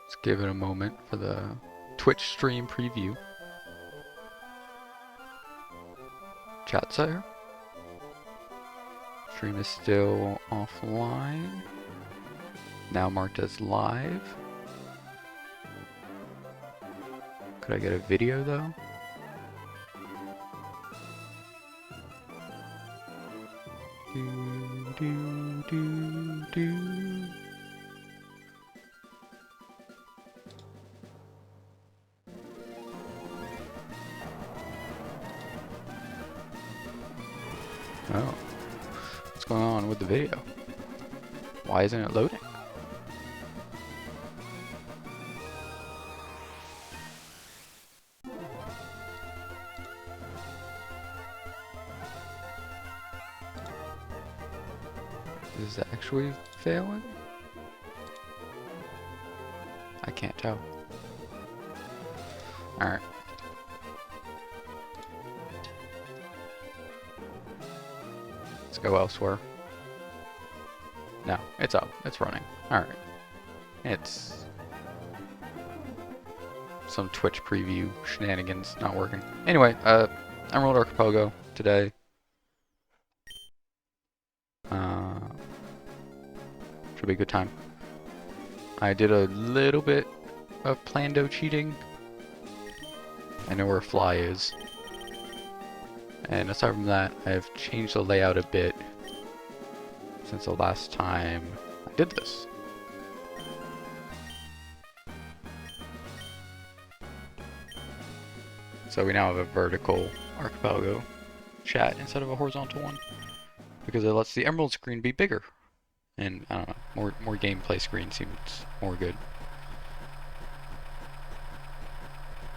Let's give it a moment for the Twitch stream preview. Chat sire. Stream is still offline. Now marked as live. Could I get a video though? Do, do, do, do. Oh. What's going on with the video? Why isn't it loading? Is it actually failing? I can't tell. Alright. Let's go elsewhere. No, it's up. It's running. Alright. It's some Twitch preview shenanigans not working. Anyway, Emerald Archipelago today. Should be a good time. I did a little bit of Plando cheating. I know where Fly is. And aside from that, I've changed the layout a bit since the last time I did this. So we now have a vertical archipelago chat instead of a horizontal one, because it lets the emerald screen be bigger. And I don't know, more gameplay screen seems more good.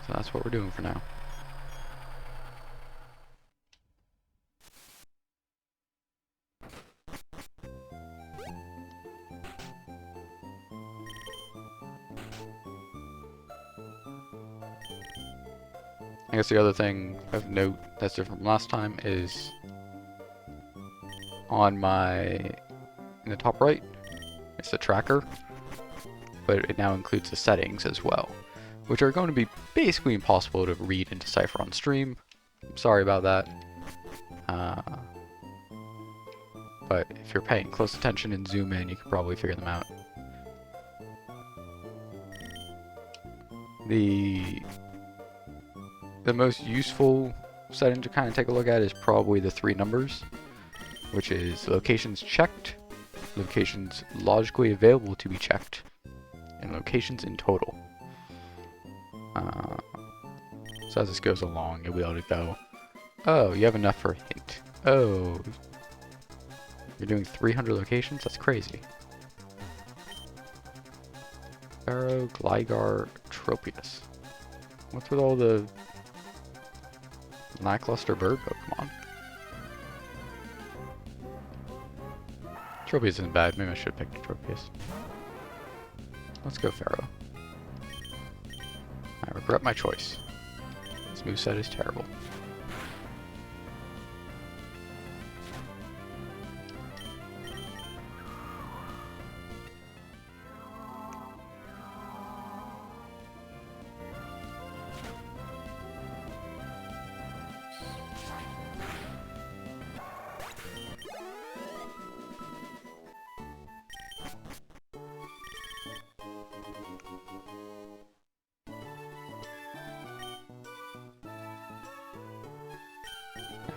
So that's what we're doing for now. I guess the other thing of note that's different from last time is on in the top right, it's the tracker, but it now includes the settings as well, which are going to be basically impossible to read and decipher on stream. I'm sorry about that. But if you're paying close attention and zoom in, you can probably figure them out. The most useful setting to kind of take a look at is probably the 3 numbers, which is locations checked, locations logically available to be checked, and locations in total. So as this goes along, you'll be able to go, oh, you have enough for a hint. Oh, you're doing 300 locations? That's crazy. Pharaoh, Gligar, Tropius. What's with all the lackluster bird Pokemon? Tropius isn't bad. Maybe I should pick Tropius. Let's go Pharaoh. I regret my choice. This moveset is terrible.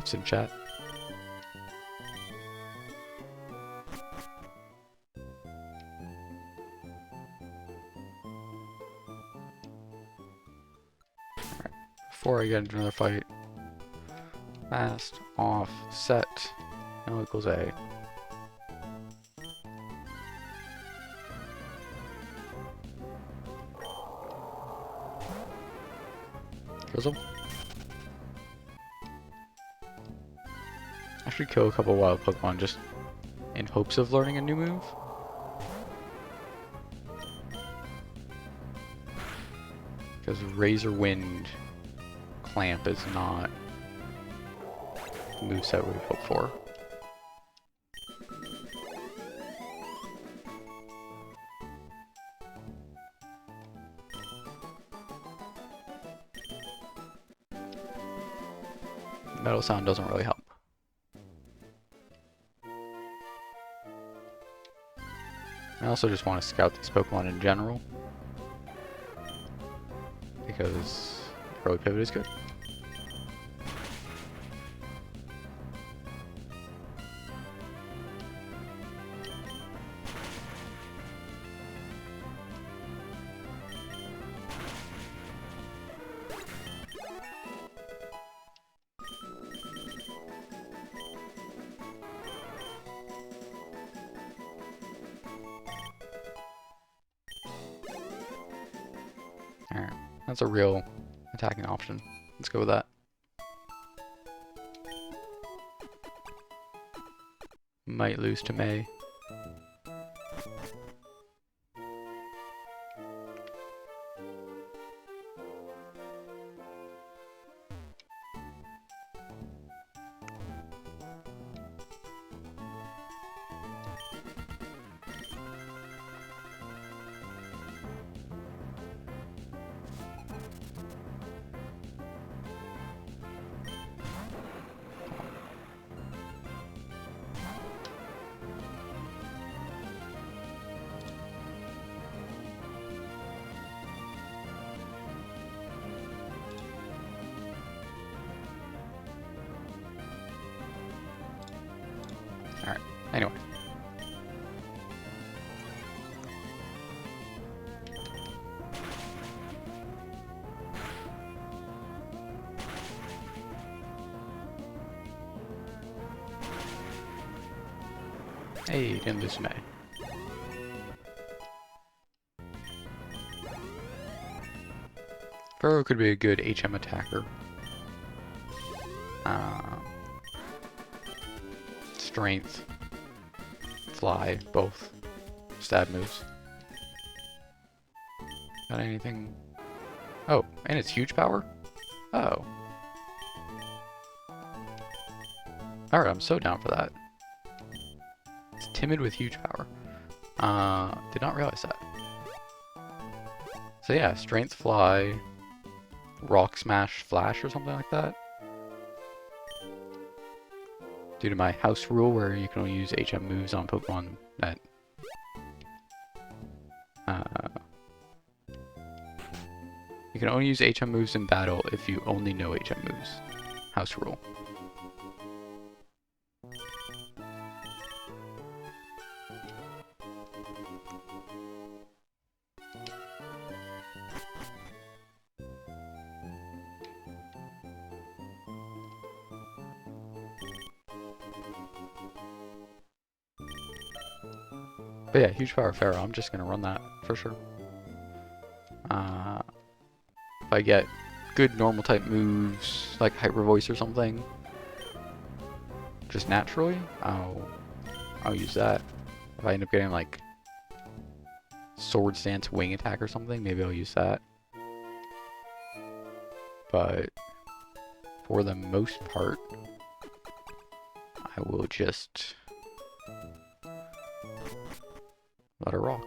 Some chat. Alright, before I get into another fight, fast, off, set, L equals A. Drizzle. I should kill a couple wild Pokemon just in hopes of learning a new move. Because Razor Wind Clamp is not the moveset we hope for. metal sound doesn't really help. I also just want to scout these Pokemon in general, because early pivot is good. Alright, that's a real attacking option. Let's go with that. Might lose to May. Alright, anyway. Hey, didn't lose May. Pharaoh could be a good HM attacker. Strength, fly, both stab moves. Got anything? Oh, and it's huge power? Oh. Alright, I'm so down for that. It's timid with huge power. Did not realize that. So yeah, strength, fly, rock smash, flash, or something like that. Due to my house rule where you can only use HM moves on Pokemon that you can only use HM moves in battle if you only know HM moves. House rule. But yeah, huge power Pharaoh. I'm just gonna run that for sure. If I get good normal type moves like Hyper Voice or something, just naturally, I'll use that. If I end up getting like Sword Stance Wing Attack or something, maybe I'll use that. But for the most part, I will just let her rock.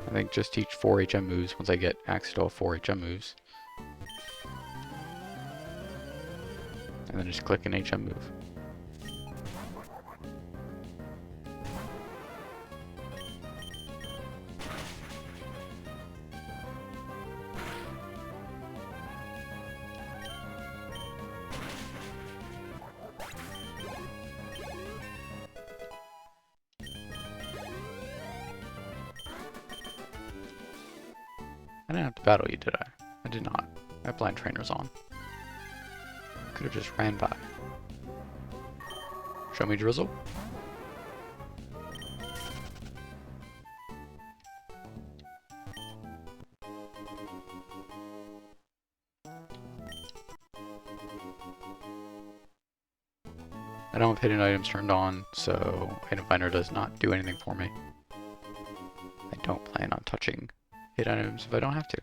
I think just teach 4 HM moves once I get access to all 4 HM moves. And then just click an HM move. I didn't have to battle you, did I? I did not. I have blind trainers on. Could have just ran by. Show me Drizzle. I don't have hidden items turned on, so Item Finder does not do anything for me. I don't plan on touching hidden items if I don't have to.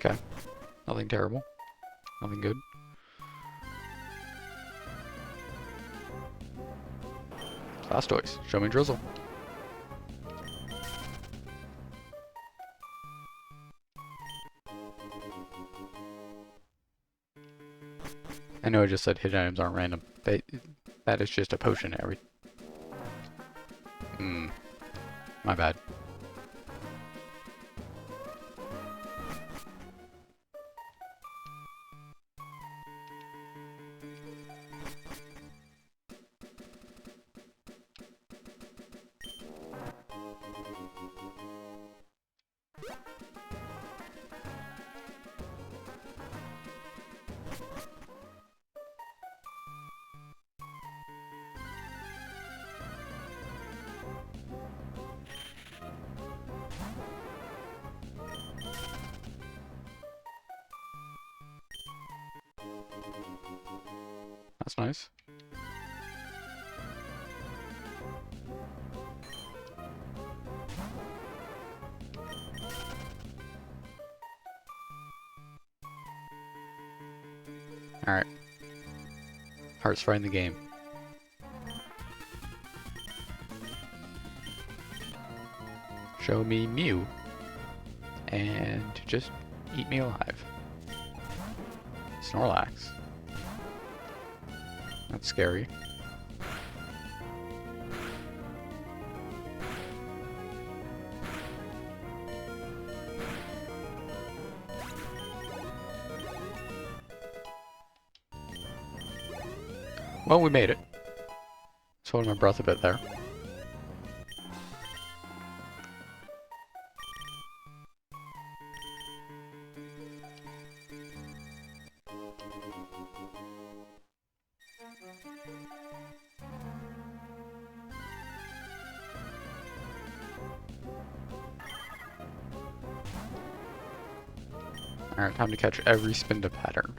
Okay. Nothing terrible. Nothing good. Blastoise, show me Drizzle. I know I just said hidden items aren't random, but that is just a potion every... my bad. That's nice. Alright. Heart's fighting the game. Show me Mew. And just eat me alive. Snorlax. That's scary. Well, we made it. Just holding my breath a bit there. Alright, time to catch every spin to pattern.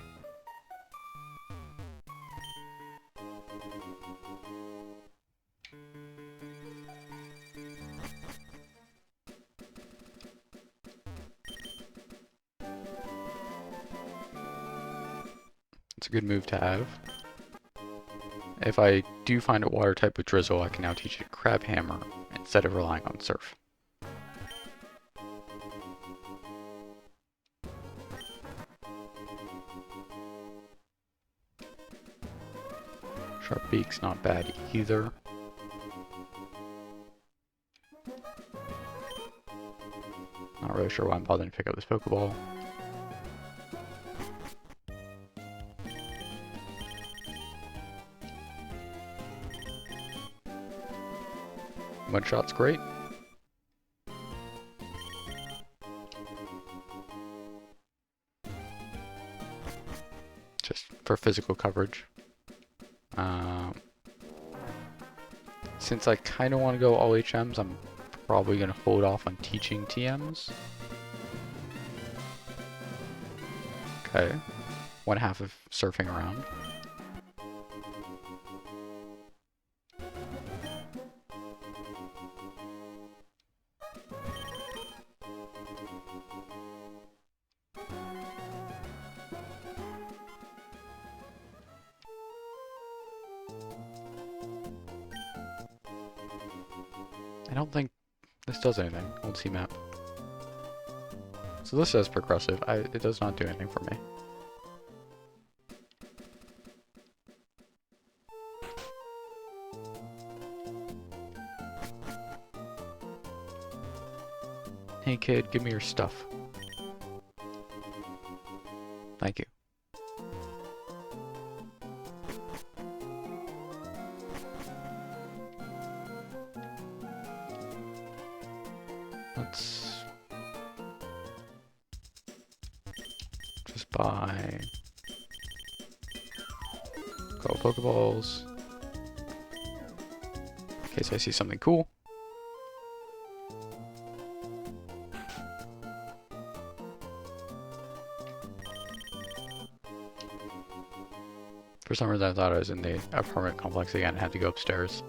It's a good move to have. If I do find a water type with Drizzle, I can now teach it Crab Hammer instead of relying on Surf. Sharp Beak's not bad either. Not really sure why I'm bothering to pick up this Pokeball. One shot's great. Just for physical coverage. Since I kind of want to go all HMs, I'm probably going to hold off on teaching TMs. Okay. One half of surfing around. I don't think this does anything. Old C map. So this says progressive. It does not do anything for me. Hey kid, give me your stuff. Thank you. Let's just buy a couple Pokeballs in case I see something cool. For some reason I thought I was in the apartment complex again and had to go upstairs.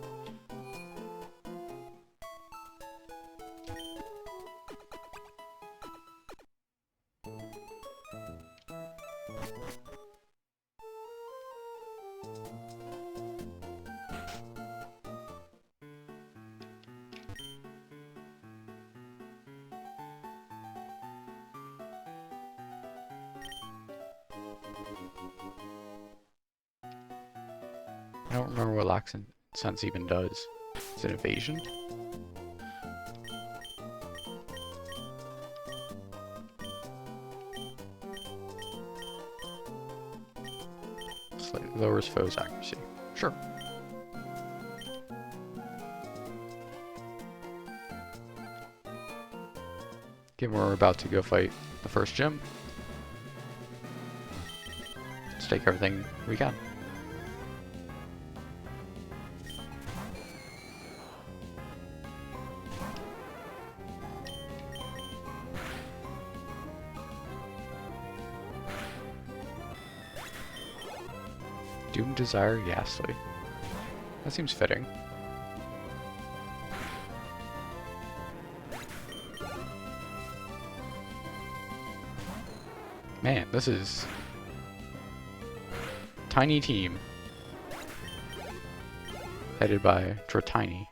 I don't remember what Laxant Sense even does. Is it evasion? Slightly lowers foe's accuracy. Sure. Given we're about to go fight the first gym, let's take everything we can. Doom Desire Ghastly. That seems fitting. Man, this is tiny team headed by Dratini.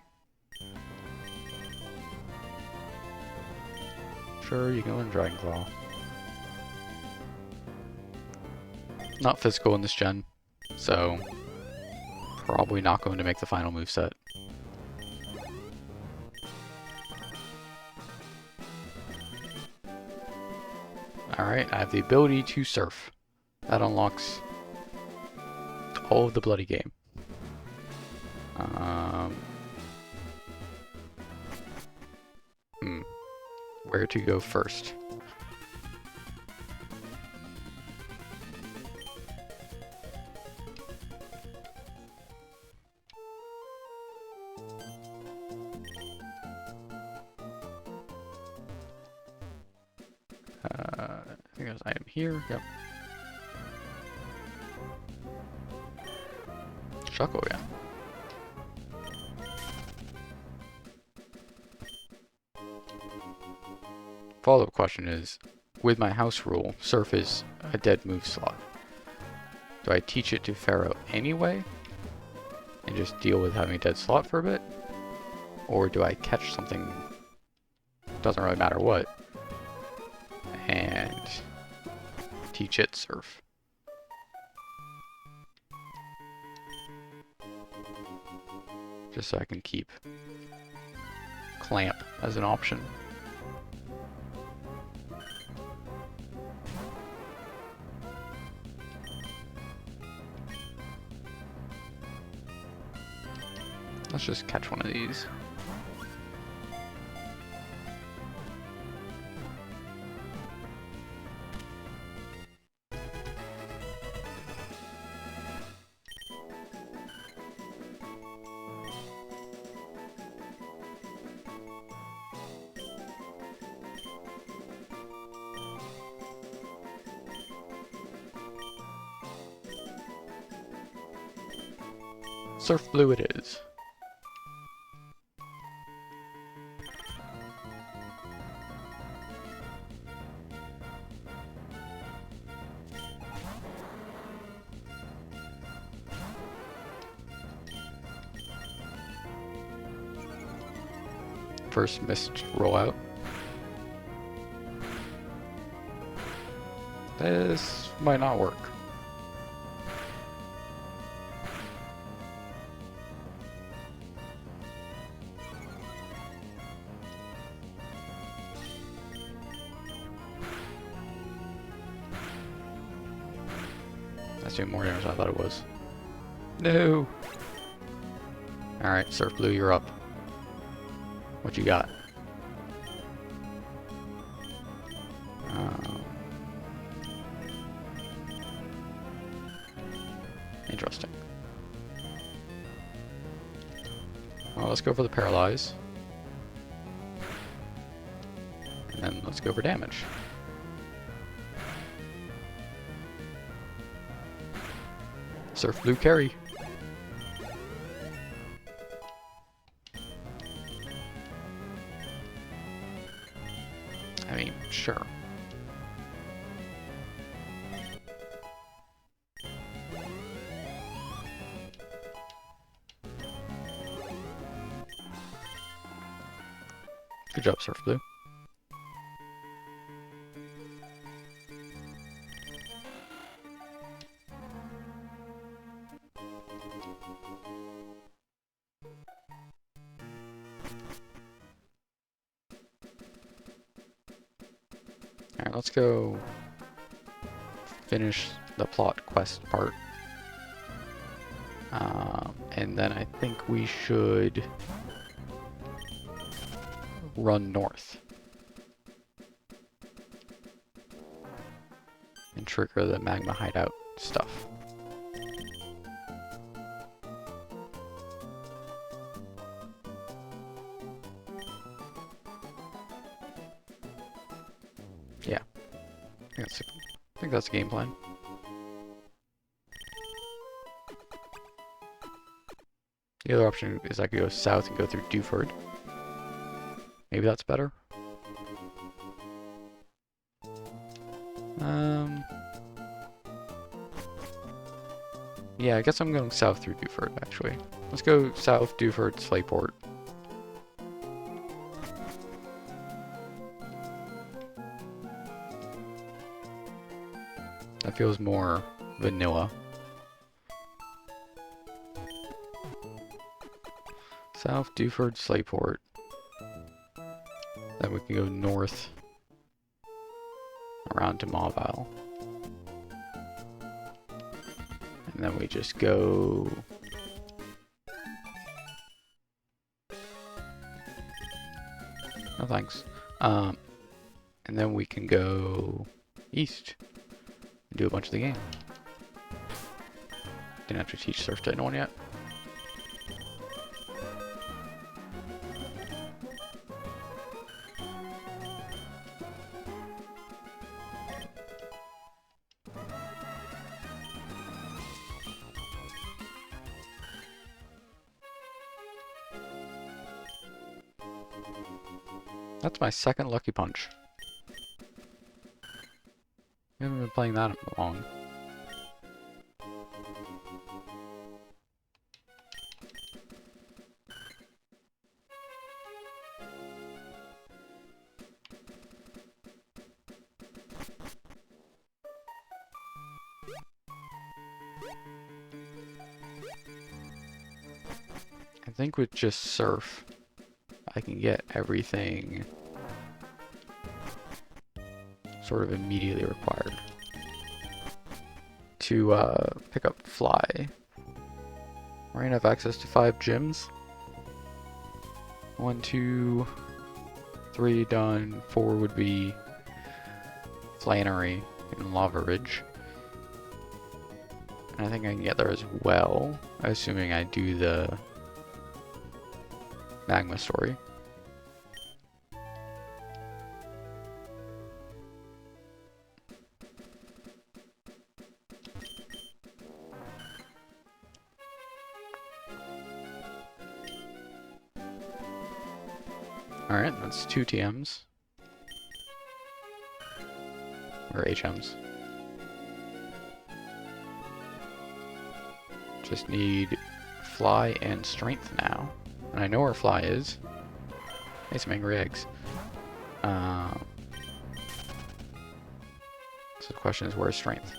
Sure, you can go in Dragon Claw. Not physical in this gen, so probably not going to make the final moveset. Alright, I have the ability to surf. That unlocks all of the bloody game. Where to go first? I think there's an item here. Yep. Shuckle, yeah. Follow-up question is, with my house rule, Surf is a dead move slot. Do I teach it to Pharaoh anyway? And just deal with having a dead slot for a bit? Or do I catch something, doesn't really matter what, and teach it Surf? Just so I can keep Clamp as an option. Let's just catch one of these. Surf Blue it is. First missed rollout. This might not work. That's doing more damage than I thought it was. No! Alright, Surf Blue, you're up. What you got? Interesting. Well, let's go for the Paralyze. And then let's go for damage. Surf Blue carry. I mean, sure. Good job, Surf Blue. let's go finish the plot quest part. And then I think we should run north and trigger the magma hideout stuff. Yeah, I think that's the game plan. The other option is I could go south and go through Dewford. Maybe that's better. Yeah, I guess I'm going south through Dewford, actually. Let's go south, Dewford, Slayport. That feels more vanilla. South, Dewford, Slayport. Then we can go north around to Mauville. And then we just go... No thanks. And then we can go east and do a bunch of the game. Didn't have to teach surf to anyone yet. That's my second Lucky Punch. We haven't been playing that long. I think with just surf, I can get everything sort of immediately required to pick up fly. We're gonna have access to 5 gyms. 1, 2, 3 done. 4 would be Flannery and Lava Ridge. And I think I can get there as well, assuming I do the magma story. Alright, that's 2 TMs. Or HMs. Just need fly and strength now. And I know where fly is. Hey, some angry eggs. So the question is, where's strength?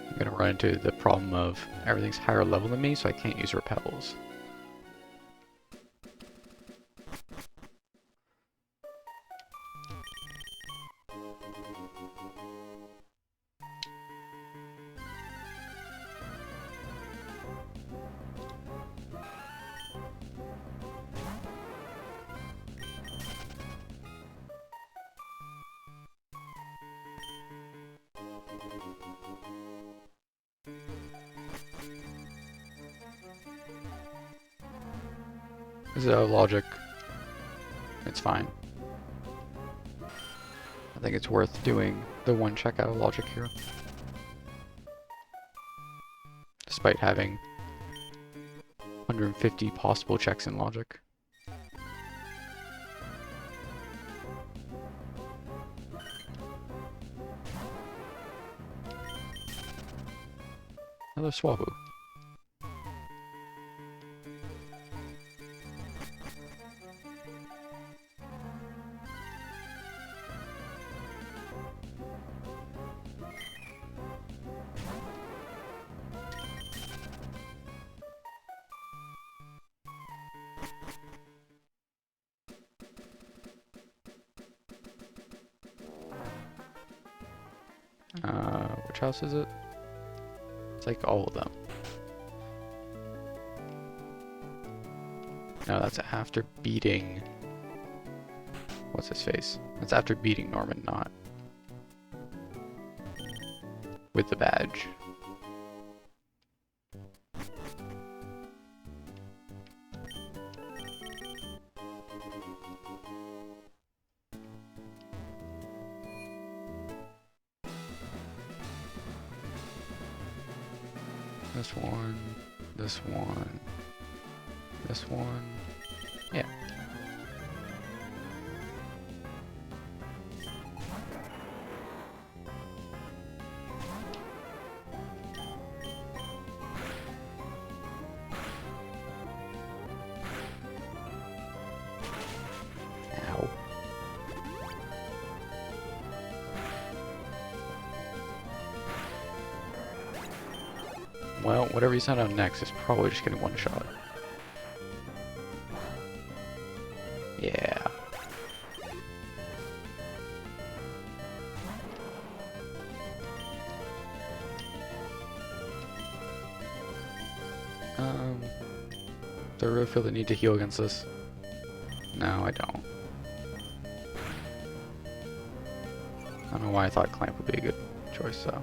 I'm gonna run into the problem of everything's higher level than me, so I can't use repels. This is logic. It's fine. I think it's worth doing the one check out of logic here. Despite having 150 possible checks in logic. Another Swaboo. Which house is it? It's like all of them. No, that's after beating... What's his face? That's after beating Norman, not with the badge. This one, this one, this one. Yeah. Ow. Well, whatever you send out next is probably just getting one shot. Yeah. Do I really feel the need to heal against this? No, I don't. I don't know why I thought Clamp would be a good choice, though.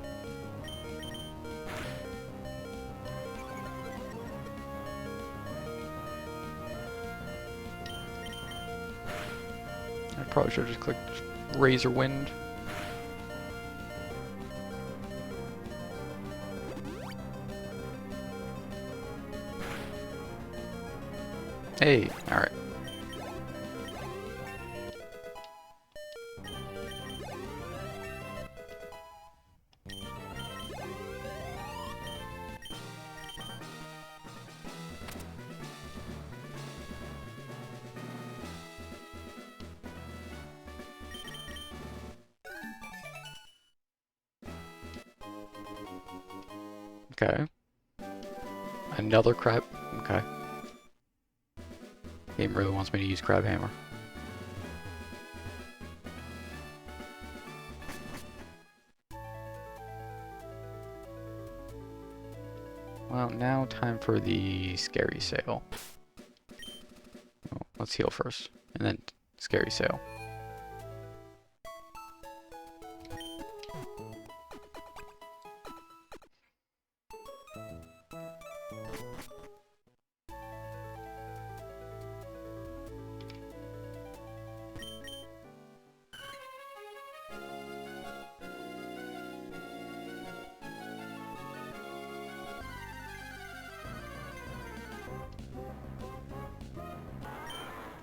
I probably should have just clicked Razor Wind. Hey, alright. Okay. Another crab. Okay. Game really wants me to use Crab Hammer. Well, now time for the Scary Sale. Oh, let's heal first, and then Scary Sale.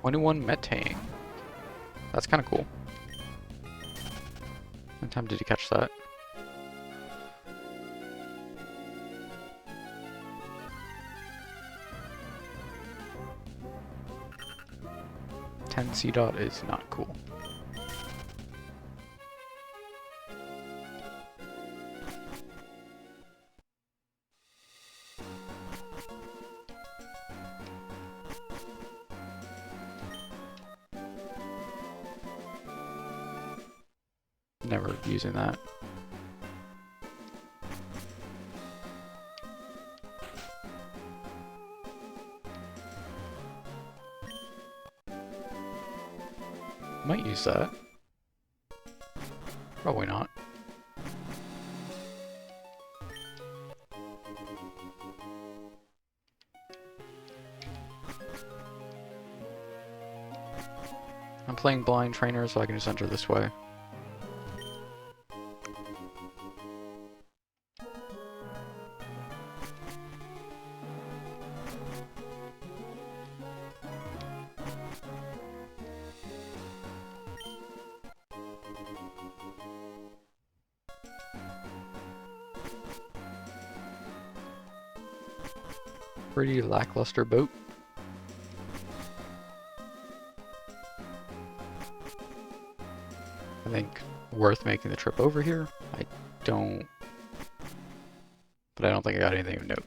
"21 Metang." That's kind of cool. What time did you catch that? C dot is not cool. Never using that. Might use that. Probably not. I'm playing Blind Trainer, so I can just enter this way. Pretty lackluster boat. I think worth making the trip over here. I don't think I got anything of note.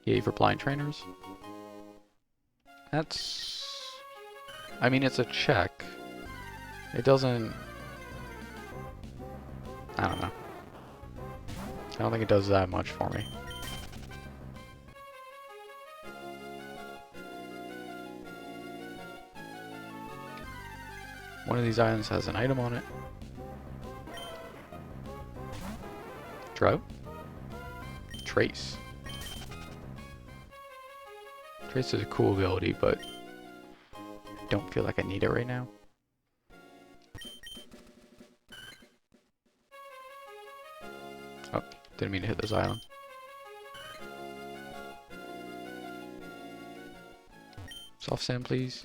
Yay for blind trainers. That's... I mean, it's a check. It doesn't... I don't know. I don't think it does that much for me. One of these islands has an item on it. Drought? Trace. Trace is a cool ability, but I don't feel like I need it right now. Oh, didn't mean to hit this island. Soft sand, please.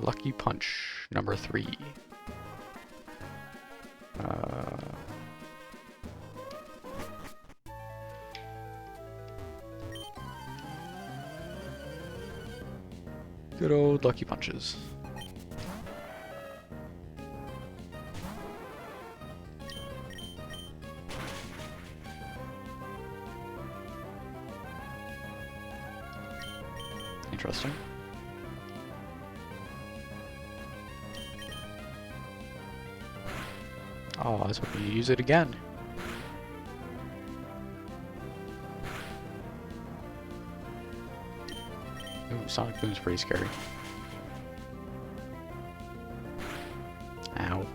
Lucky Punch, number 3. Good old Lucky Punches. Interesting. Oh, I was hoping you use it again. Ooh, Sonic Boom's pretty scary. Ow.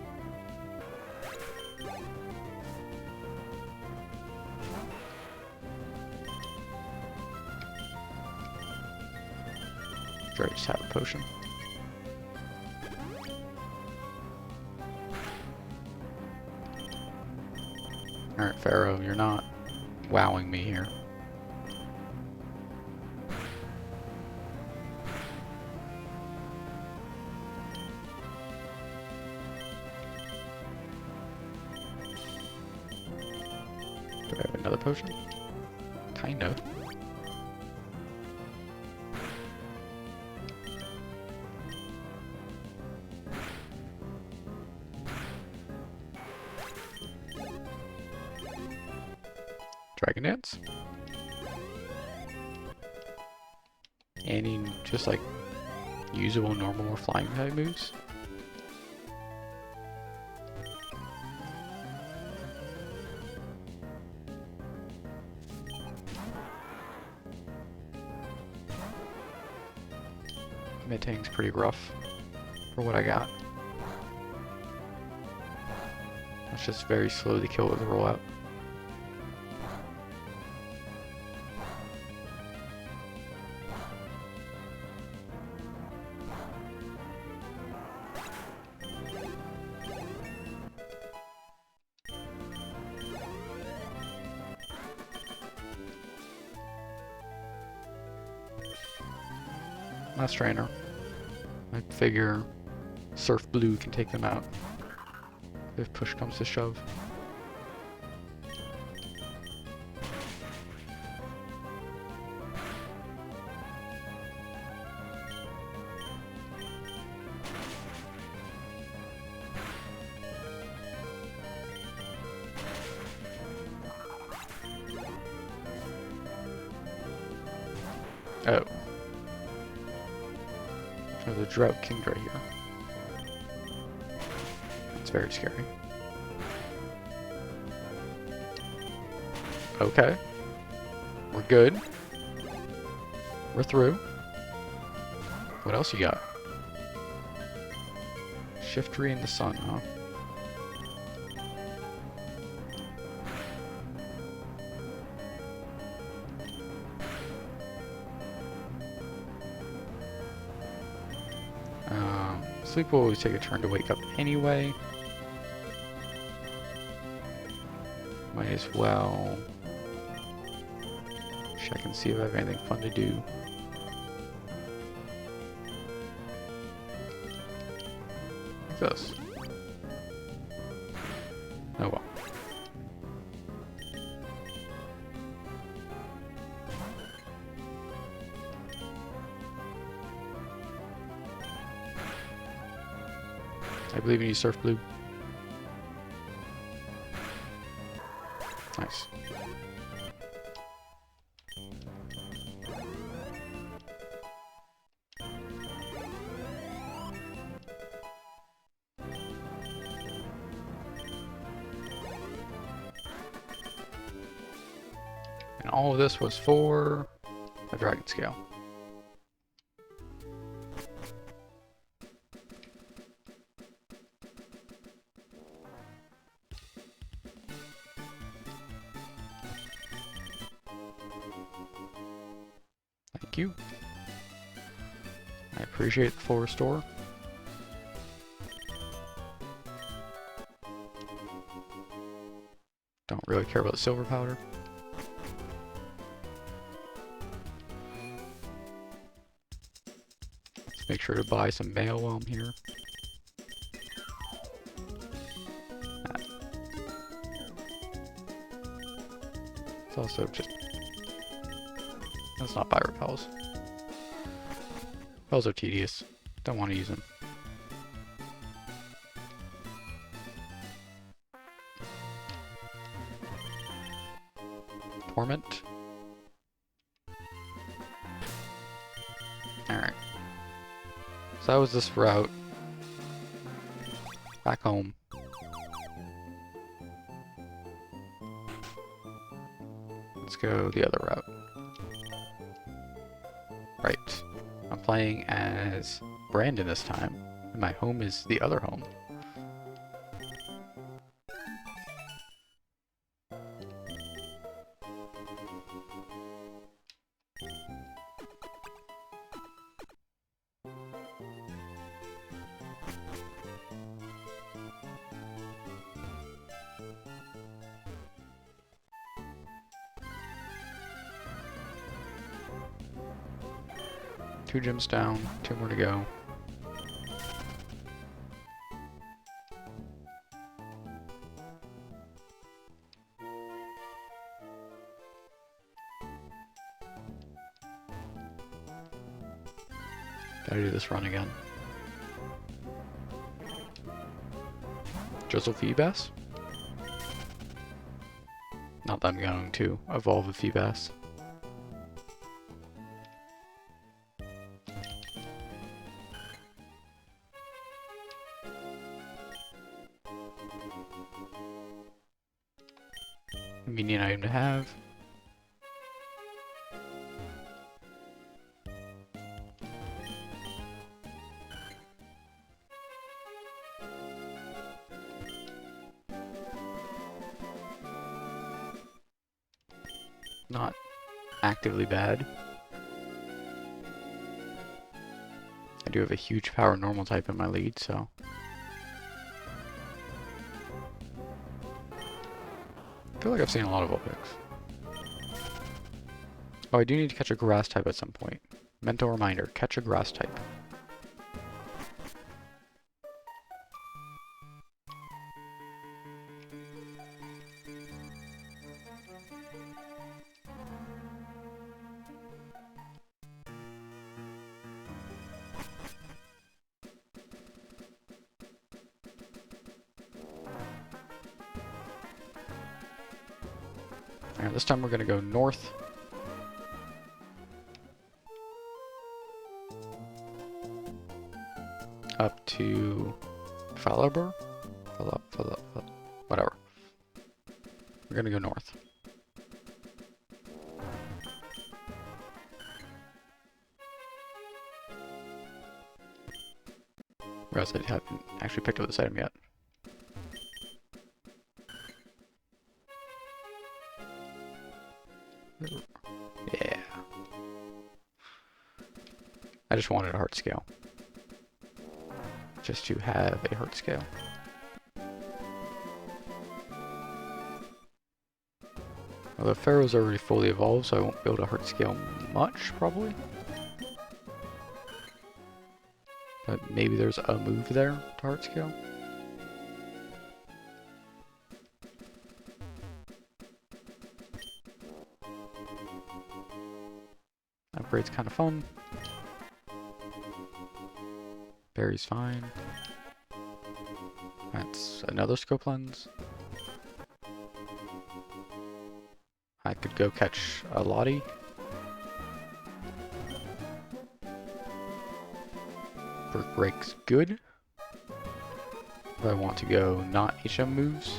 Sure, I just have a potion. Alright, Pharaoh, you're not wowing me here. Do I have another potion? Kind of. Dragon Dance. Any just like usable normal or flying type moves? Mid-tank's pretty rough for what I got. Let's just very slowly kill with a rollout. Last trainer. I figure Surf Blue can take them out if push comes to shove. Oh. There's a Drought King right here. It's very scary. Okay. We're good. We're through. What else you got? Shiftry in the sun, huh? Sleep will always take a turn to wake up anyway. Might as well check and see if I have anything fun to do. Like this. Oh well. I believe in you, Surf Blue. Nice. And all of this was for a dragon scale. Thank you. I appreciate the full restore. Don't really care about the silver powder. Let's make sure to buy some mail while I'm here. It's also just... Let's not buy repels. Repels are tedious. Don't want to use them. Torment. Alright. So that was this route. Back home. Let's go the other route. Right. I'm playing as Brandon this time, and my home is the other home. Two gems down, two more to go. Gotta do this run again. Drizzle Feebas? Not that I'm going to evolve a Feebas. Convenient item to have. Not actively bad. I do have a huge power normal type in my lead, so... I feel like I've seen a lot of Vulpix. Oh, I do need to catch a grass type at some point. Mental reminder, catch a grass type. Alright, this time we're gonna go north. Up to Falabur? Whatever. We're gonna go north. Realize I haven't actually picked up this item yet. Yeah. I just wanted a heart scale. Just to have a heart scale. Although Pharaoh's already fully evolved, so I won't be able to heart scale much, probably. But maybe there's a move there to heart scale. Upgrade's kind of fun. Berry's fine. That's another scope lens. I could go catch a Lottie. Brick Break's good. If I want to go not HM moves,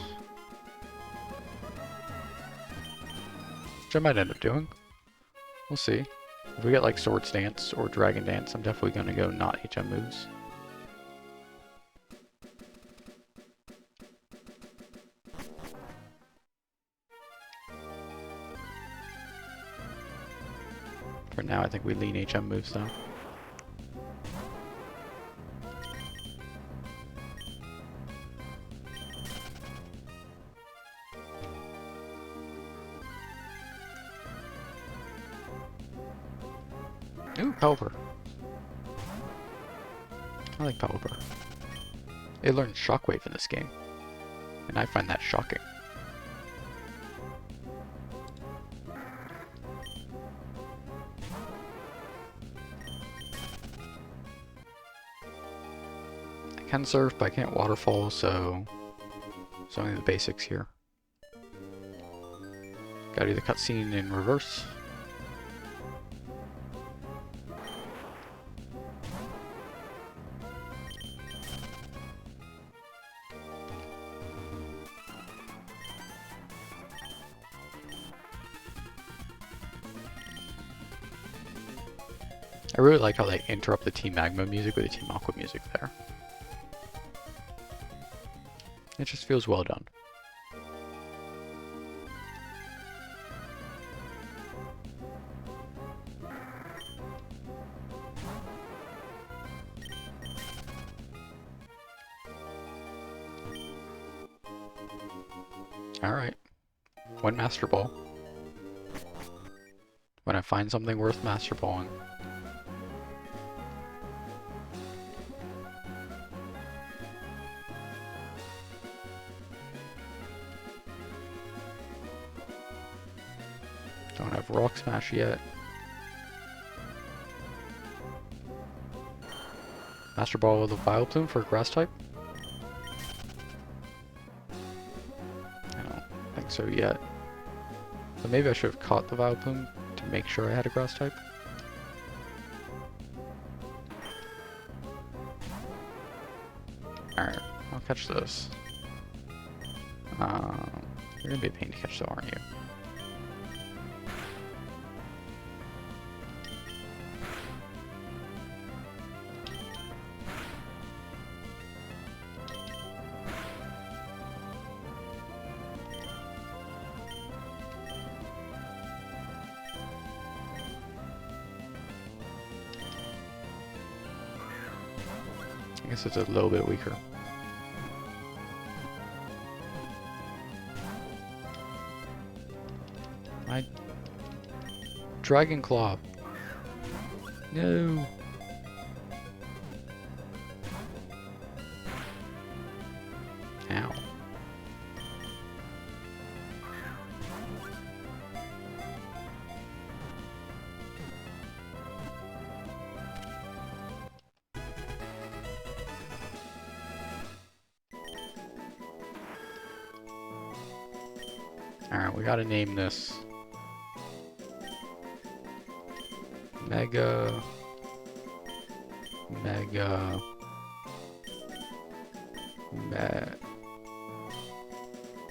which I might end up doing. We'll see. If we get like Swords Dance or Dragon Dance, I'm definitely going to go not HM moves. For now, I think we lean HM moves though. Ooh, Pelipper. I like Pelipper. It learns Shockwave in this game, and I find that shocking. I can surf, but I can't waterfall, so it's only the basics here. Gotta do the cutscene in reverse. I really like how they interrupt the Team Magma music with the Team Aqua music there. It just feels well done. Alright. One Master Ball. When I find something worth Master Balling. Don't have Rock Smash yet. Master Ball with a Vileplume for a Grass type? I don't think so yet. But maybe I should have caught the Vileplume to make sure I had a Grass type. Alright, I'll catch this. You're gonna be a pain to catch though, aren't you? I guess it's a little bit weaker. My Dragon Claw. No. Ow. Alright, we gotta name this Mega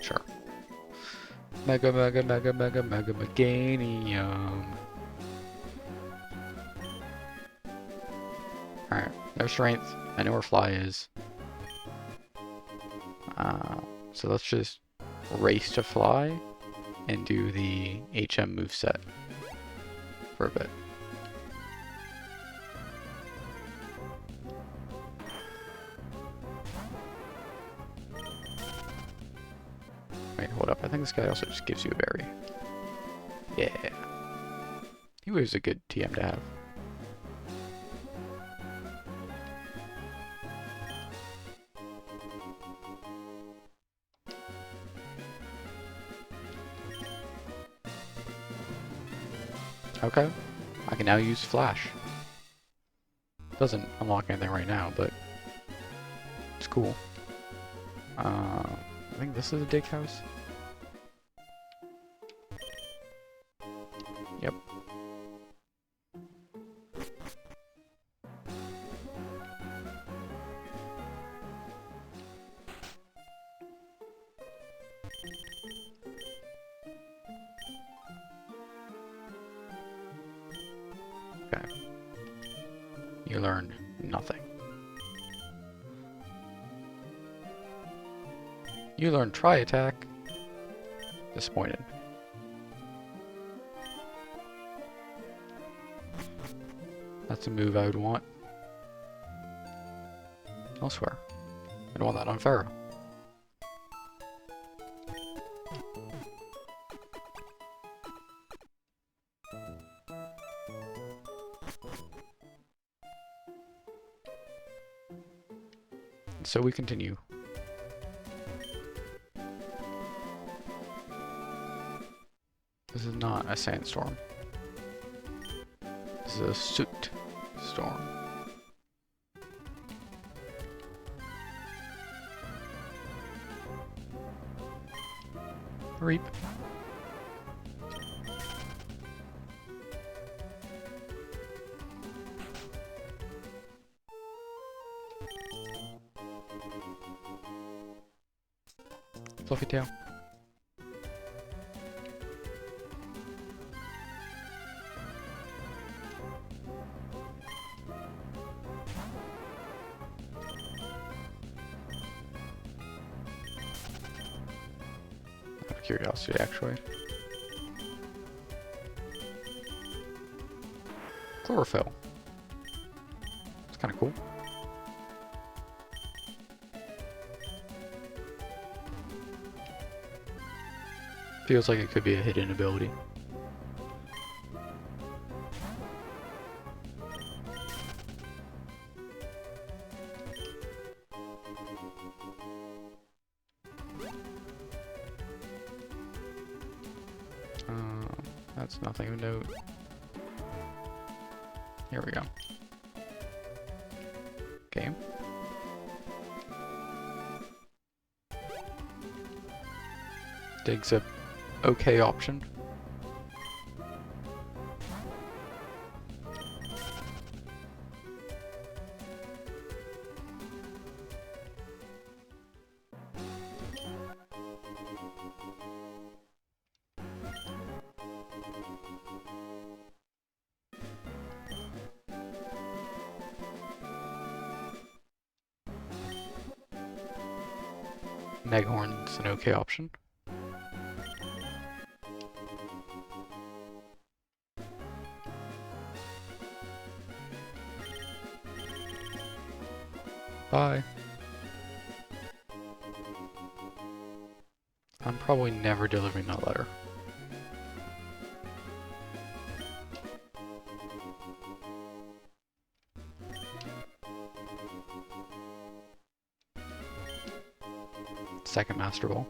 Sure. Mega Meganium. Alright, no strength. I know where Fly is. So let's just race to Fly and do the HM moveset for a bit. Wait, hold up. I think this guy also just gives you a berry. Yeah. He was a good TM to have. Okay. I can now use Flash. Doesn't unlock anything right now, but it's cool. I think this is a dig house. Yep. Okay. You learn nothing. You learn try attack. Disappointed. That's a move I would want elsewhere. I'd want that on Pharaoh. So we continue. This is not a sandstorm. This is a soot storm. Reap. Fluffy tail. Out of curiosity, actually. Chlorophyll. It's kind of cool. Feels like it could be a hidden ability. That's nothing of note. Here we go. Game. Dig's a okay option. Meghorn's an okay option. Bye. I'm probably never delivering that letter. Second Master Ball.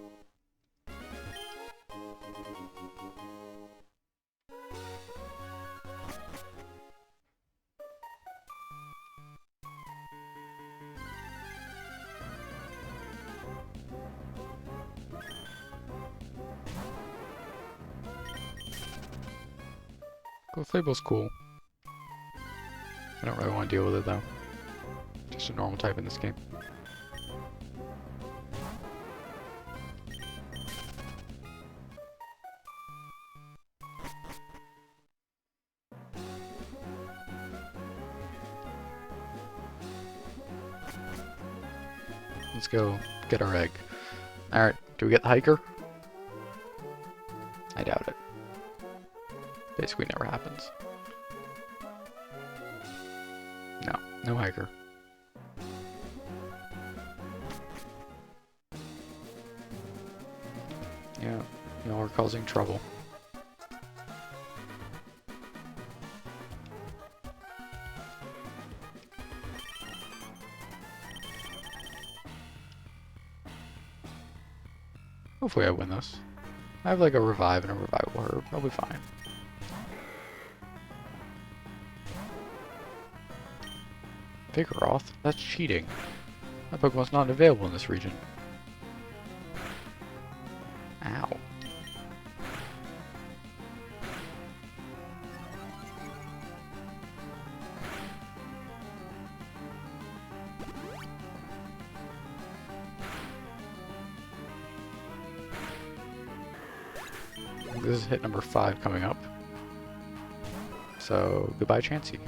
Clefable's cool. I don't really want to deal with it though. Just a normal type in this game. Let's go get our egg. Alright, do we get the hiker? I doubt it. Basically never happens. No, no hiker. Yeah, y'all are causing trouble. Hopefully I win this. I have like a revive and a revival herb. I'll be fine. Vigoroth? That's cheating. That Pokemon's not available in this region. This is hit number 5 coming up. So, goodbye, Chansey.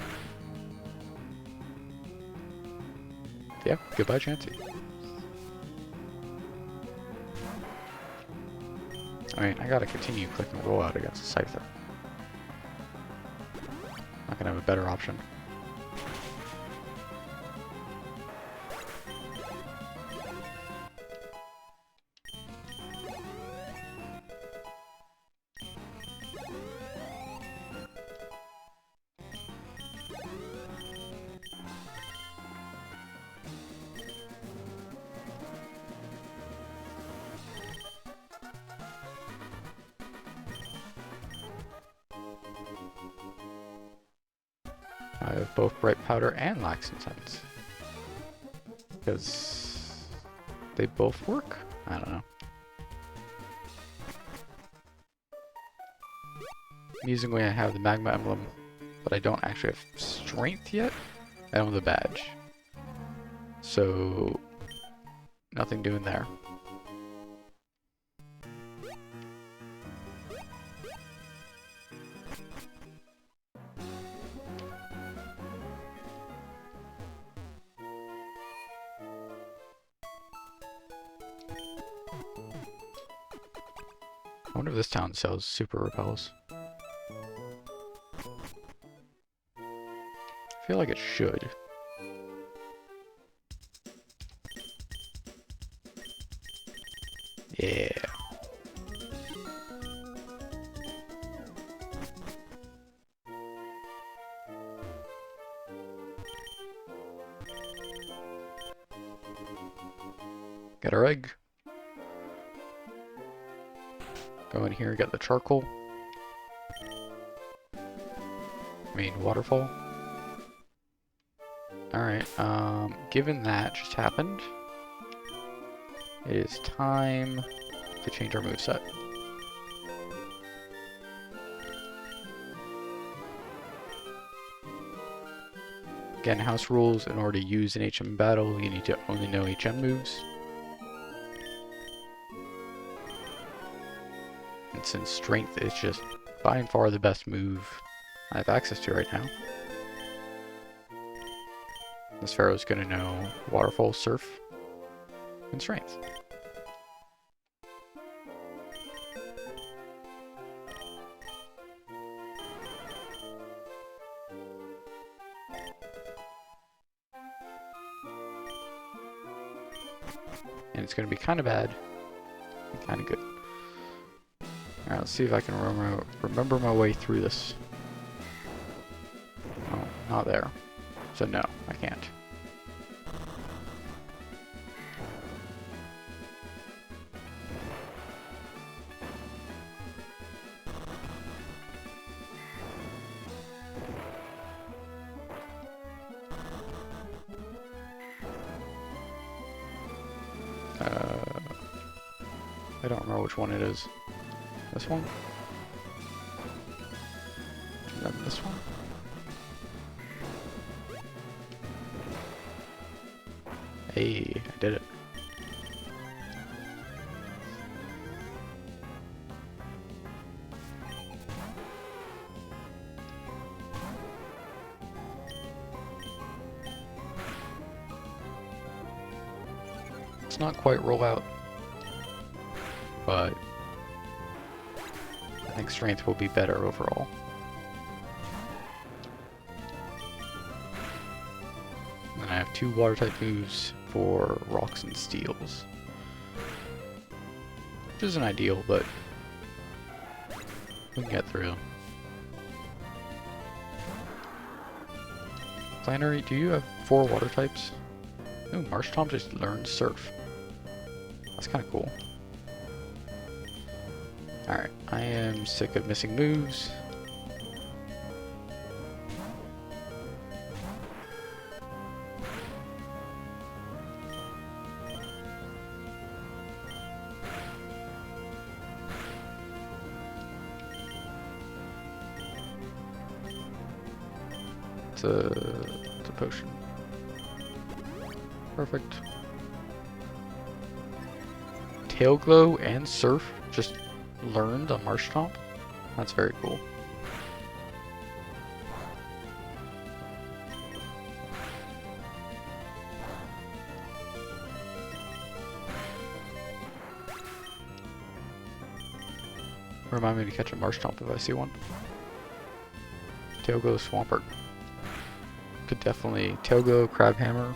Yeah, goodbye, Chansey. I mean, I gotta continue click and roll out against the Scyther. Not gonna have a better option. I have both Bright Powder and Laxing Sense. Because they both work? I don't know. Amusingly, I have the Magma Emblem, but I don't actually have Strength yet. I don't have the badge. So, nothing doing there. I wonder if this town sells super repels. I feel like it should. Yeah. Get our egg. Go in here and get the charcoal. I mean, waterfall. Alright, given that just happened, it is time to change our moveset. Again, house rules, in order to use an HM battle, you need to only know HM moves. And since strength is just by and far the best move I have access to right now, this Pharaoh's gonna know Waterfall, Surf, and Strength. And it's gonna be kind of bad, and kind of good. Alright, let's see if I can remember my way through this. Oh, not there. So no, I can't. I don't remember which one it is. This one? And then this one? Hey, I did it. It's not quite roll out, but I think strength will be better overall. And I have 2 water type moves for rocks and steels, which isn't ideal, but we can get through. Flannery, do you have 4 water types? Ooh, Marsh Tom just learned Surf. That's kind of cool. Alright, I am sick of missing moves. It's a potion. Perfect. Tail Glow and Surf just learned a Marsh Stomp. That's very cool. Remind me to catch a Marsh Stomp if I see one. Tailglow Swampert. Could definitely Tailglow Crabhammer.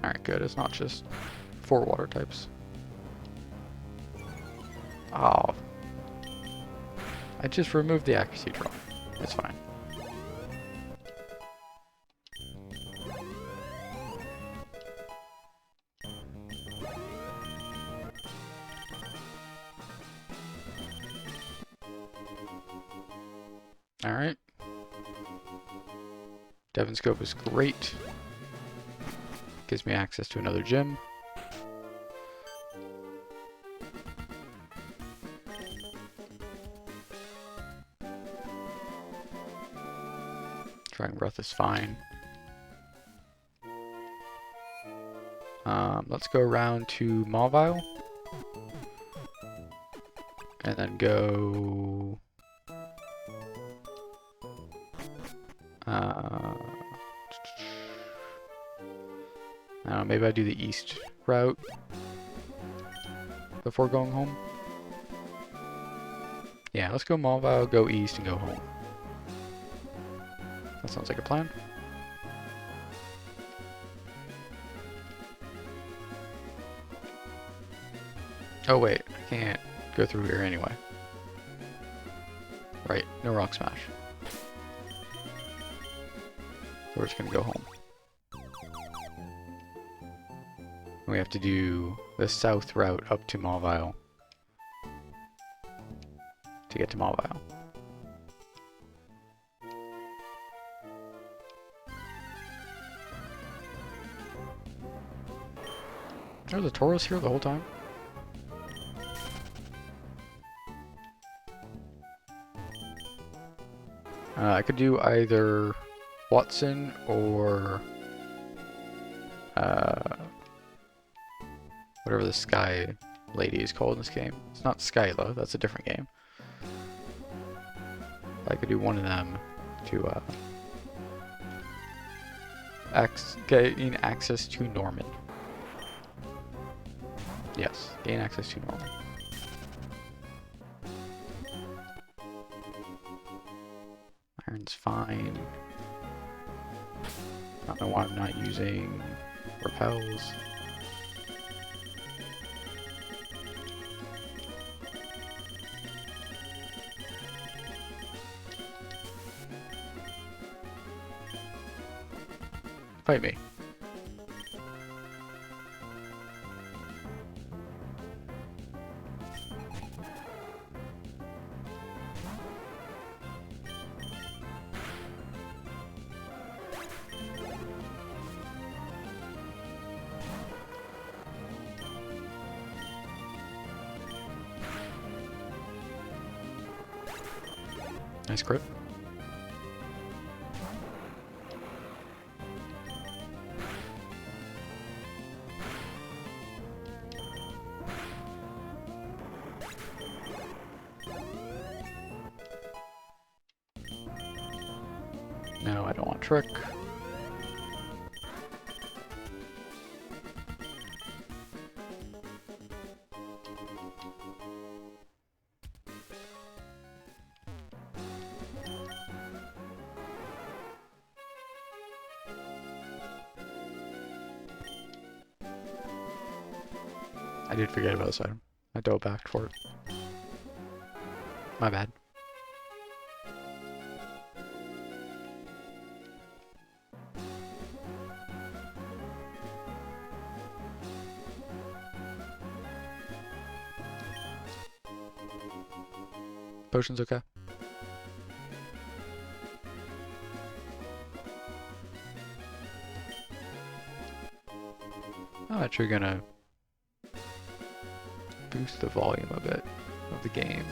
Alright, good. It's not just 4 water types. Oh. I just removed the accuracy drop. It's fine. Alright. Devon Scope is great. Gives me access to another gym. Dragon Breath is fine. Let's go around to Mauville. And then go... I don't know, maybe I do the east route before going home. Yeah, let's go Mauville, go east, and go home. That sounds like a plan. Oh wait, I can't go through here anyway. Right, no Rock Smash. So we're just gonna go home. We have to do the south route up to Mauville to get to Mauville. There's a Tauros here the whole time? I could do either Watson or whatever the Sky Lady is called in this game. It's not Skyla, that's a different game. I could do one of them to gain access to Norman. Yes, gain access to Norman. Iron's fine. I don't know why I'm not using repels. Fight me. Nice crit. No, I don't want trick. I did forget about this item. I dove back for it. My bad. Potion's okay. I'm actually gonna boost the volume a bit of the game.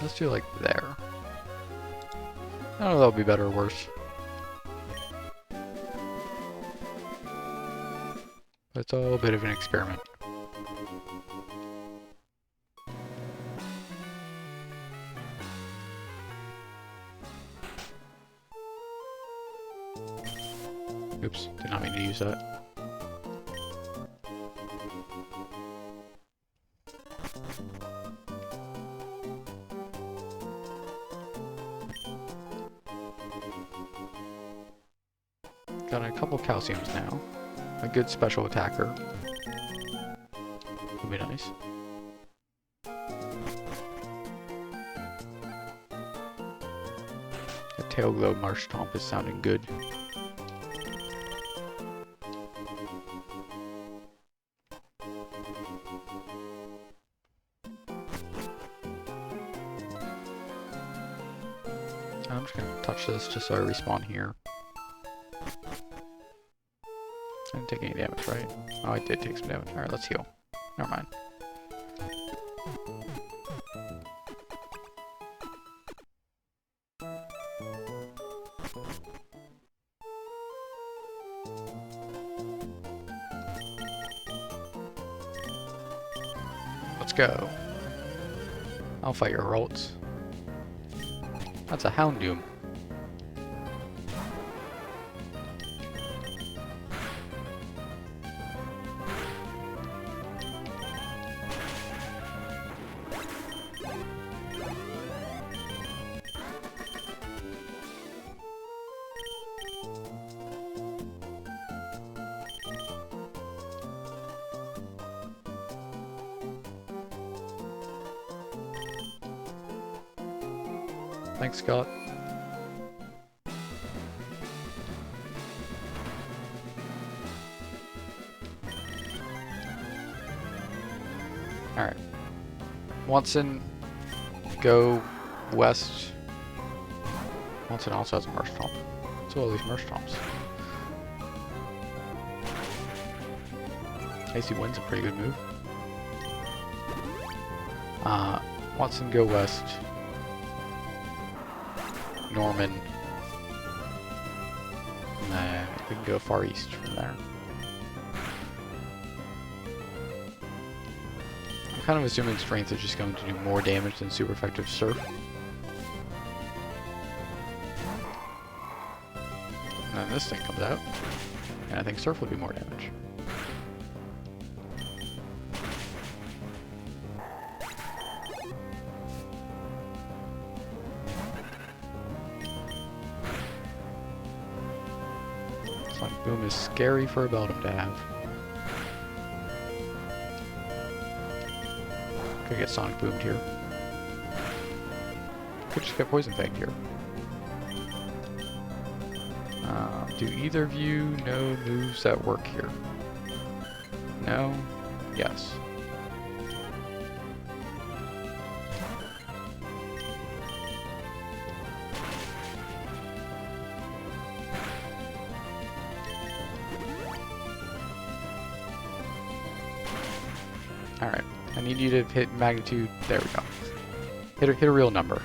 Let's do like there. I don't know if that'll be better or worse. it's all a bit of an experiment. Oops, did not mean to use that. Got a couple calciums now. A good special attacker. Would be nice. The Tail Glow Marsh Stomp is sounding good. I'm just gonna touch this just so I respawn here. I didn't take any damage, right? Oh, I did take some damage. Alright, let's heal. Never mind. Let's go. I'll fight your Rolts. That's a Houndoom. Thanks, Scott. Alright. Watson, go west. Watson also has a Marsh Stomp. So all these Marsh Stomps. AC Wind's a pretty good move. Watson, go west. Norman. And then we can go far east from there. I'm kind of assuming Strength is just going to do more damage than super effective Surf. And then this thing comes out, and I think Surf will do more damage. Sonic Boom is scary for a Beldum to have. Could get Sonic Boomed here. Could just get Poison Fanged here. Do either of you know moves that work here? No? Yes. Alright, I need you to hit magnitude. There we go. Hit a real number.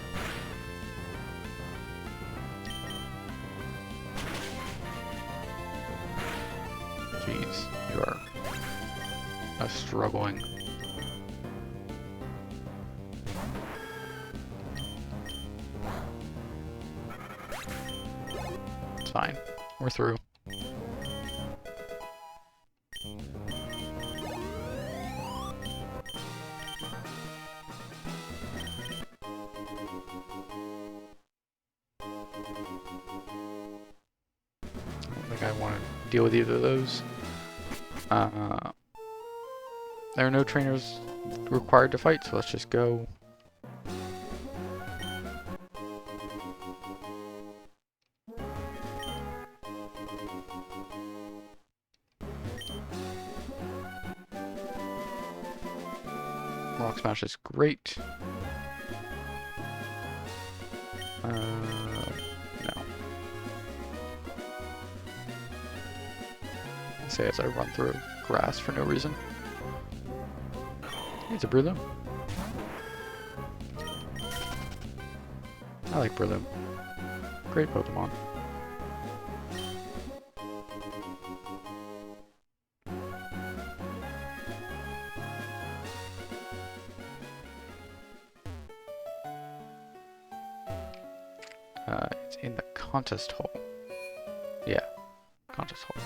Jeez, you are struggling. It's fine. We're through. I want to deal with either of those. There are no trainers required to fight, so let's just go. Rock Smash is great. No. Say as I run through grass for no reason. It's a Breloom. I like Breloom. Great Pokemon. It's in the contest hall. Yeah, contest hall.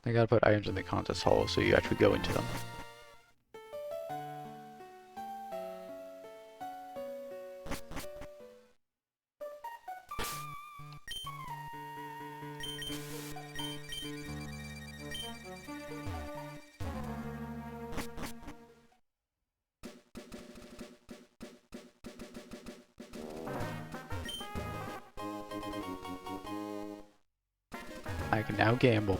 I gotta put items in the contest hall so you actually go into them. I can now gamble.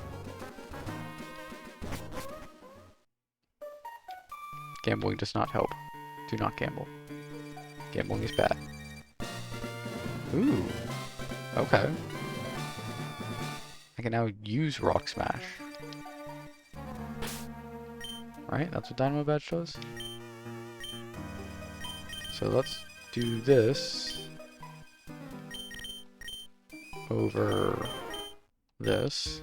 Gambling does not help. Do not gamble. Gambling is bad. Ooh. Okay. I can now use Rock Smash. Right? That's what Dynamo Badge does? So let's do this over this.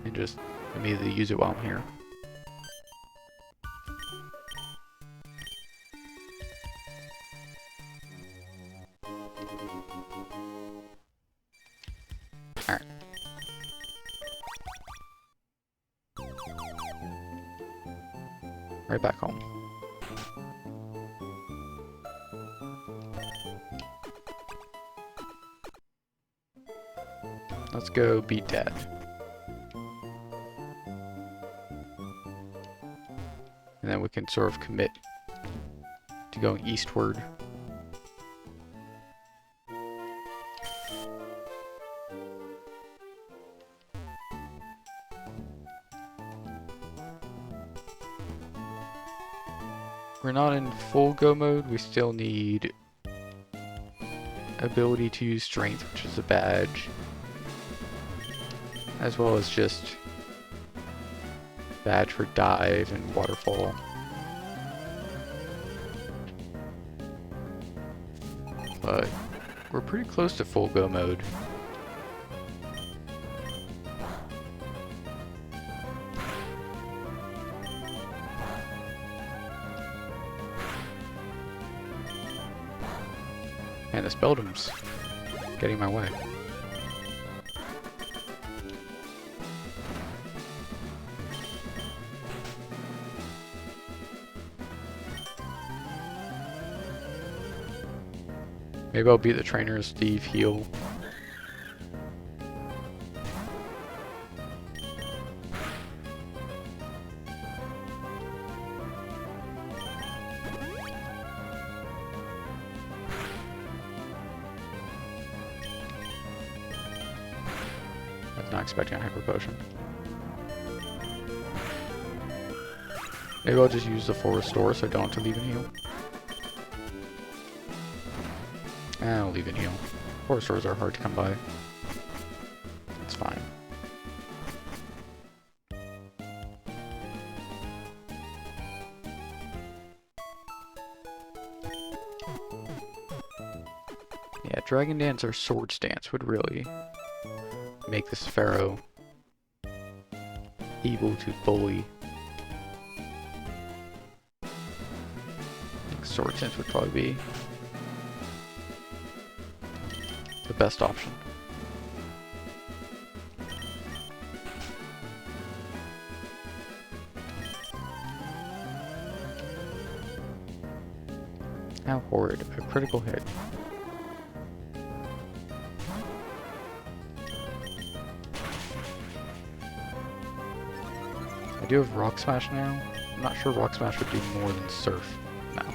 And just immediately use it while I'm here. Alright. Right back home. Let's go beat Dad. And then we can sort of commit to going eastward. We're not in full go mode, we still need ability to use strength, which is a badge, as well as just badge for dive and waterfall. But we're pretty close to full go mode. And this Beldum's getting my way. Maybe I'll beat the trainer, Steve, heal. I was not expecting a hyper potion. Maybe I'll just use the full restore so I don't have to leave and heal. I'll leave and heal. Full restores are hard to come by. It's fine. Yeah, Dragon Dance or Swords Dance would really make this Pharaoh able to bully. I think Swords Dance would probably be the best option. How horrid. A critical hit. I do have Rock Smash now. I'm not sure Rock Smash would do more than Surf now.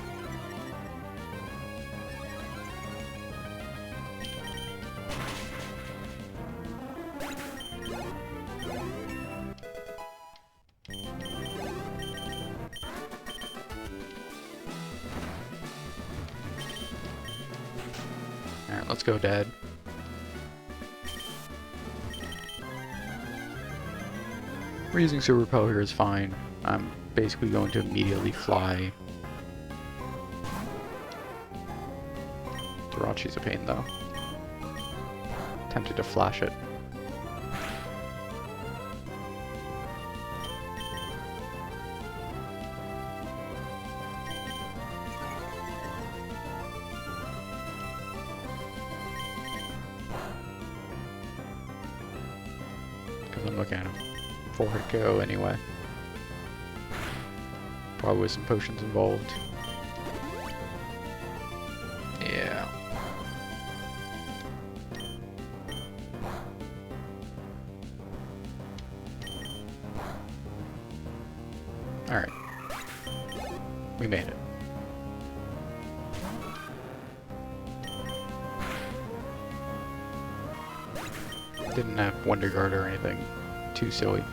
Alright, let's go, Dad. We're using Super Repel here is fine. I'm basically going to immediately fly. Dirachi's a pain though. Tempted to flash it. looking at him before I go anyway. Probably with some potions involved. Yeah. Alright. We made it. Didn't have Wonder Guard or anything too silly.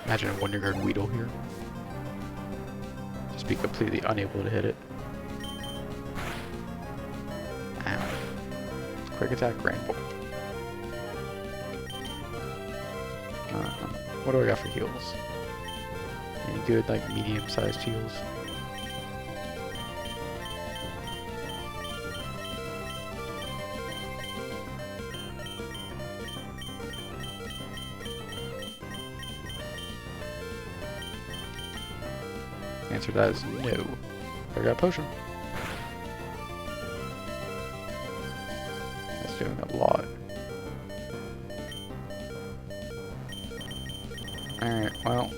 Imagine a Wonder Guard Weedle here. Just be completely unable to hit it. Ow. Quick attack, Rainbow. What do I got for heals? Any good, like, medium-sized heals? Answer to that is no. I got a potion. That's doing a lot. Alright, well.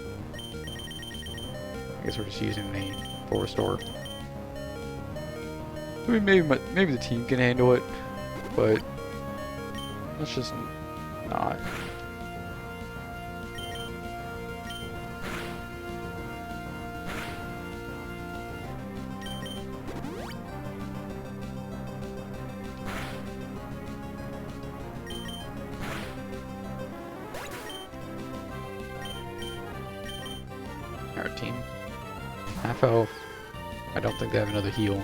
I guess we're just using the full restore. I mean, maybe the team can handle it, but let's just not. Our team. Half health. I don't think they have another heal.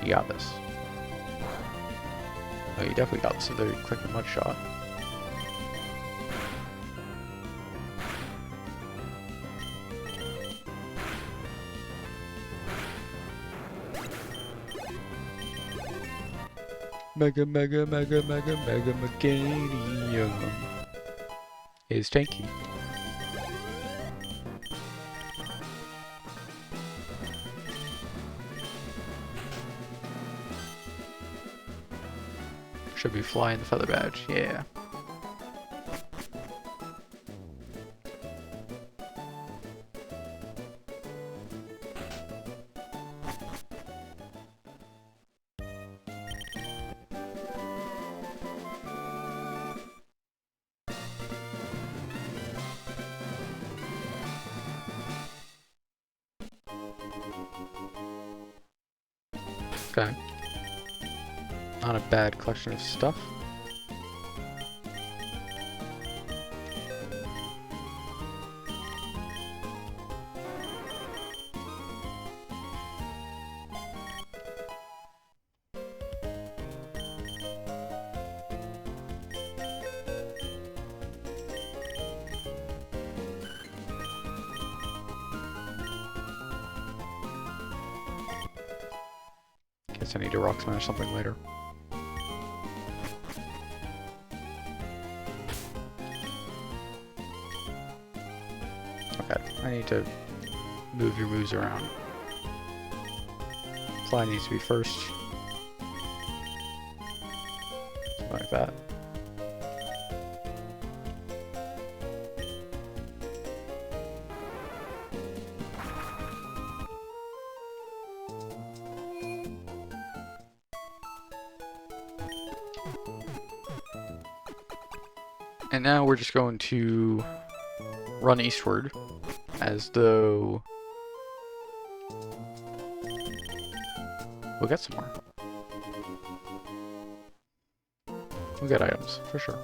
You got this. Oh, you definitely got this with a quick and mud shot. Mega Meganium is tanky. Should be flying the feather badge, yeah. Okay. Not a bad collection of stuff. Guess I need to rock smash something later. Okay, I need to move your moves around. Fly needs to be first. Something like that. And now we're just going to run eastward as though we'll get somewhere. We'll get items, for sure.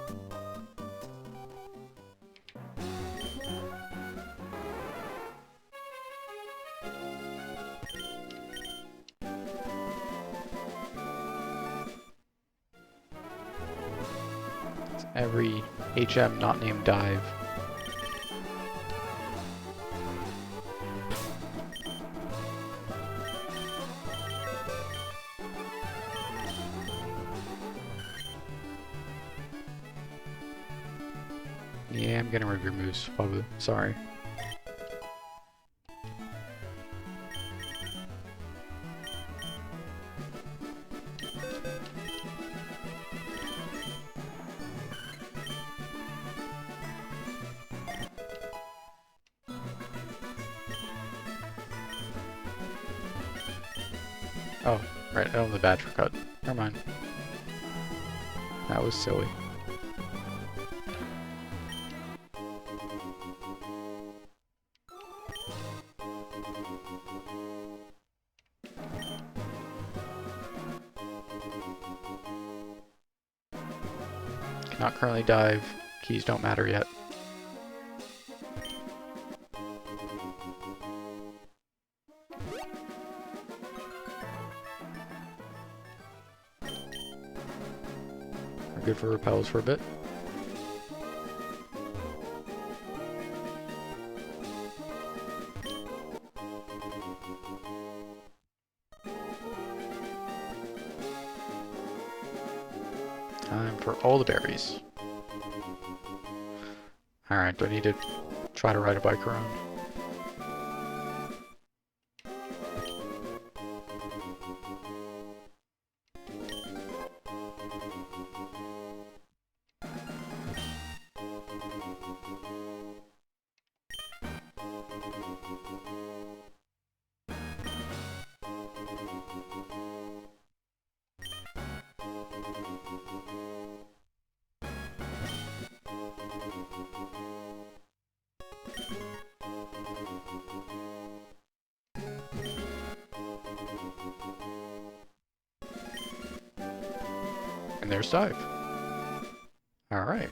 It's every HM not named dive. Yeah, I'm getting rid of your moves, probably. Sorry. Oh, right, I don't have the badge for cut. Never mind. That was silly. Cannot currently dive. Keys don't matter yet. We're good for repels for a bit. Time for all the berries. Alright, do I need to try to ride a bike around? And there's dive. Alright.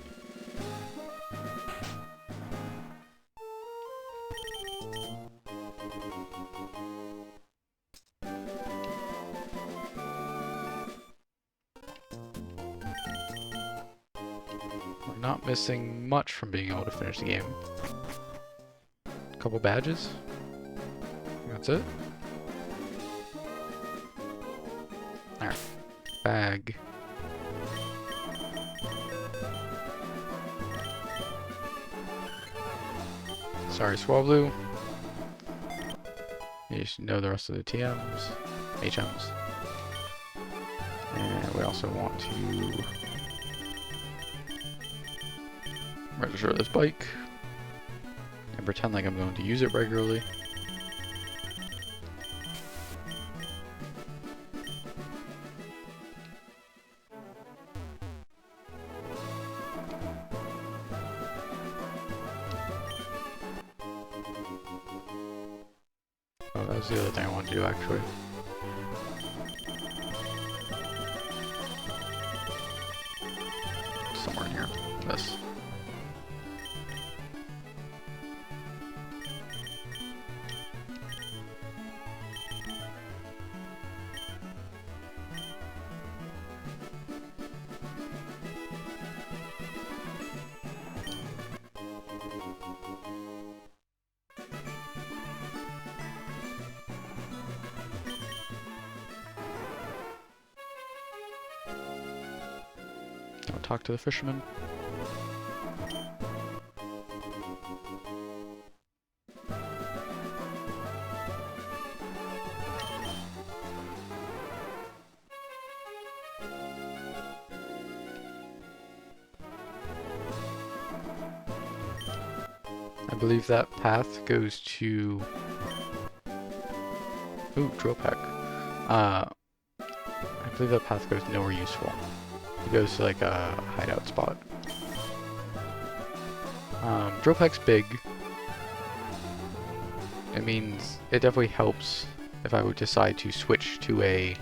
We're not missing much from being able to finish the game. A couple badges. That's it. Alright. Bag. Sorry, Swablu. You should know the rest of the TMs, HMs. And we also want to register this bike and pretend like I'm going to use it regularly. Oh, that was the other thing I wanted to do, actually. Somewhere in here. This. I'll talk to the fisherman. I believe that path goes to... Ooh, drill pack. I believe that path goes nowhere useful. It goes to like a hideout spot. Drill pack's big. It means it definitely helps if I would decide to switch to a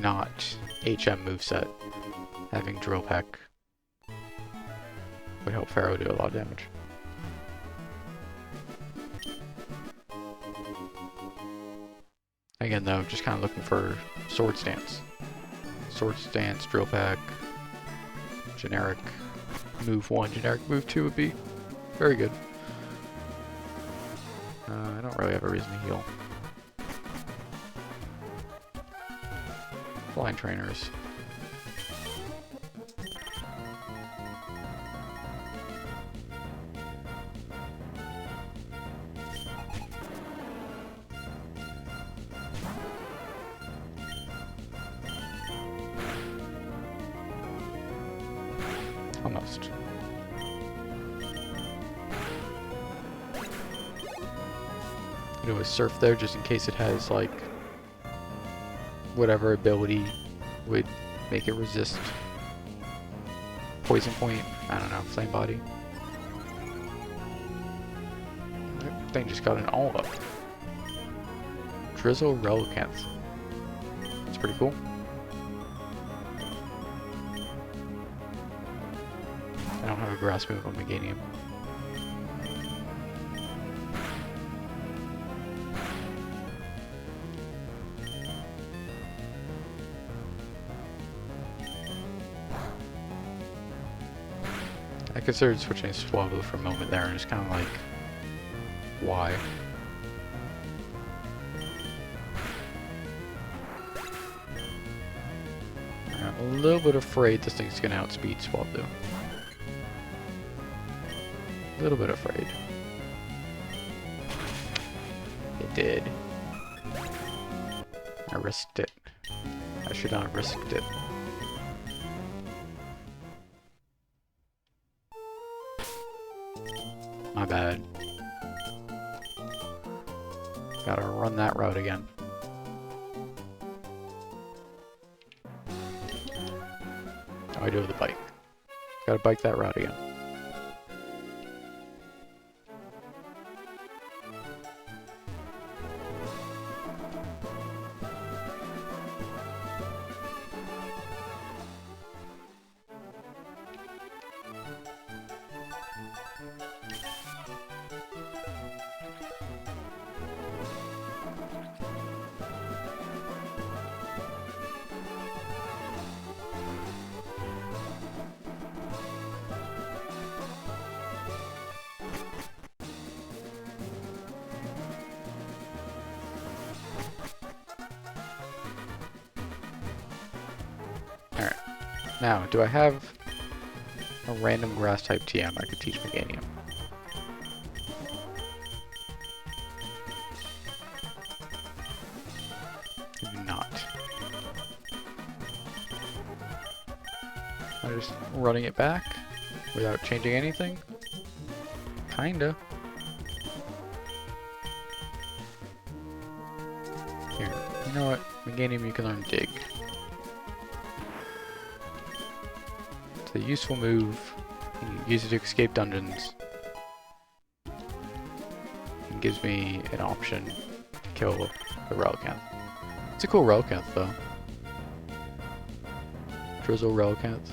not HM moveset. Having drill pack would help Pharaoh do a lot of damage. Again though, just kind of looking for sword stance. Sword stance, drill pack, generic move 1, generic move 2 would be very good. I don't really have a reason to heal. Flying trainers. Almost. Do a surf there just in case it has like whatever ability would make it resist poison point. I don't know, flame body. That thing just got an all up. Drizzle Relicanth. That's pretty cool. I don't have a grass move on Meganium. I considered switching to Swablu for a moment there, and it's kind of like, why? I'm a little bit afraid this thing's gonna outspeed Swablu. A little bit afraid. It did. I risked it. I should not have risked it. My bad. Gotta run that route again. How do I do with the bike? Gotta bike that route again. Alright. Now, do I have a random grass type TM I could teach Meganium? I do not. I'm just running it back without changing anything? Kinda. Here, you know what? Meganium, you can learn Dig. It's a useful move. You can use it to escape dungeons. It gives me an option to kill the Relicanth. It's a cool Relicanth, though. Drizzle Relicanth.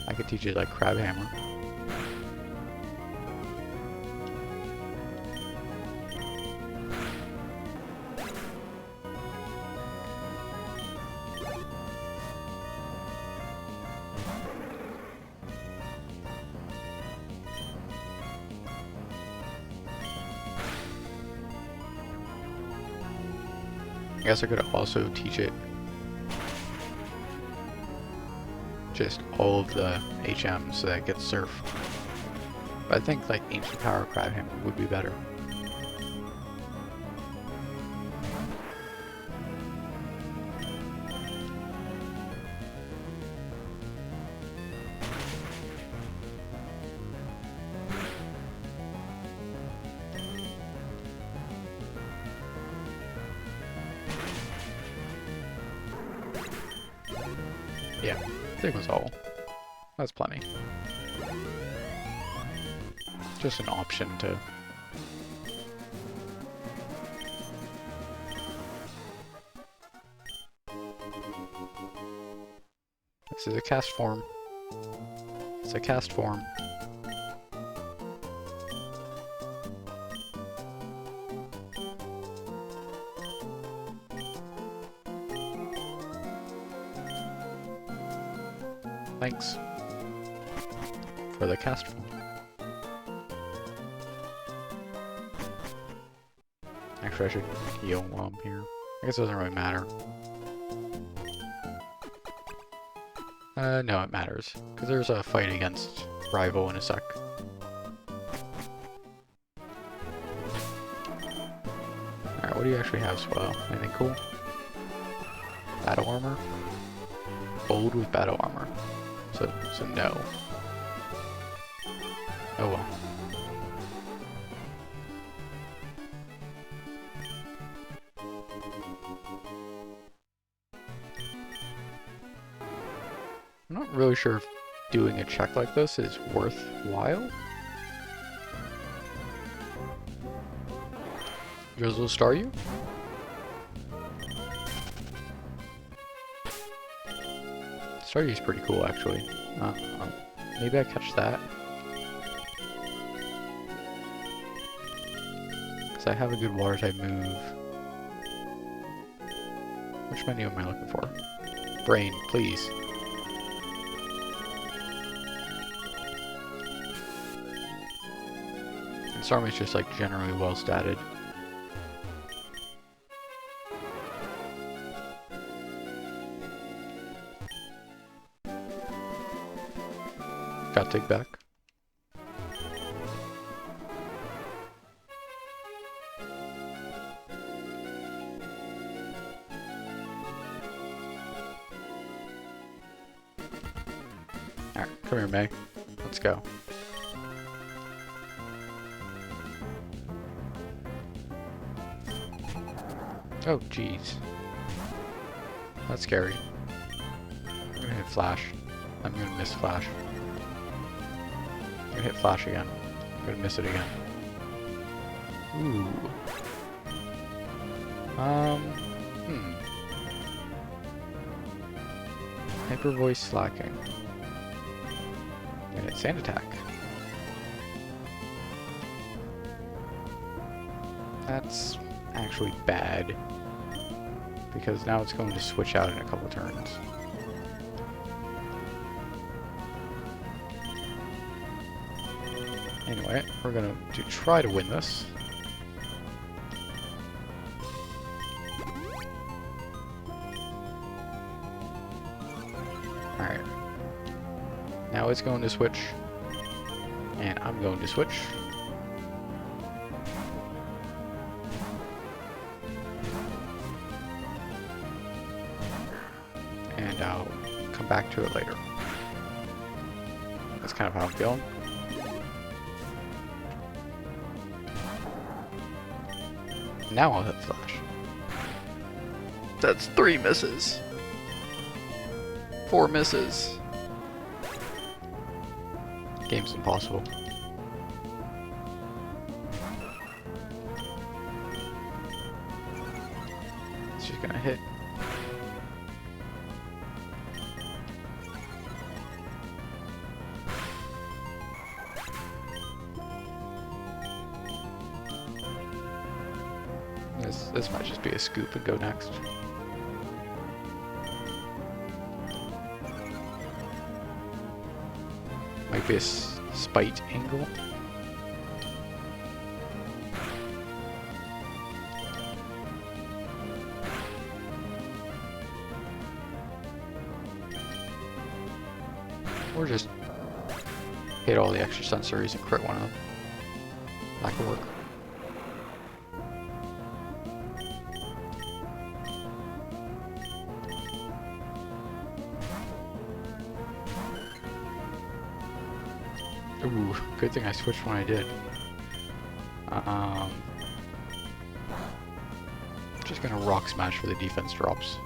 I could teach it like Crab Hammer. I guess I could also teach it just all of the HMs so that it gets Surf. But I think like Ancient Power Crab Hammer would be better. Yeah, Sigma's all. That's plenty. Just an option to... This is a cast form. It's a cast form. Thanks for the cast form. Actually, I should heal while I'm here. I guess it doesn't really matter. No, it matters. Because there's a fight against Rival in a sec. Alright, what do you actually have, Swell? Anything cool? Battle armor? Bold with battle armor. So no. Oh well. really sure if doing a check like this is worthwhile. Drizzle star you? Staryu's pretty cool, actually. Maybe I catch that. Because I have a good water type move. Which menu am I looking for? Brain, please. And Starmie's just like generally well statted. Got take back. Alright, come here, May. Let's go. Oh, jeez. That's scary. I'm gonna hit Flash. I'm gonna miss Flash. I'm gonna hit Flash again. I'm gonna miss it again. Ooh. Hyper voice slacking. And it's sand attack. That's actually bad. Because now it's going to switch out in a couple turns. Anyway, we're going to try to win this. Alright. Now it's going to switch. And I'm going to switch. And I'll come back to it later. That's kind of how I'm feeling. Now I'll hit Flash. That's 3 misses. 4 misses. Game's impossible. She's gonna hit. This might just be a scoop and go next. Might be a spite angle. Or just hit all the extra sensories and crit one of them. That could work. Ooh, good thing I switched when I did. Just gonna rock smash for the defense drops.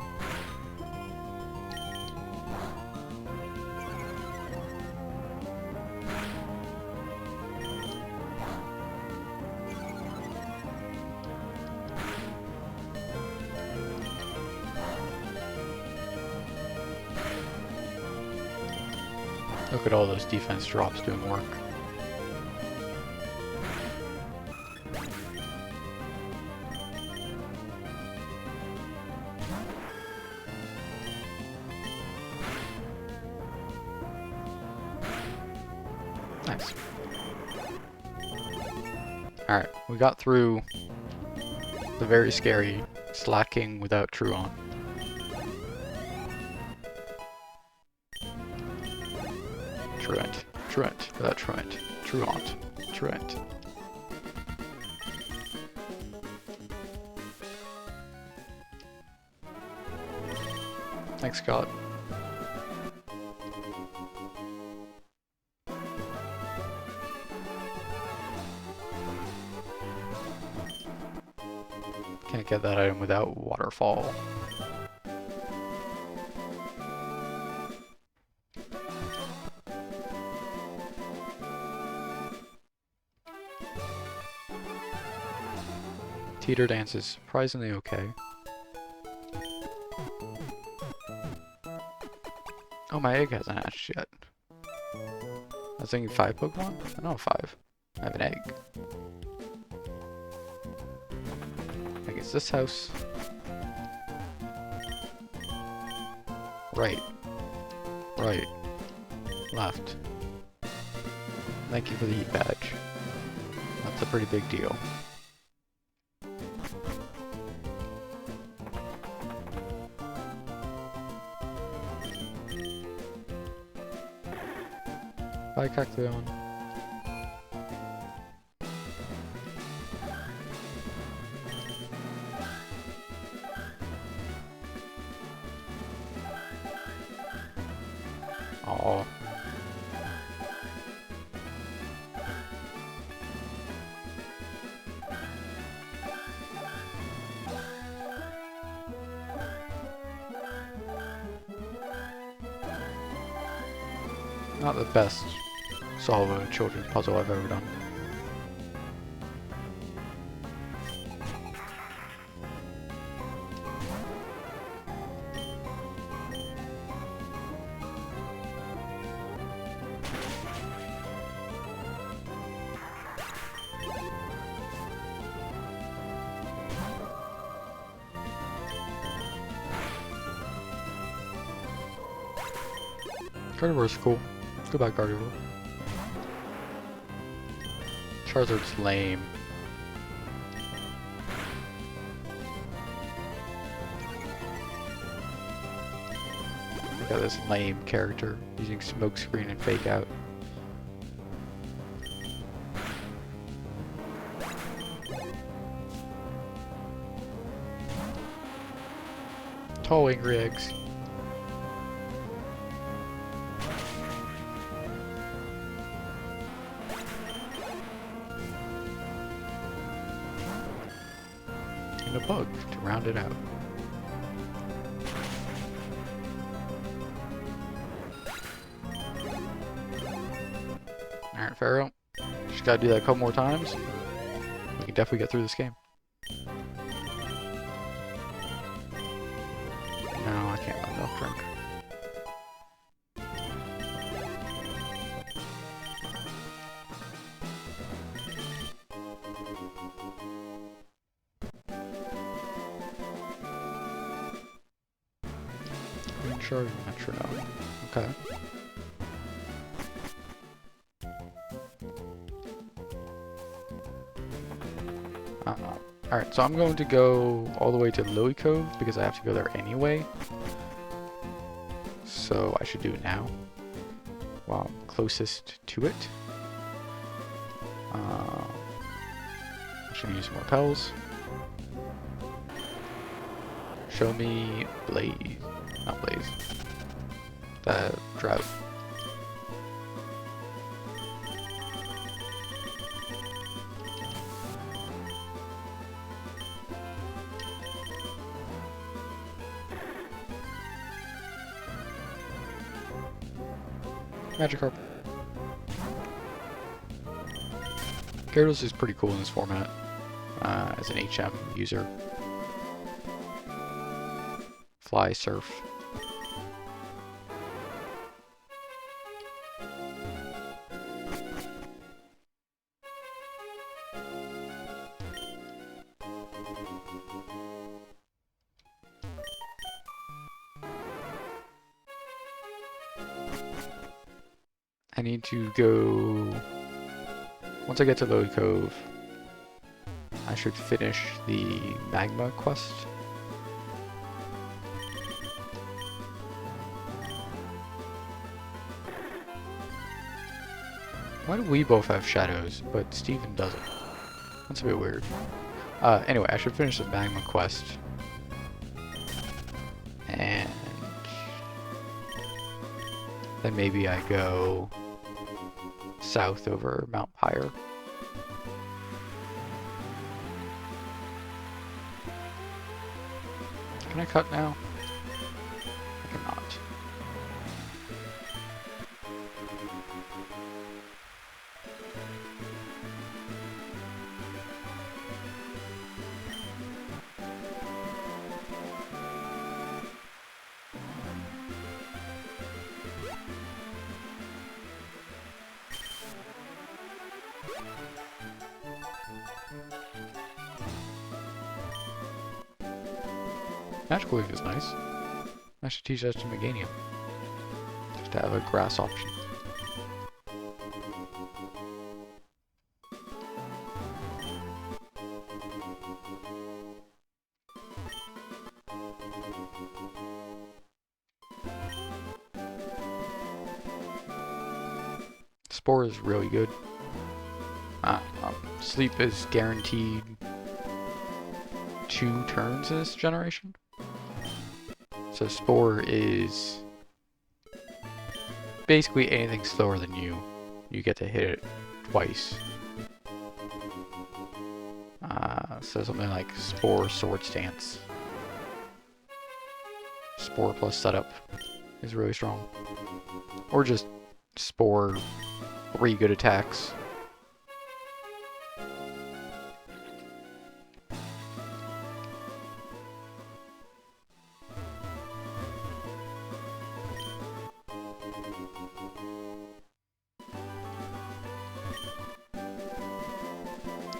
Look at all those defense drops doing work. Nice. Alright, we got through the very scary slacking without Truant. Truant, without Truant. Truant. Thanks, God. Can't get that item without waterfall. Teeter dance is surprisingly okay. Oh, my egg hasn't hatched yet. I was thinking 5 Pokemon? I don't have 5. I have an egg. I guess this house. Right. Right. Left. Thank you for the heat badge. That's a pretty big deal. Bye, Cacleon. Aww. Not the best solve a children's puzzle I've ever done. Gardevoir's cool. Goodbye, Gardevoir. Charizard's lame. Look at this lame character using smokescreen and fake out. Tall angry eggs. And a bug to round it out. Alright, Pharaoh. Just gotta do that a couple more times. We can definitely get through this game. No, I can't let milk drink. Charge metronome. Okay. Alright, so I'm going to go all the way to Lily Cove because I have to go there anyway. So I should do it now while I'm closest to it. I should use more Repels. Show me Blaze. Not Blaze. The Drought. Magikarp. Gyarados is pretty cool in this format as an HM user. Fly, Surf. I need to go... Once I get to Lily Cove, I should finish the Magma quest. Why do we both have shadows, but Steven doesn't? That's a bit weird. Anyway, I should finish the Magma quest. And... then maybe I go... south over Mount Pyre. Can I cut now? I cannot. Magical Leaf is nice. I should teach that to Meganium. Just to have a grass option. Spore is really good. Sleep is guaranteed 2 turns in this generation. So Spore is basically anything slower than you. You get to hit it twice. So something like Spore Sword Stance. Spore plus setup is really strong. Or just Spore 3 good attacks.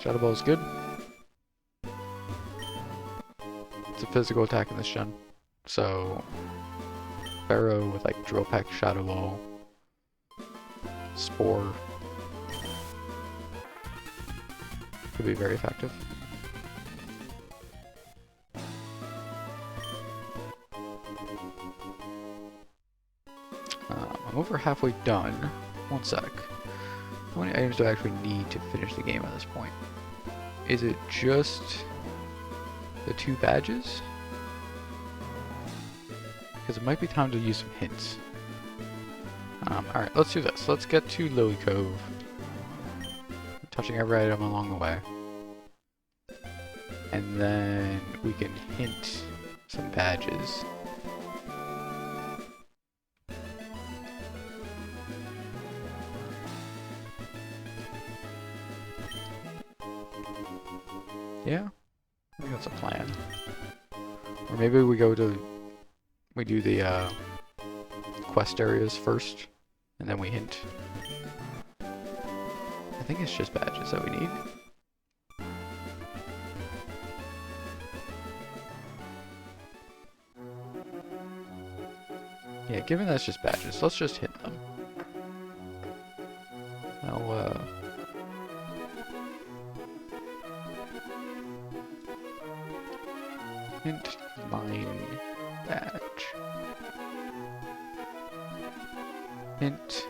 Shadow Ball is good. It's a physical attack in this gen. So Pharaoh with like Drill Peck, Shadow Ball, Spore could be very effective. I'm over halfway done. One sec. How many items do I actually need to finish the game at this point? Is it just the 2 badges? Because it might be time to use some hints. Alright, let's do this. Let's get to Lily Cove. Touching every item along the way. And then we can hint some badges. Yeah, I think that's a plan. Or maybe we do the quest areas first, and then we hint. I think it's just badges that we need. Yeah, given that's just badges, let's just hit them. I'll hint mine badge. Hint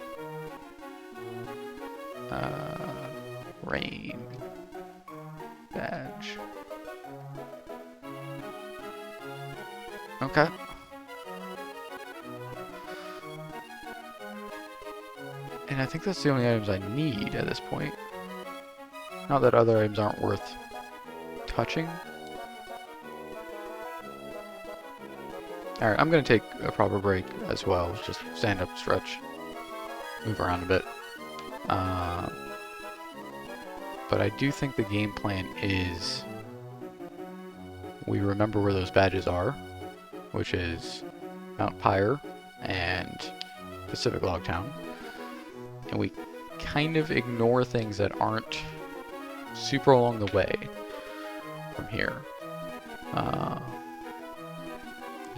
rain badge. Okay. And I think that's the only items I need at this point. Not that other items aren't worth touching. Alright, I'm gonna take a proper break as well. Just stand up, stretch, move around a bit. But I do think the game plan is we remember where those badges are, which is Mount Pyre and Pacific Log Town. And we kind of ignore things that aren't super along the way from here.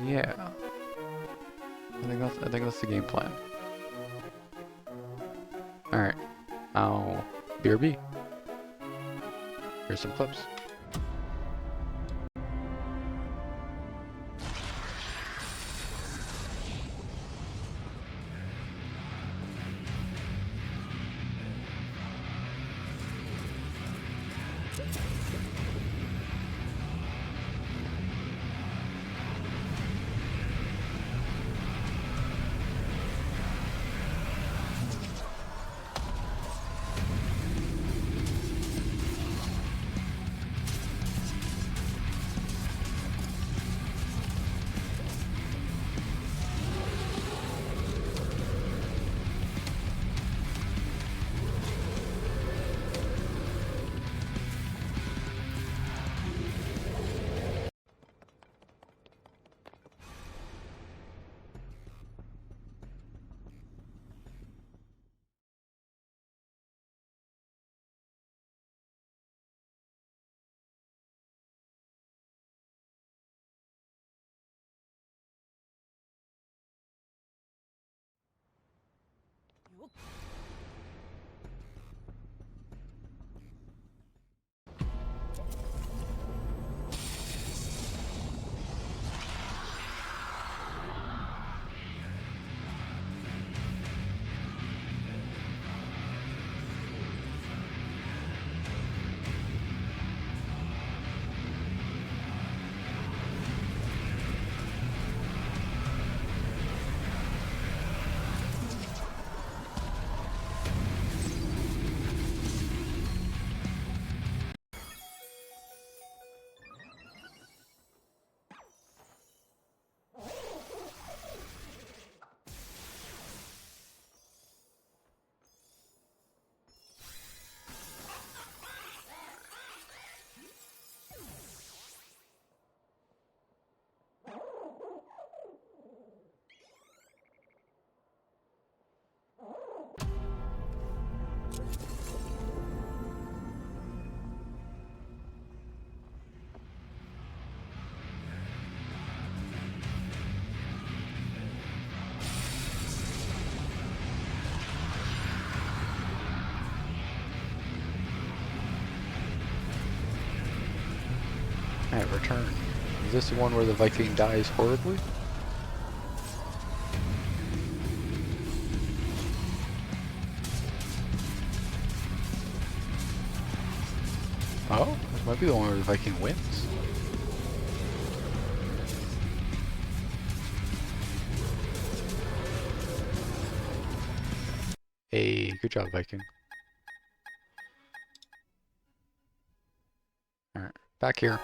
Yeah. I think that's the game plan. Alright. I'll BRB. Here's some clips. Alright, return. Is this the one where the Viking dies horribly? Oh, this might be the one where the Viking wins. Hey, good job, Viking. Alright, back here.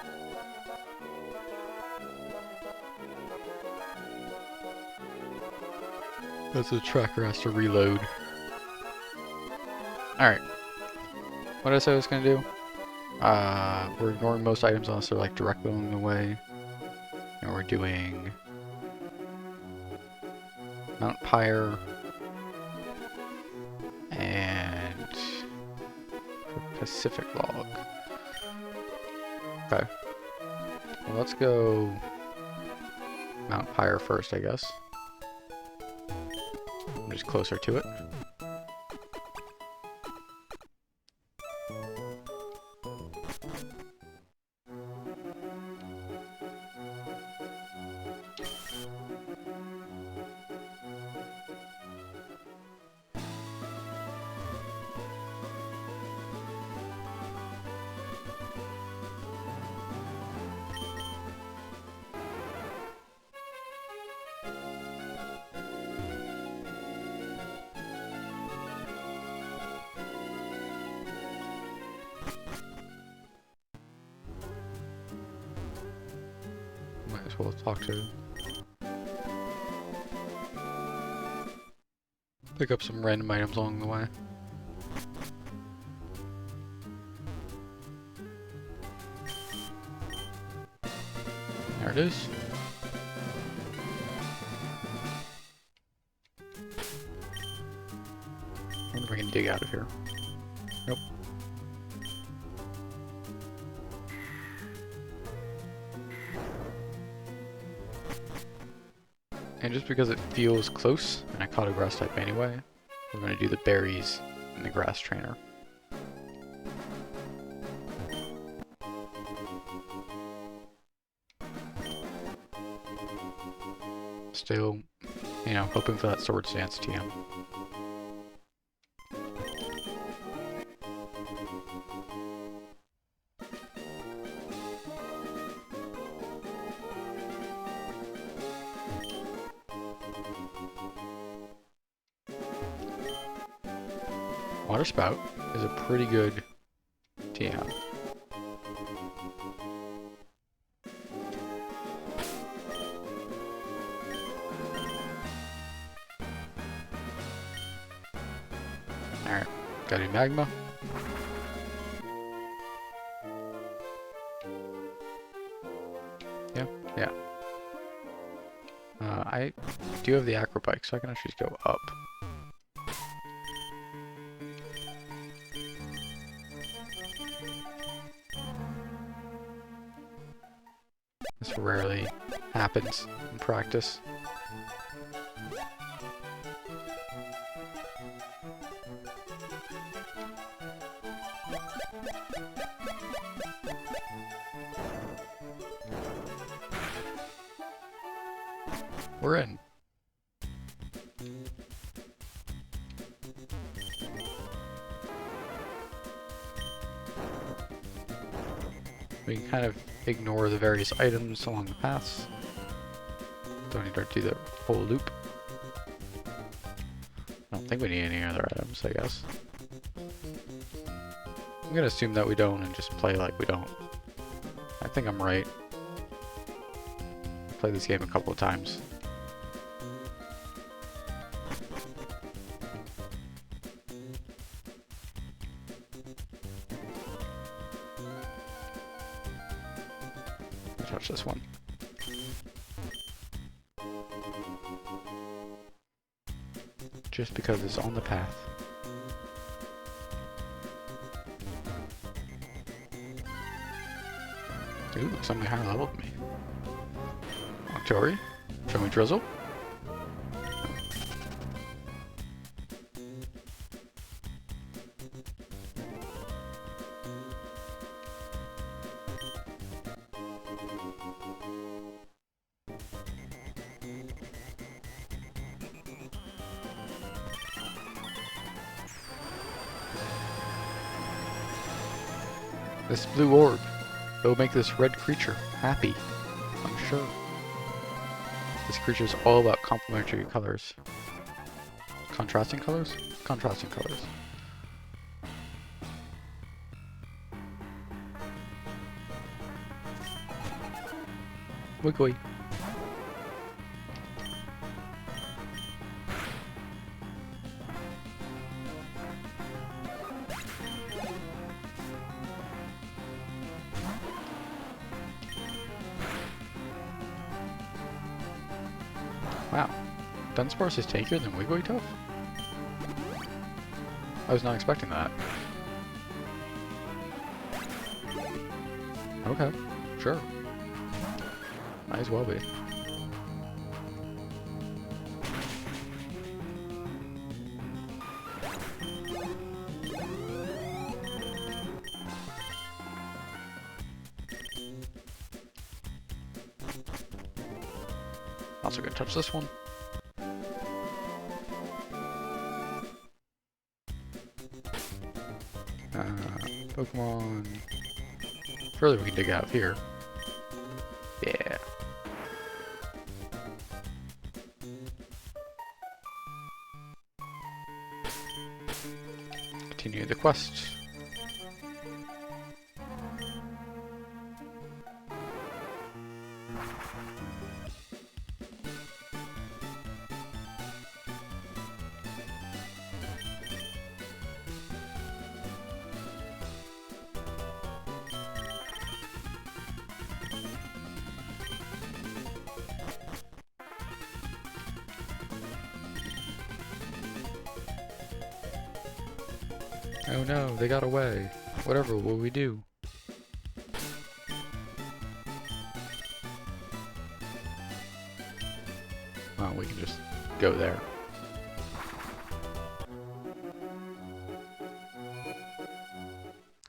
As the tracker has to reload. Alright. What did I say I was gonna do? We're ignoring most items unless they're like directly along the way. And we're doing Mount Pyre and Pacific Log. Okay. Well, let's go Mount Pyre first, I guess. I'm just closer to it. Might as well talk to pick up some random items along the way. There it is. I wonder if I can dig out of here. Nope. And just because it feels close, and I caught a grass type anyway, we're going to do the berries and the grass trainer. Still, you know, hoping for that Swords Dance TM. Water Spout is a pretty good TM. Alright, gotta do magma. Yeah. I do have the acrobike, so I can actually just go up. This rarely happens in practice. We're in. We can kind of ignore the various items along the paths. Don't need to do the whole loop. I don't think we need any other items, I guess. I'm gonna assume that we don't and just play like we don't. I think I'm right. I've played this game a couple of times. Touch this one. Just because it's on the path. Ooh, something higher level than me. Octori, show me Drizzle. This blue orb, it will make this red creature happy, I'm sure. This creature is all about complementary colors. Contrasting colors? Contrasting colors. Wiggly. Wow, Dunsparce is tankier than Wigglytuff? I was not expecting that. Okay, sure. Might as well be. Also gonna touch this one. Pokemon. Further we can dig out here. Yeah. Continue the quest. Oh no, they got away. Whatever will we do? Well, we can just go there.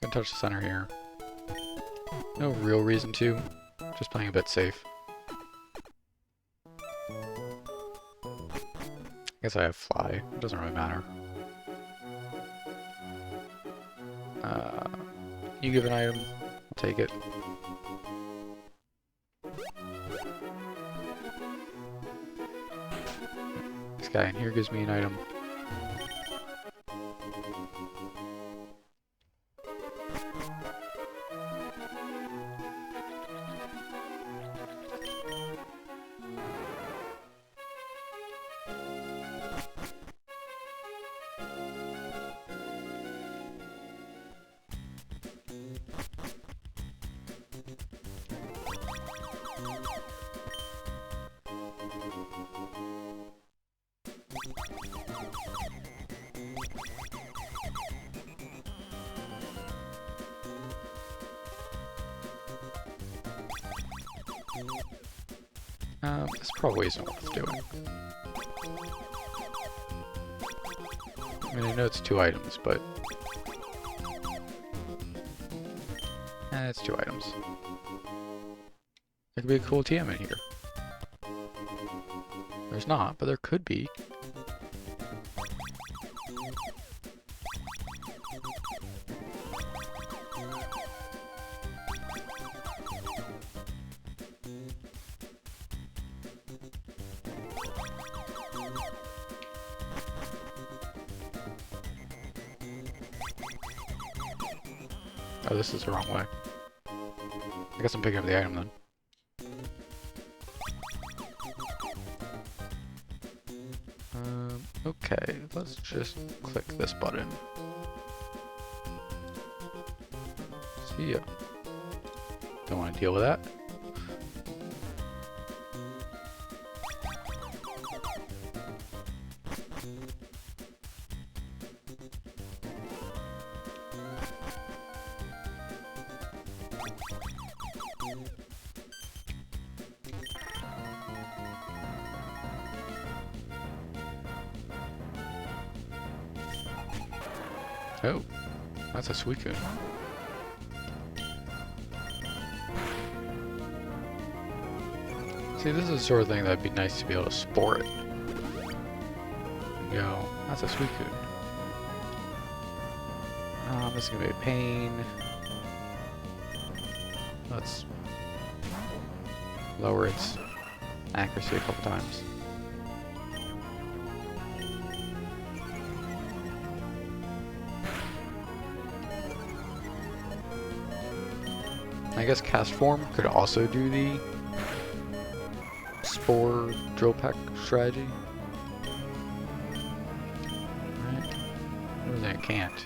Gonna touch the center here. No real reason to. Just playing a bit safe. I guess I have Fly. It doesn't really matter. You give an item, I'll take it. This guy in here gives me an item. This probably isn't worth doing. I mean, I know it's 2 items, but It's 2 items. There could be a cool TM in here. There's not, but there could be. Oh, this is the wrong way. I guess I'm picking up the item then. Okay, let's just click this button. See ya. Don't want to deal with that. Oh, that's a Suicune. See, this is the sort of thing that'd be nice to be able to spore it. And go, that's a Suicune. This is gonna be a pain. Let's lower its accuracy a couple times. I guess Cast Form could also do the Spore Drill Peck strategy. Right? Everything I can't.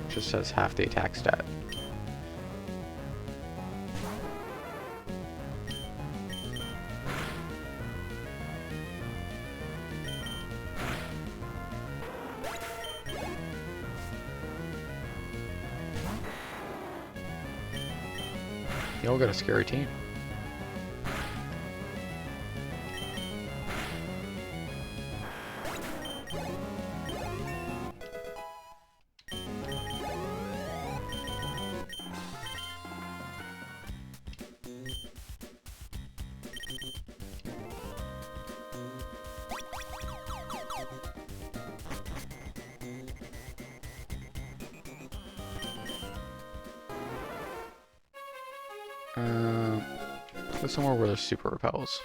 Just says half the attack stat. Y'all got a scary team. Go somewhere where there's super repels.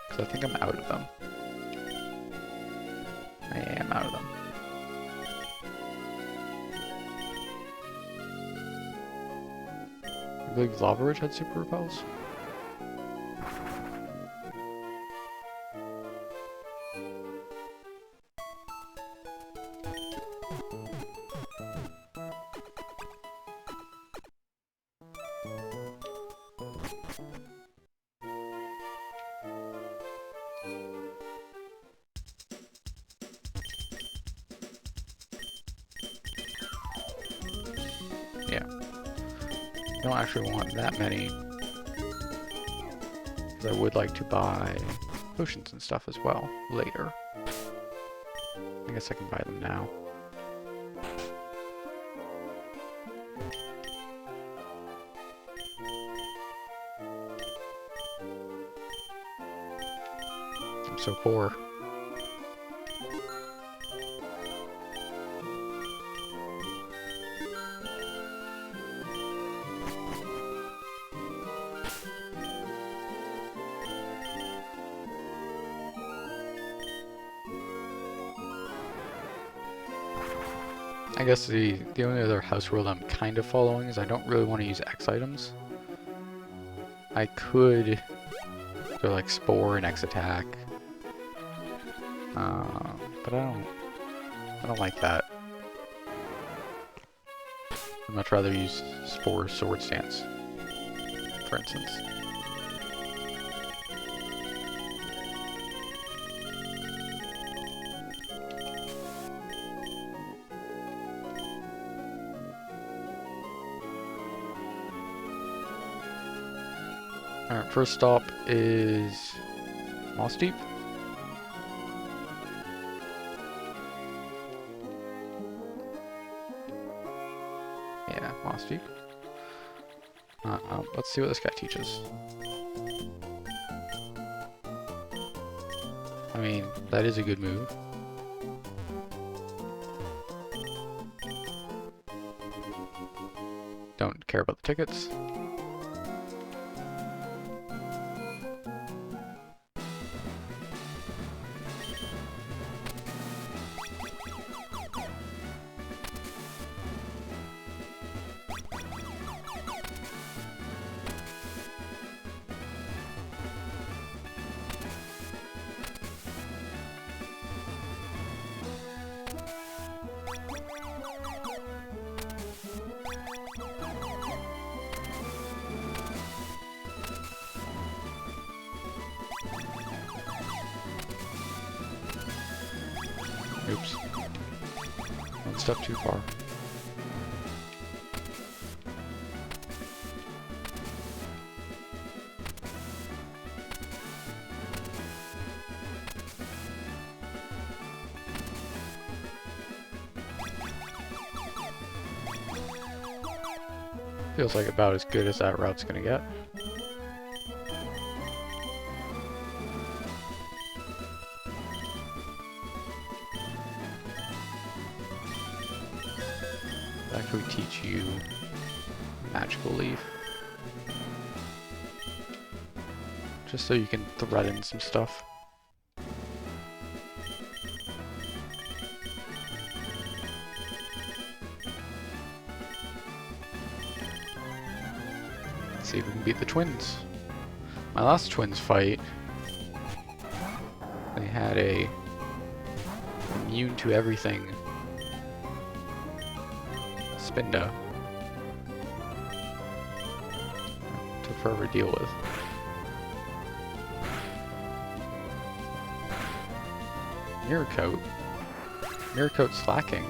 Because I think I'm out of them. I am out of them. I believe Lava Ridge had super repels. Yeah. I don't actually want that many. Because I would like to buy potions and stuff as well later. I guess I can buy them now. I'm so poor. I guess the only other house rule I'm kind of following is I don't really want to use X items. I could go like Spore and X attack, but I don't like that. I'd much rather use Spore Sword Stance, for instance. Alright, first stop is Moss Deep. Yeah, Moss Deep. Let's see what this guy teaches. I mean, that is a good move. Don't care about the tickets. Oops. One step too far. Feels like about as good as that route's gonna get. Actually teach you Magical Leaf. Just so you can thread in some stuff. Let's see if we can beat the twins. My last twins fight, they had a immune to everything Spinda. Took forever to deal with. Mirror Coat. Mirror Coat slacking.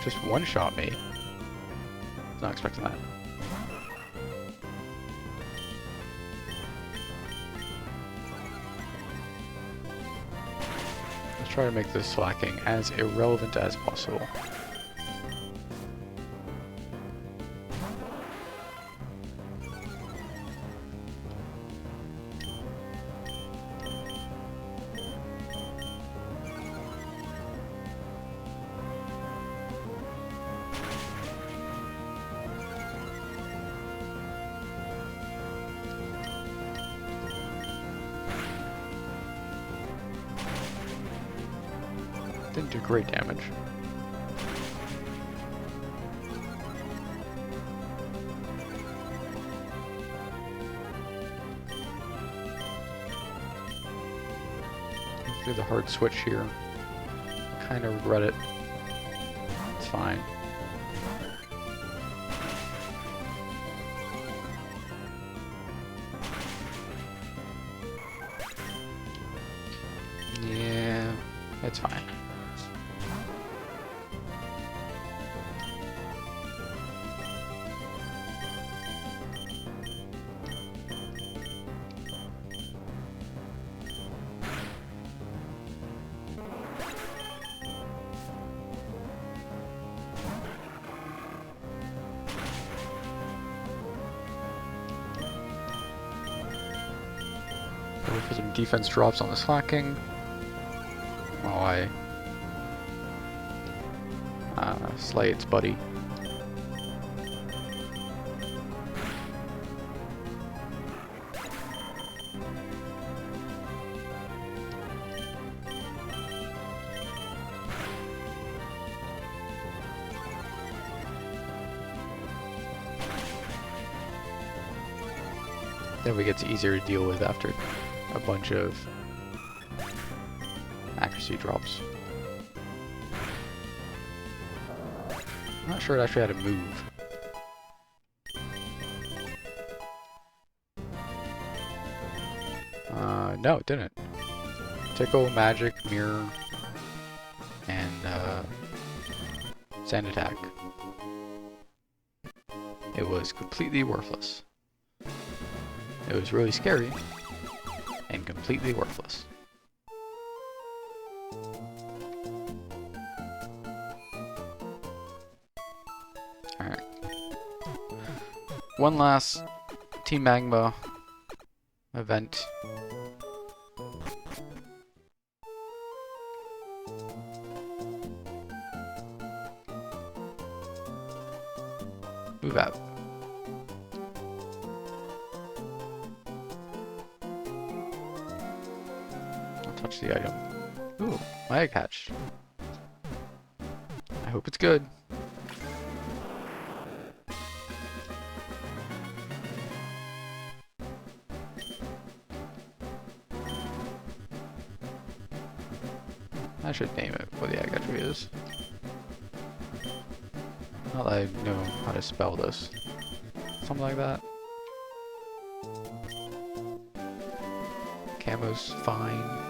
Just one-shot me. Not expecting that. Let's try to make this slacking as irrelevant as possible. Didn't do great damage. Do the hard switch here. Kind of regret it. It's fine. Yeah, it's fine. Wait for some defense drops on the slacking while I slay its buddy. Then it gets easier to deal with after a bunch of accuracy drops. I'm not sure it actually had a move. No, it didn't. Tickle, Magic, Mirror, and Sand Attack. It was completely worthless. It was really scary and completely worthless. Alright. one last Team Magma event. Move out. Don't touch the item. Ooh, my egg hatched. I hope it's good. I should name it what the egg attribute is. Not that I know how to spell this. Something like that. Camo's fine.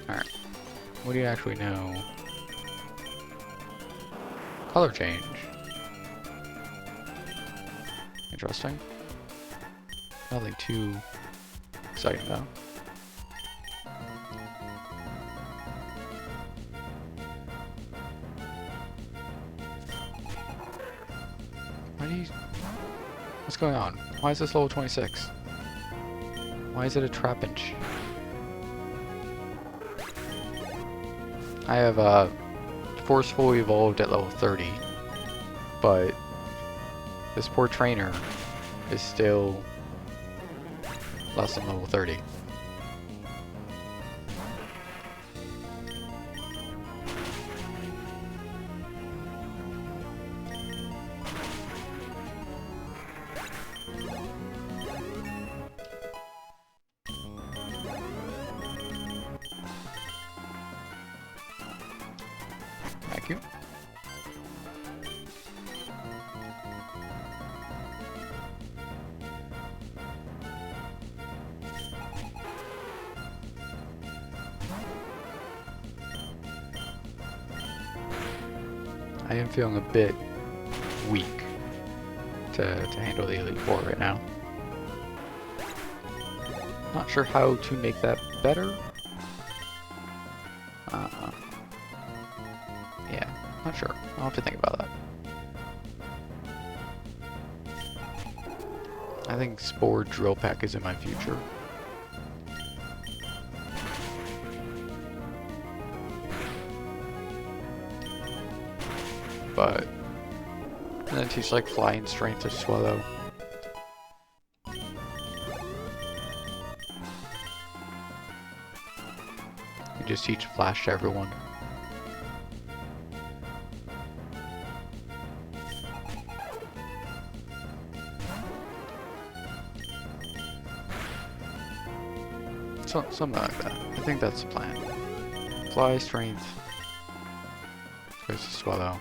Alright. What do you actually know? Color change. Interesting. Nothing too exciting though. Why do you... What's going on? Why is this level 26? Why is it a trapinch? I have forcefully evolved at level 30, but this poor trainer is still less than level 30. Thank you. I am feeling a bit weak to handle the Elite Four right now. Not sure how to make that better. Yeah, not sure. I'll have to think about that. I think Spore Drill Pack is in my future. But and then teach like Flying Strength or Swallow. You just teach Flash to everyone. Something like that. I think that's the plan. Fly Strength goes to Swallow.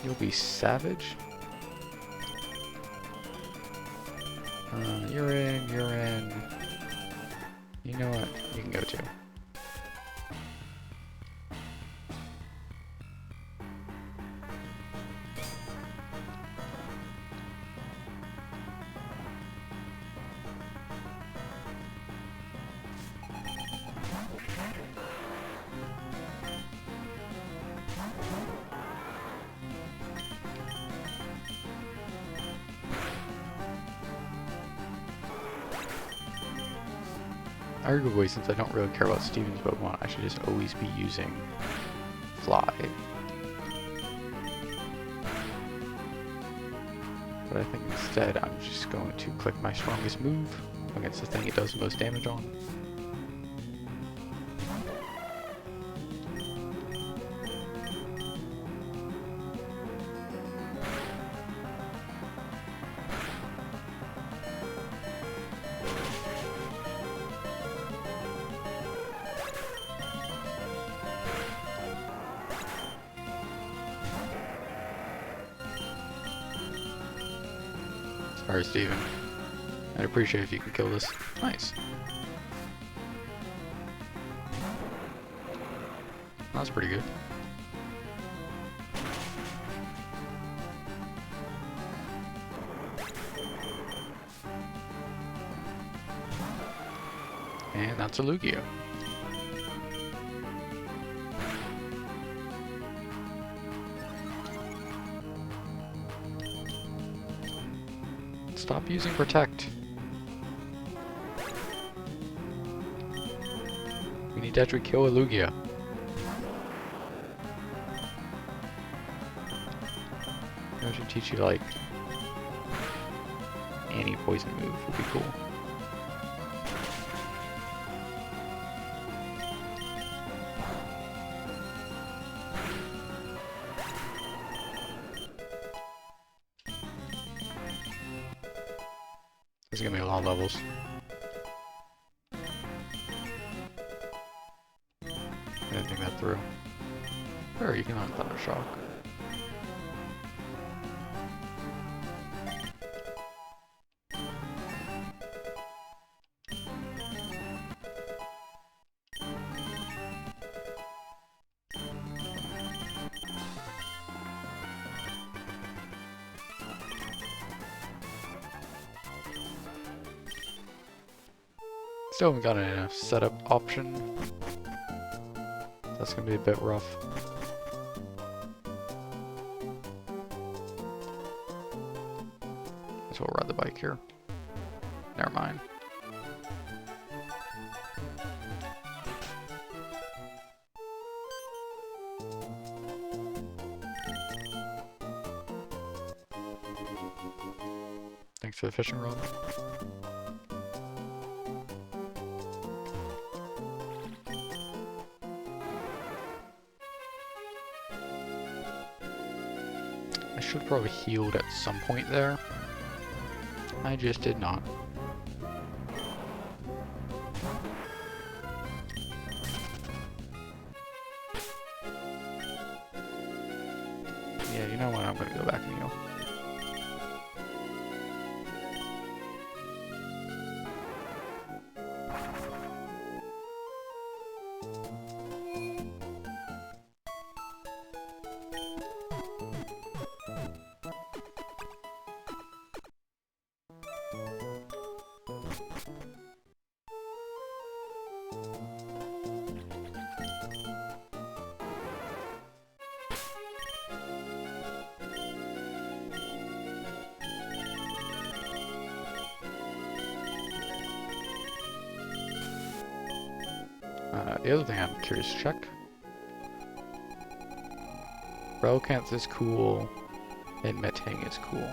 You'll be Savage. You're in, you're in. You know what? You can go too. Arguably, since I don't really care about Steven's Pokemon, I should just always be using Fly. But I think instead I'm just going to click my strongest move against the thing it does the most damage on. Sorry, Steven. I'd appreciate if you could kill this. Nice. That's pretty good. And that's a Lugia. Stop using Protect. We need to actually kill a Lugia. I should teach you like any poison move would be cool. This is gonna be a lot of levels. I didn't think that through. Sure, you can learn Thunder Shock. Still haven't got a setup option. That's gonna be a bit rough. So we'll ride the bike here. Never mind. Thanks for the fishing rod. I should have probably healed at some point there. I just did not. Yeah, you know what? I'm gonna go back and heal. The other thing I'm curious to check. Relicanth is cool, and Metang is cool.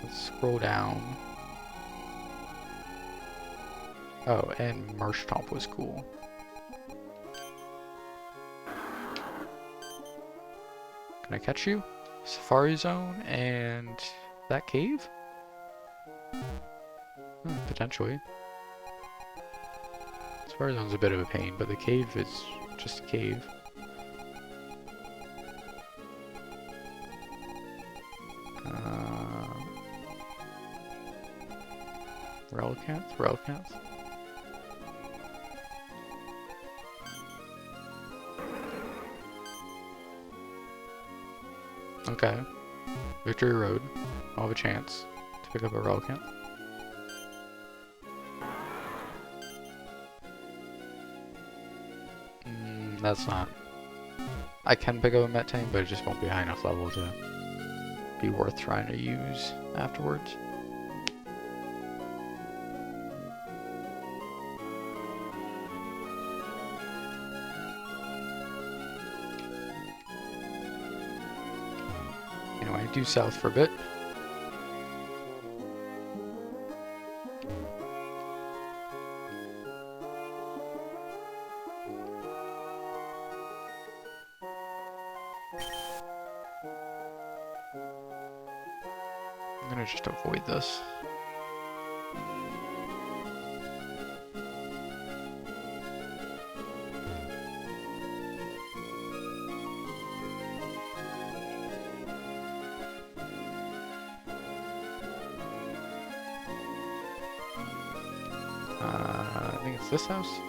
Let's scroll down. Oh, and Marshtomp was cool. Can I catch you? Safari Zone and that cave? Potentially. Safari Zone's a bit of a pain, but the cave is just a cave. Relicanth? Relicanth? Okay. Victory Road. I'll have a chance to pick up a Relicanth. That's not... I can pick up a Metang, but it just won't be high enough level to be worth trying to use afterwards. Anyway, due south for a bit. I'm gonna just avoid this. I think it's this house.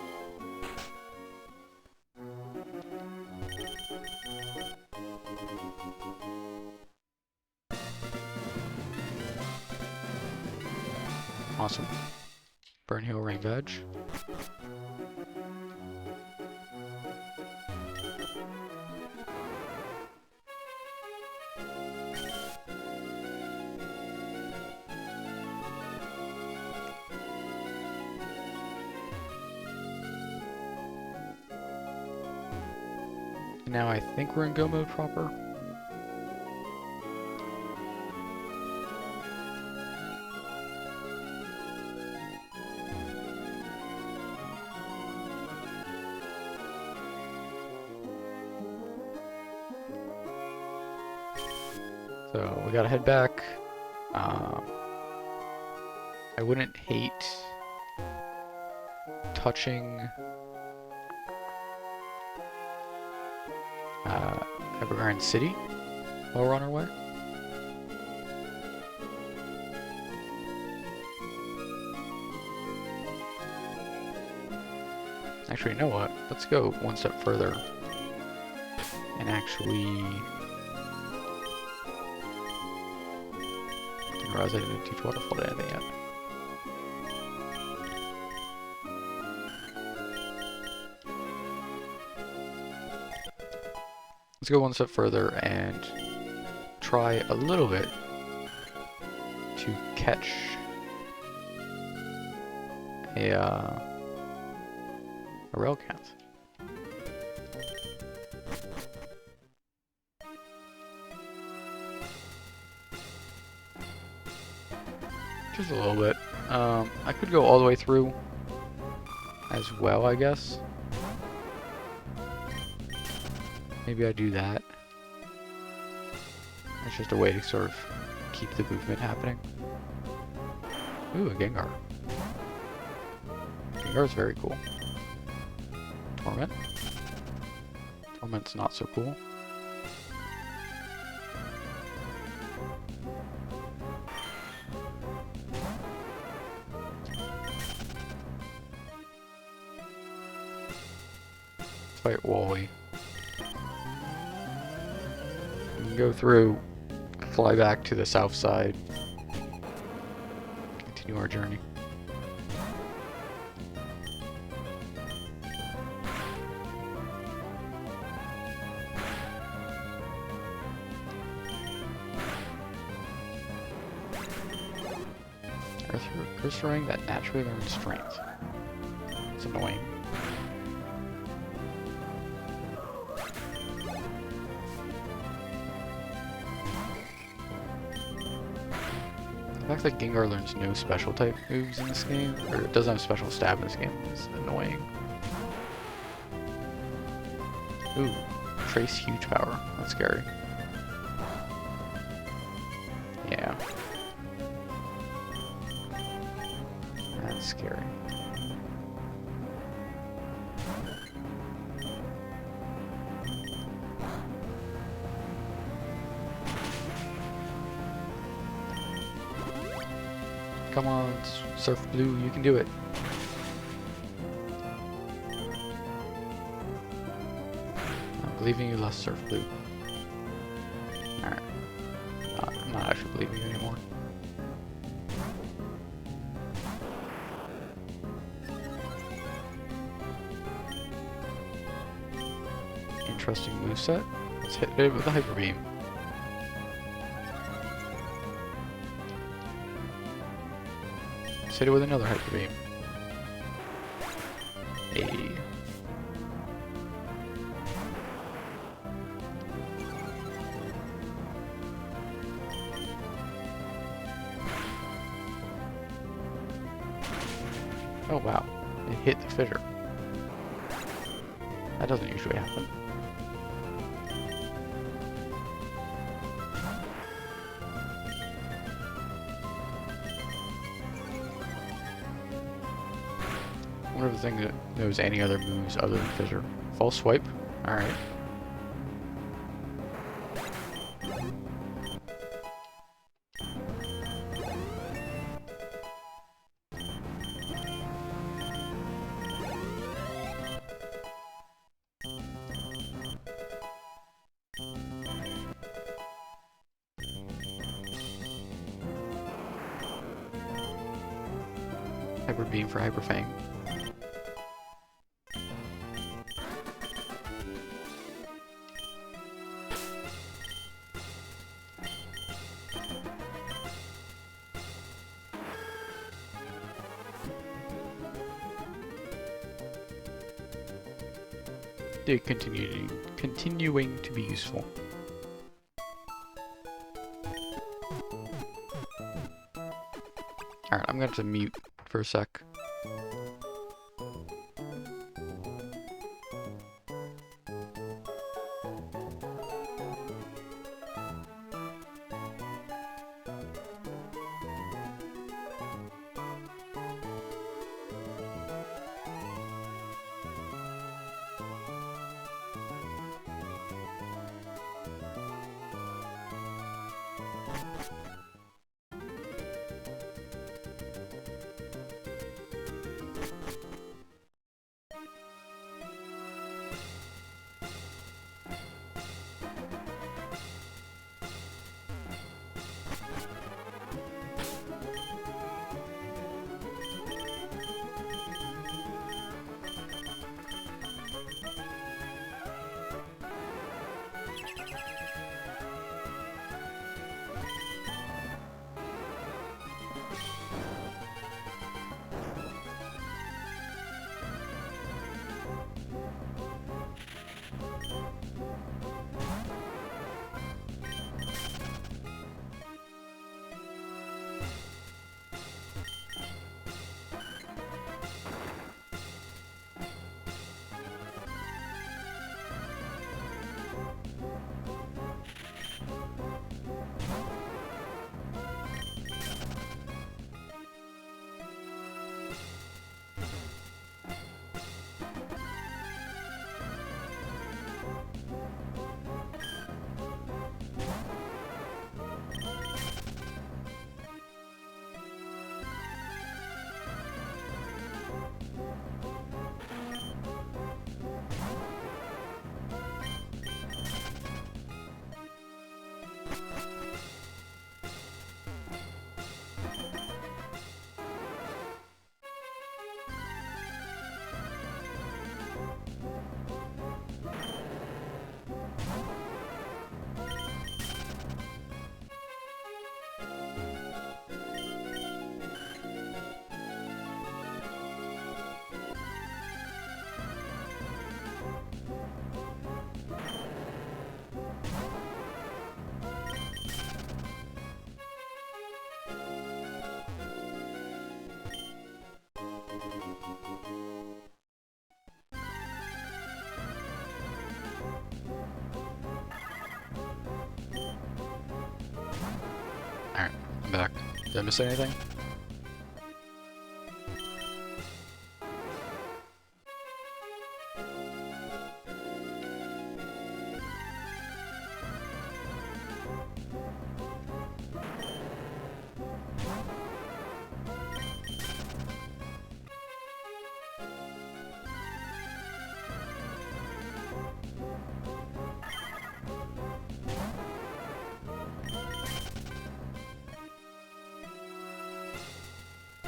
Awesome. Burn Hill Rain Veg. Now I think we're in go mode proper. So we gotta head back. I wouldn't hate touching Evergrande City while we're on our way. Actually, you know what? Let's go one step further and actually... Didn't realize I didn't teach waterfall to anything yet. Let's go one step further and try a little bit to catch a railcat. Just a little bit. I could go all the way through as well, I guess. Maybe I do that. It's just a way to sort of keep the movement happening. Ooh, a Gengar. Gengar's very cool. Torment. Torment's not so cool. Let's fight Wally. We can go through, fly back to the south side, continue our journey. Earth ring that naturally learns strength. It's annoying. The fact that Gengar learns no special type moves in this game, or it doesn't have special stab in this game, is annoying. Ooh, Trace huge power. That's scary. Yeah. That's scary. Come on, Surf Blue, you can do it. I'm believing you, less Surf Blue. Alright. I'm not actually believing you anymore. Interesting moveset. Let's hit it with a Hyper Beam. Let's hit it with another Hyper Beam. Hey. Oh wow, it hit the fissure. That doesn't usually happen. I wonder if the thing that knows any other moves other than fissure. False swipe? Alright. Hyper Beam for Hyper Fang. They're continuing to be useful. Alright, I'm gonna have to mute for a sec. Alright, I'm back. Did I miss anything?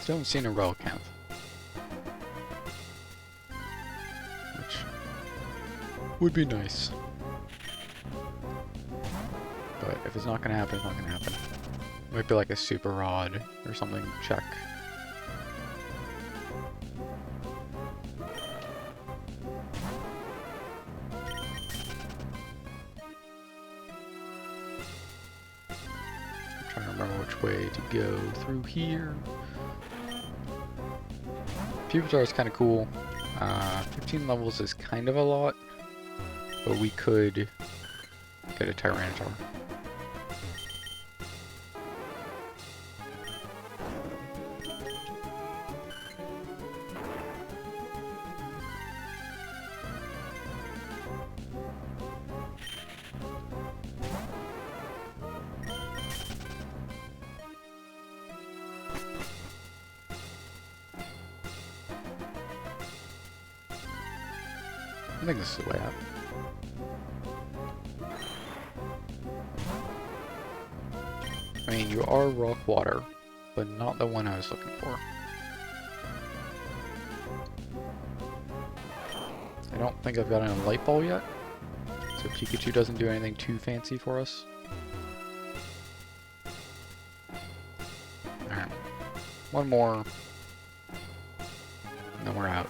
Still haven't seen a relic camp. Which would be nice. But if it's not gonna happen, it's not gonna happen. Might be like a super rod or something, check. I'm trying to remember which way to go through here. Pupitar is kind of cool. 15 levels is kind of a lot, but we could get a Tyranitar. I think this is the way out. I mean, you are rock water, but not the one I was looking for. don't think I've got a light ball yet. So Pikachu doesn't do anything too fancy for us. Alright. One more. And then we're out.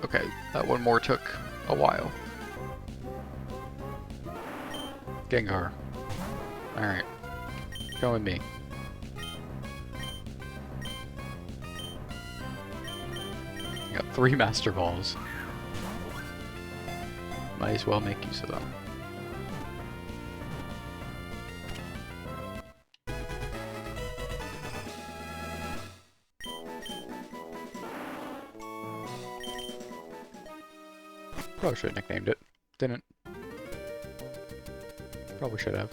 Okay, that one more took a while. Gengar. Alright. Go with me. Got 3 Master Balls. Might as well make use of them. Probably should have nicknamed it. Didn't. Probably should have.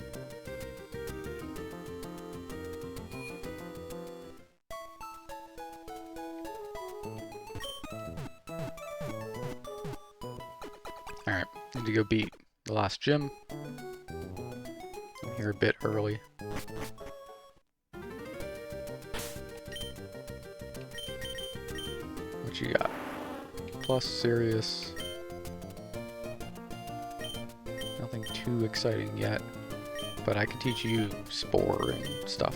Alright, need to go beat the last gym. I'm here a bit early. What you got? Plus serious. Nothing too exciting yet, but I can teach you Spore and stuff.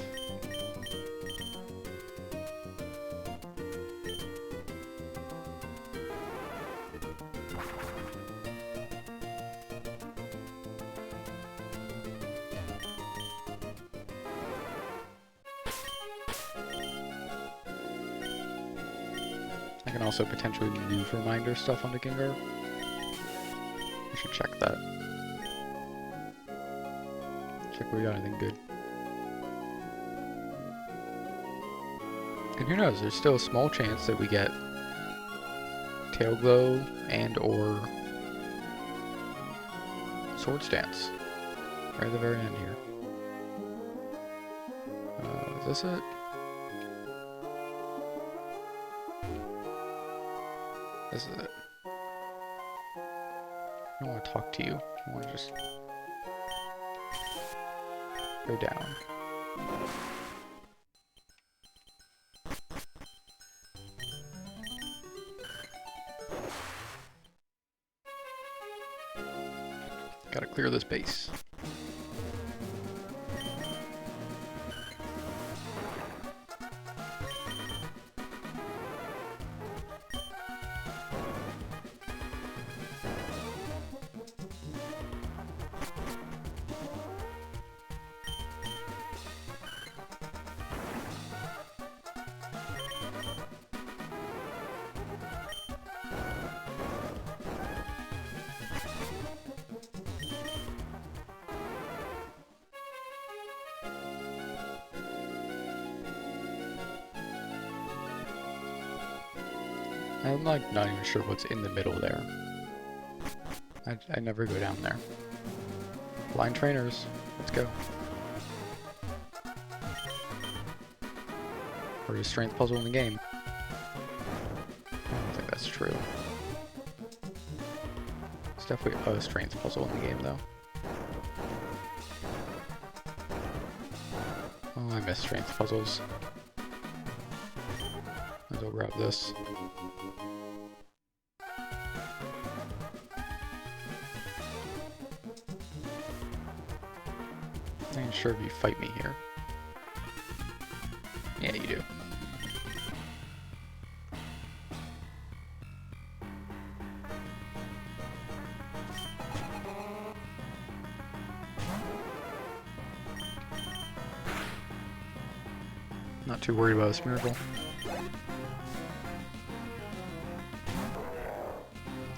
I can also potentially move reminder stuff onto Gengar. I should check that. Check if we got anything good. And who knows, there's still a small chance that we get Tail Glow and or Swords Dance. Right at the very end here. Is this it? This is it. I don't want to talk to you. I want to just go down. Gotta clear this base. I'm like not even sure what's in the middle there. I never go down there. Blind trainers, let's go. Hardest strength puzzle in the game. I don't think that's true. It's definitely a strength puzzle in the game though. Oh, I miss strength puzzles. I'll grab this. I ain't sure if you fight me here. Yeah, you do. Not too worried about this miracle.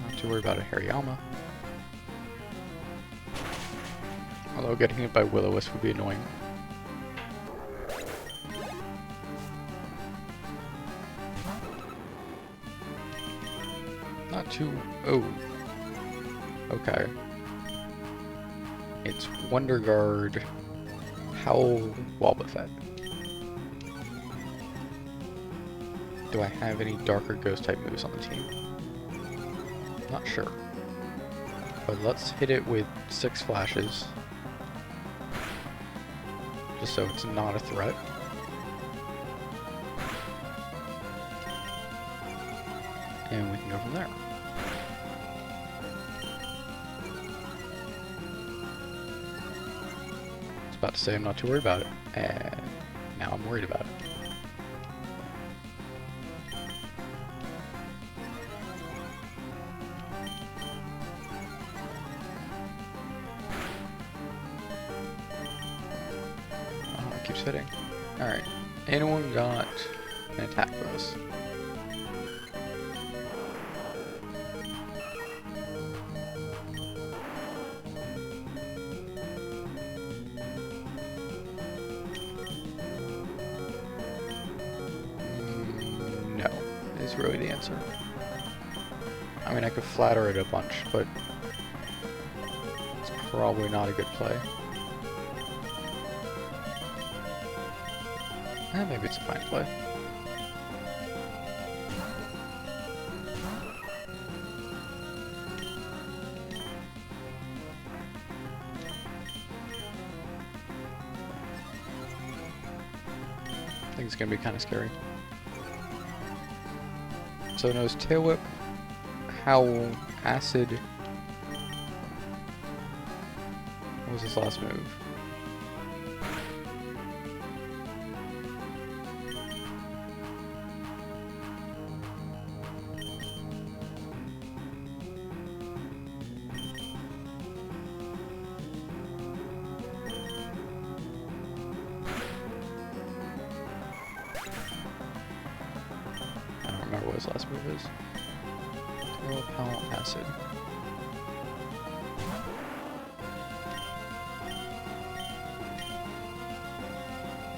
Not too worried about a Hariyama. Although getting hit by Will-O-Wisp would be annoying. Not too... oh. Okay. It's Wonder Guard, Howl, Wobbuffet. Do I have any darker ghost type moves on the team? Not sure. But let's hit it with 6 flashes. Just so it's not a threat. and we can go from there. I was about to say I'm not too worried about it, and now I'm worried about it. Oh, it keeps hitting. Alright, anyone got an attack for us? No, is really the answer. I mean, I could flatter it a bunch, but it's probably not a good play. Maybe it's a fine play. I think it's gonna be kind of scary. So it knows Tail Whip, Howl, Acid. What was his last move? I don't remember what his last move is. Tail Whip, Howl, Acid.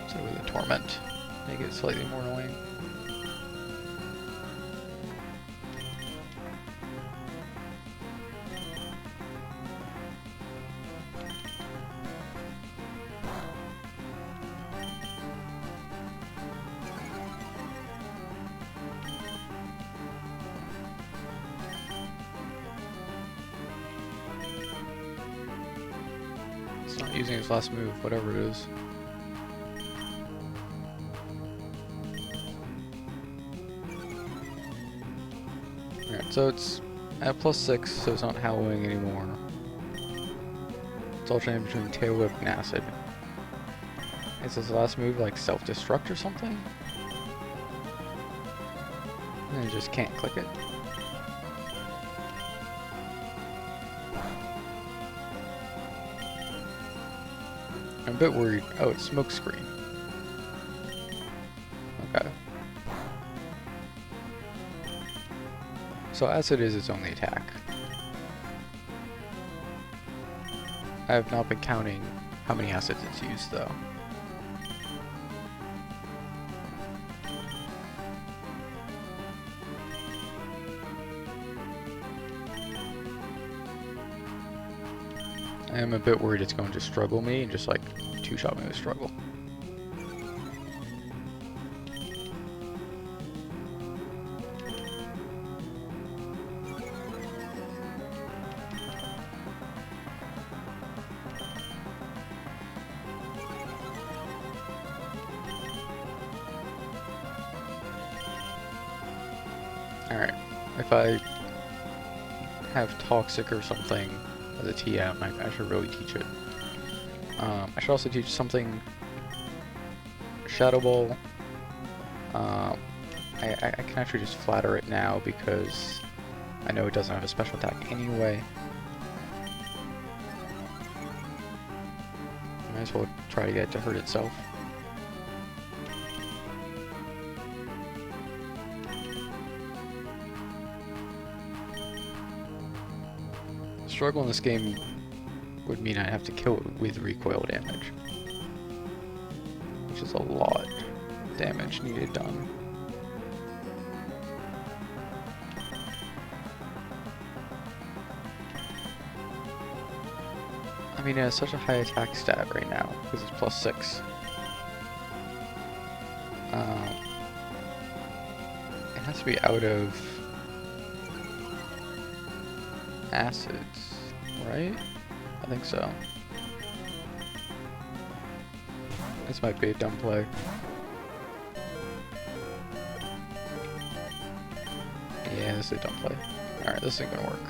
So with a Torment, make it slightly more annoying. It's not using his last move, whatever it is. Alright, so it's at +6, so it's not howling anymore. It's alternating between Tail Whip and Acid. Is his last move like self-destruct or something? And you just can't click it. I'm a bit worried. Oh, it's Smoke Screen. Okay. So Acid is its only attack. I have not been counting how many acids it's used though. I am a bit worried it's going to struggle me and just like two-shot me with struggle. Alright, if I have Toxic or something as a TM, I should really teach it. I should also teach something Shadow Ball. I can actually just flatter it now because I know it doesn't have a special attack anyway. Might as well try to get it to hurt itself. Struggle in this game would mean I'd have to kill it with recoil damage, which is a lot of damage needed done. I mean, it has such a high attack stat right now because it's +6. It has to be out of acids, right? I think so. This might be a dumb play. Yeah, this is a dumb play. Alright, this ain't gonna work.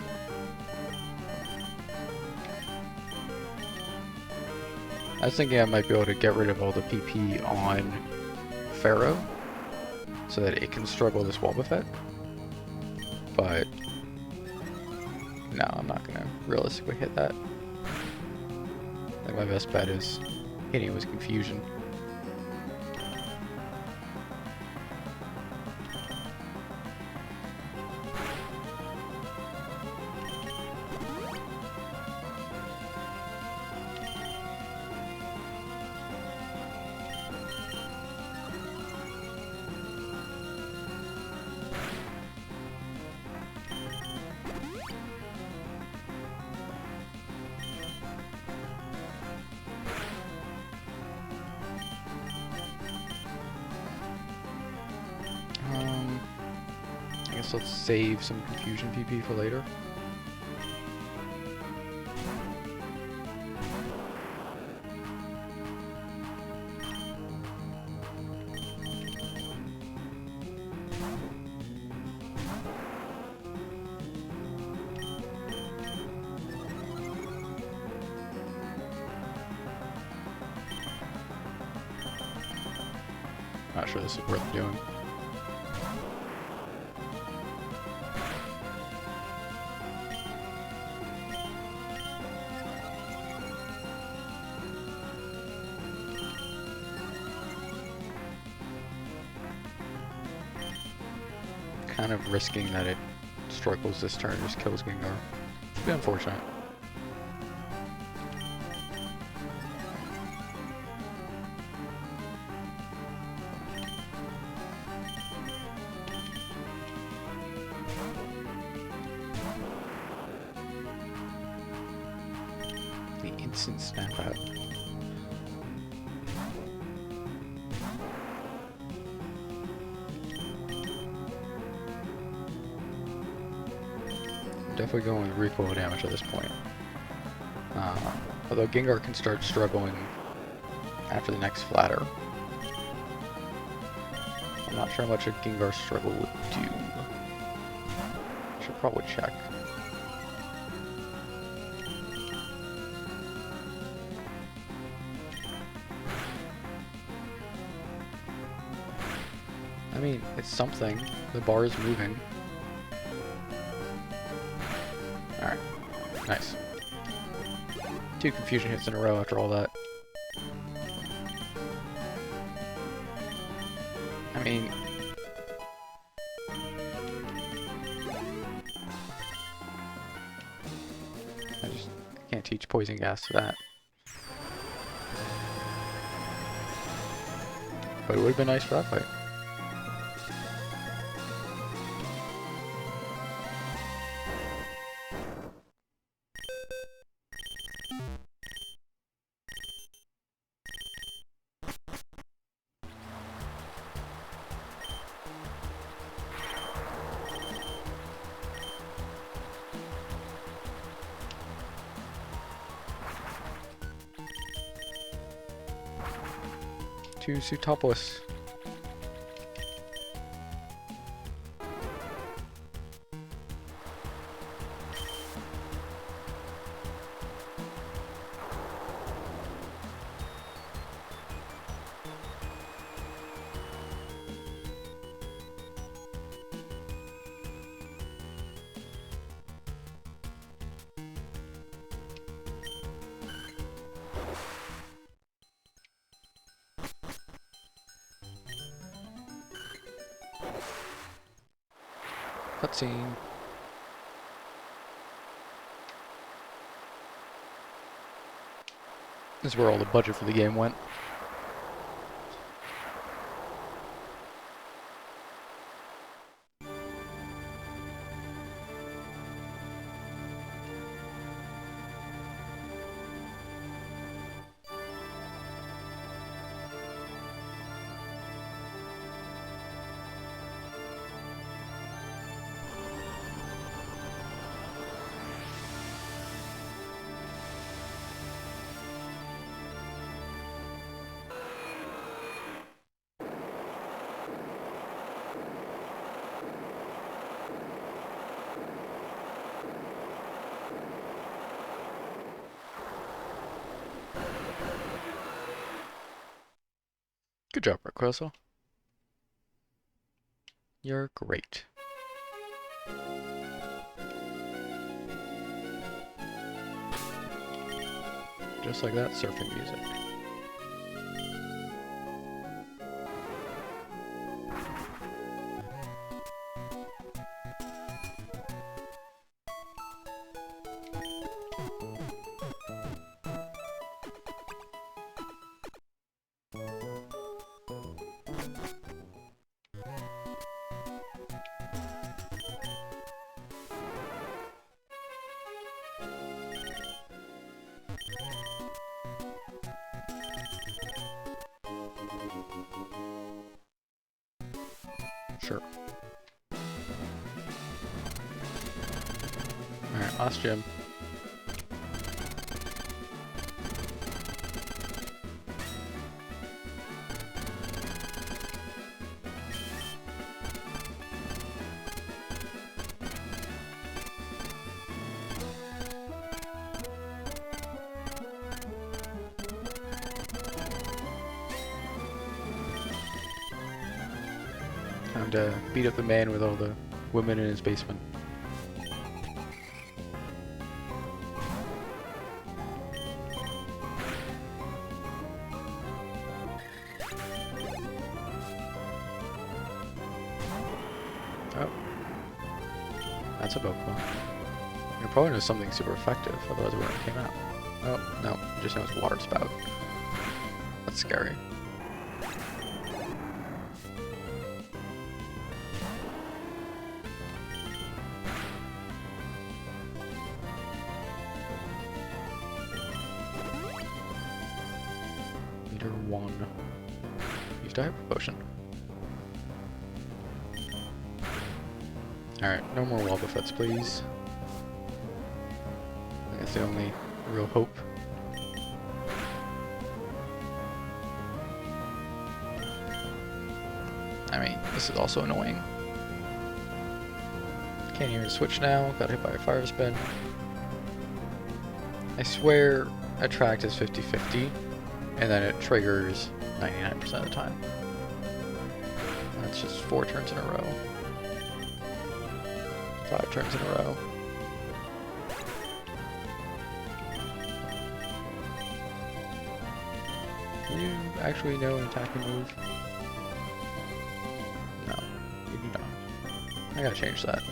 I was thinking I might be able to get rid of all the PP on Pharaoh so that it can struggle this Wobbuffet. But no, I'm not gonna realistically hit that. I think my best bet is hitting it with confusion. I guess let's save some confusion PP for later. Not sure this is worth doing. Kind of risking that it struggles this turn, just kills Gengar. It'd be unfortunate. The instant snap out. Definitely going with recoil damage at this point. Although Gengar can start struggling after the next flatter. I'm not sure how much a Gengar struggle would do. Should probably check. I mean, it's something. The bar is moving. Alright. Nice. 2 confusion hits in a row after all that. I mean... I can't teach poison gas to that. But it would have been nice for that fight. To Sutopolis. Cutscene. This is where all the budget for the game went. Good job, Rayquaza. You're great. Just like that, surfing music. Sure. Alright, last gym. Time to beat up the man with all the women in his basement. Oh. That's a Pokemon. It probably knows something super effective, otherwise it wouldn't have came out. Oh, no, it just knows Water Spout. That's scary. Leader 1. Used a Hyper Potion. Alright, no more Wobbuffets, please. I think that's the only real hope. I mean, this is also annoying. Can't even switch now, got hit by a Fire Spin. I swear Attract is 50-50, and then it triggers 99% of the time. That's just 4 turns in a row. 5 turns in a row. Do you actually know an attacking move? No, you do not. I gotta change that.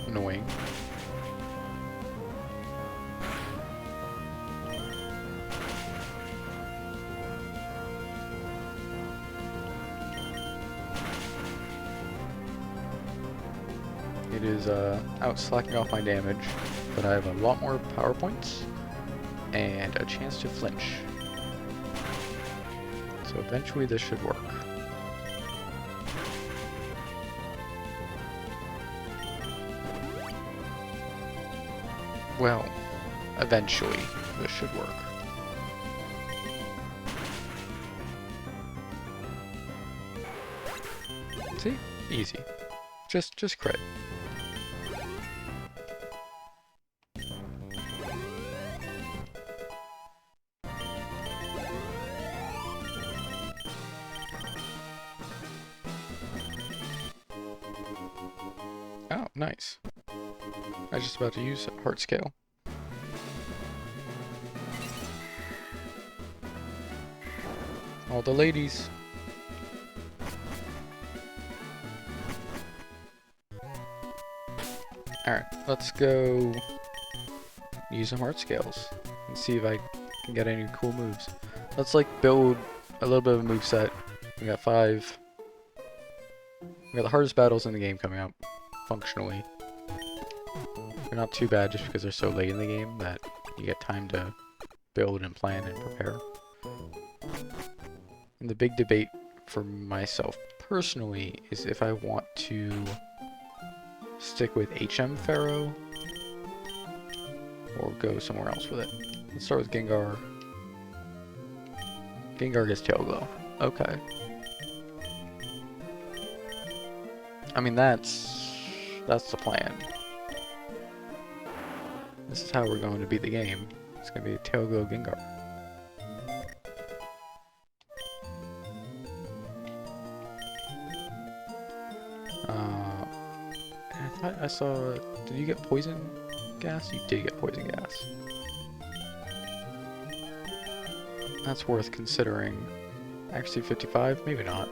Annoying. It is out slacking off my damage, but I have a lot more power points and a chance to flinch. So eventually this should work. Well, eventually this should work. See? Easy. Just crit. Oh, nice. I was just about to use Heart Scale. All the ladies. Alright, let's go use some Heart Scales and see if I can get any cool moves. Let's like build a little bit of a moveset. We got 5. We got the hardest battles in the game coming up, functionally. They're not too bad just because they're so late in the game that you get time to build and plan and prepare. And the big debate for myself personally is if I want to stick with HM Pharaoh or go somewhere else with it. Let's start with Gengar. Gengar gets Tail Glow. Okay. I mean, that's the plan. This is how we're going to beat the game. It's going to be a Tail Glow Gengar. I thought I saw... Did you get Poison Gas? You did get Poison Gas. That's worth considering. Actually, 55? Maybe not.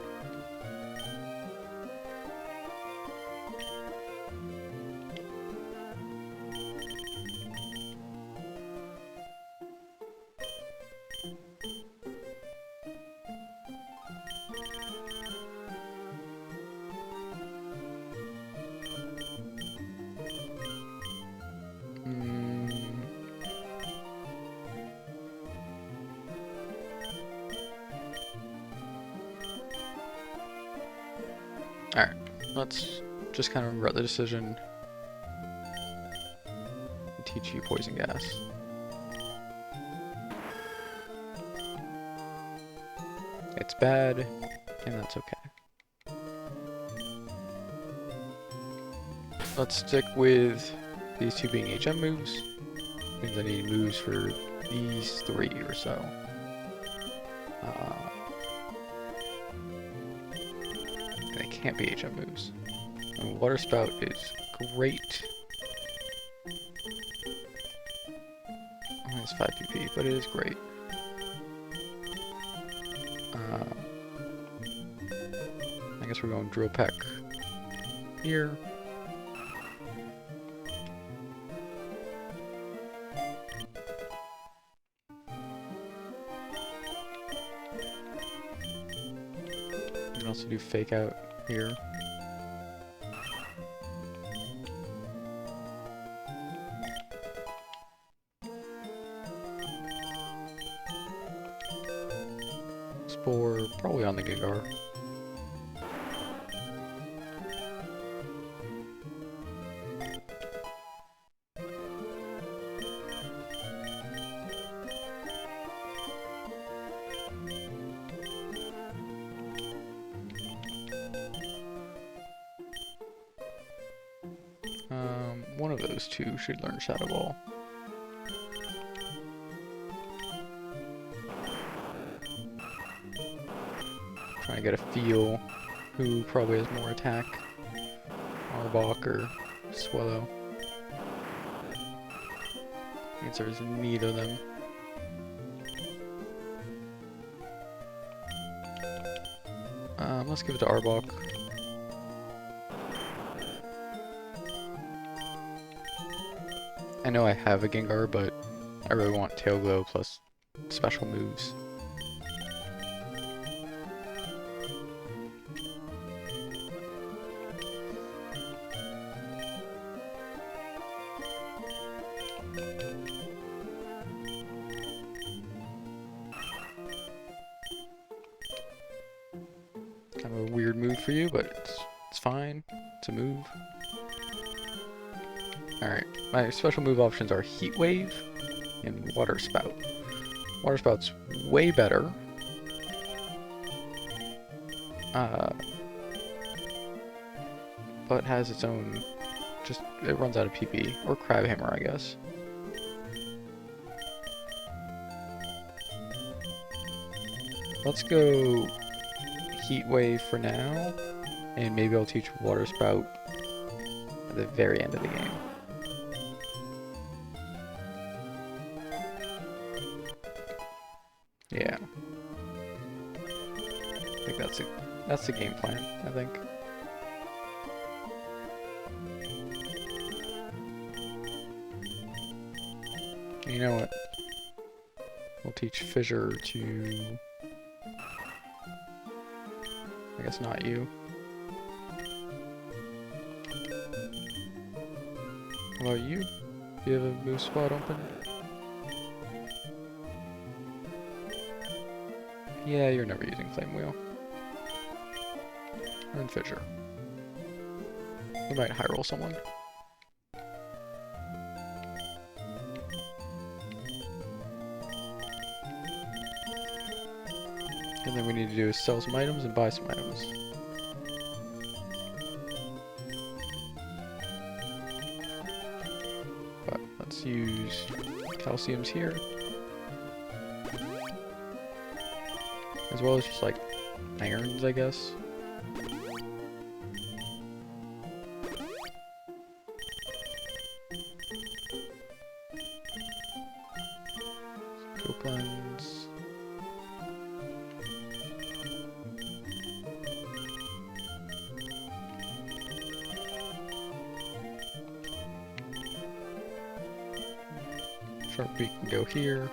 Alright, let's just kind of regret the decision. Teach you Poison Gas. It's bad, and that's okay. Let's stick with these two being HM moves, means I need moves for these three or so. They can't be HM moves. And Water Spout is great. Only has 5 PP, but it is great. I guess we're going Drill Peck here. You can also do Fake Out here. Spore probably on the Gengar. One of those two should learn Shadow Ball. Trying to get a feel who probably has more attack. Arbok or Swallow. I guess there's neither of them. Let's give it to Arbok. I know I have a Gengar, but I really want Tail Glow plus special moves. Kind of a weird move for you, but it's fine. It's a move. Alright, my special move options are Heat Wave and Water Spout. Water Spout's way better. But has its own, it runs out of PP. Or Crab Hammer, I guess. Let's go Heat Wave for now, and maybe I'll teach Water Spout at the very end of the game. Yeah. I think that's the game plan, I think. You know what? We'll teach Fissure to... I guess not you. How about you? Do you have a move spot open? Yeah, you're never using Flame Wheel. Or in Fissure. We might high roll someone. And then we need to do is sell some items and buy some items. But let's use calciums here. As well as just like irons, I guess. Copelands. Sharp beak can go here.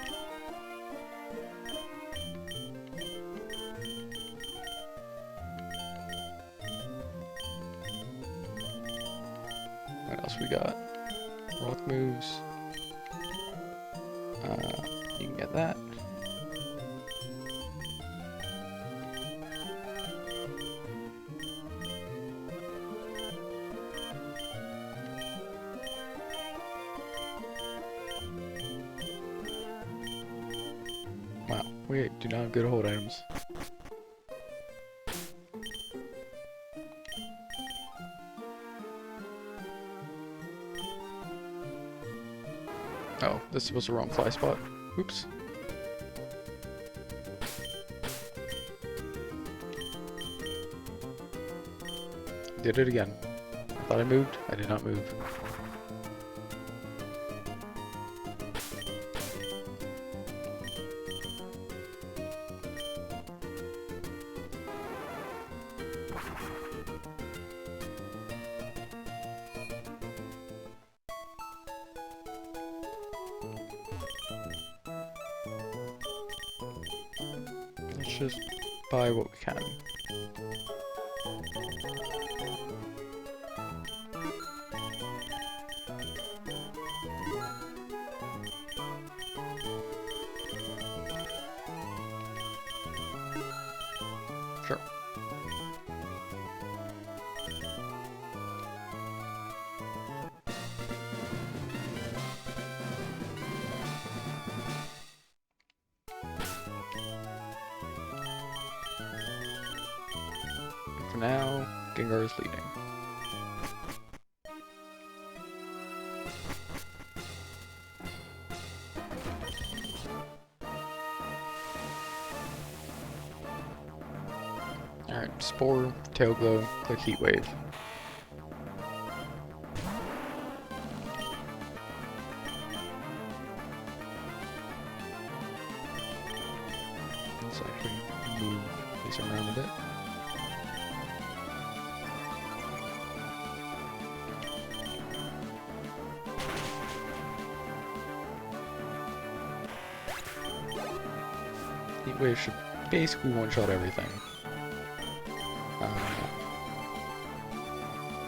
What else we got? Rock moves. You can get that. Wow, we do not have good hold items. Oh, this was the wrong fly spot. Oops. Did it again. I thought I moved. I did not move. Let's just buy what we can. Sure. For now, Gengar is leading. Alright, Spore, Tail Glow, click Heat Wave. Let's actually move these around a bit. Heat Wave should basically one-shot everything.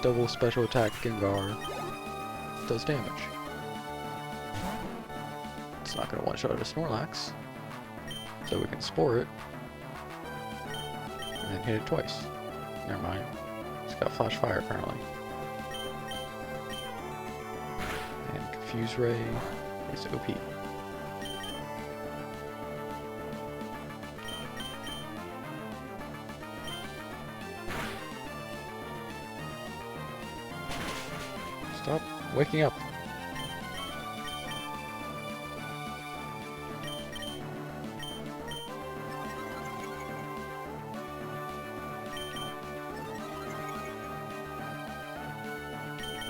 Double special attack Gengar does damage. It's not going to one-shot a Snorlax, so we can Spore it, and then hit it twice. Never mind. It's got Flash Fire apparently. And Confuse Ray is OP. Stop waking up.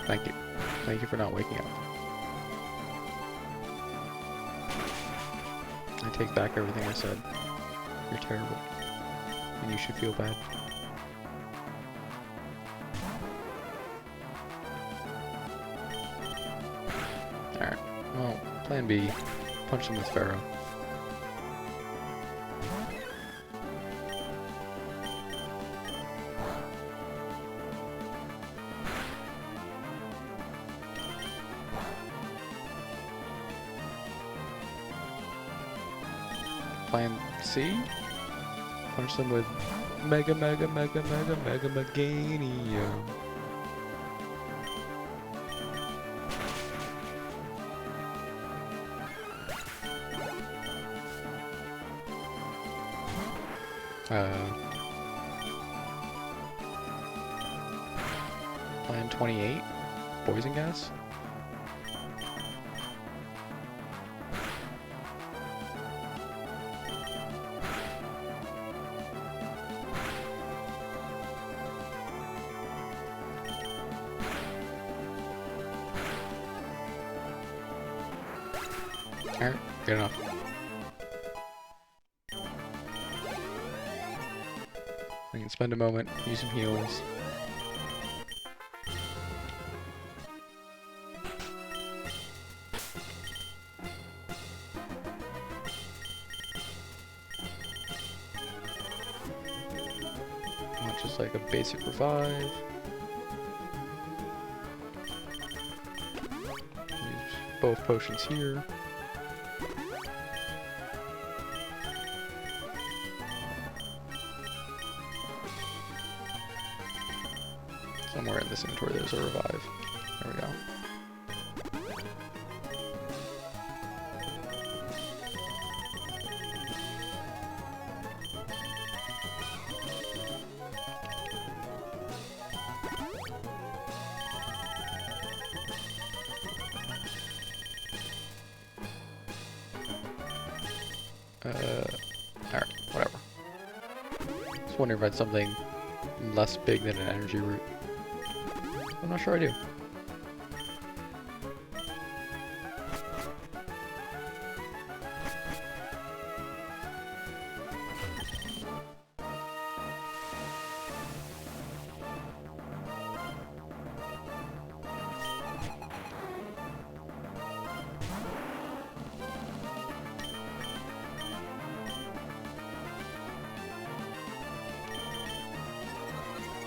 Thank you. Thank you for not waking up. I take back everything I said. You're terrible. And you should feel bad. Alright, well, plan B, punch him with Pharaoh. Plan C, punch them with Mega Megania. Plan 28, poison gas. Alright, good enough. I can spend a moment, use some heals. Just like a basic revive. Use both potions here. Somewhere in this inventory there's a revive. There we go. Alright, whatever. Just wondering if I had something less big than an energy root. I'm not sure I do.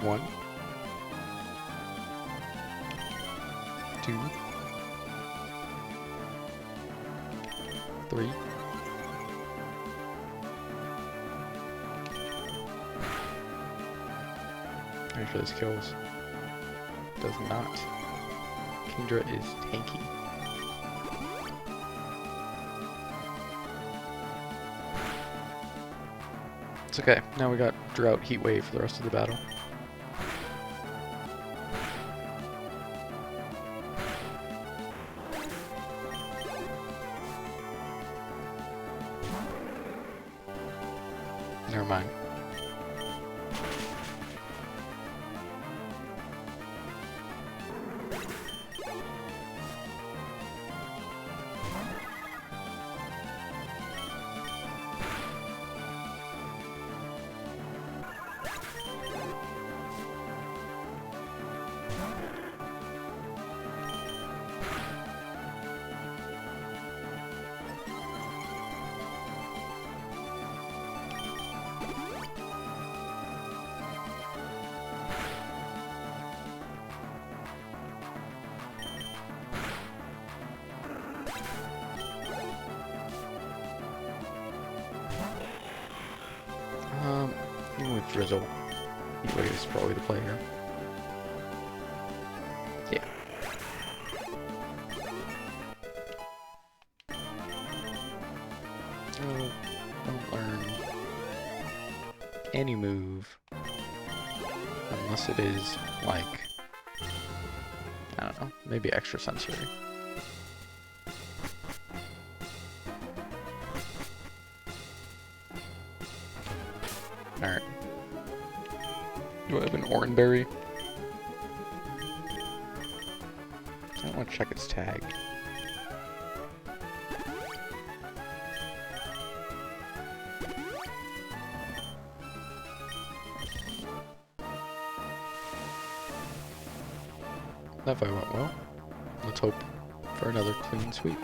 One, 2, 3. Make sure this kills. Does not. Kingdra is tanky. It's okay. Now we got Drought, Heat Wave for the rest of the battle. Never mind. With Drizzle. Heat Wave is probably the play here. Yeah. Don't learn any move unless it is like, I don't know, maybe extra sensory. Alright. Do I have an Oranberry? I don't want to check its tag. That fight went well. Let's hope for another clean sweep.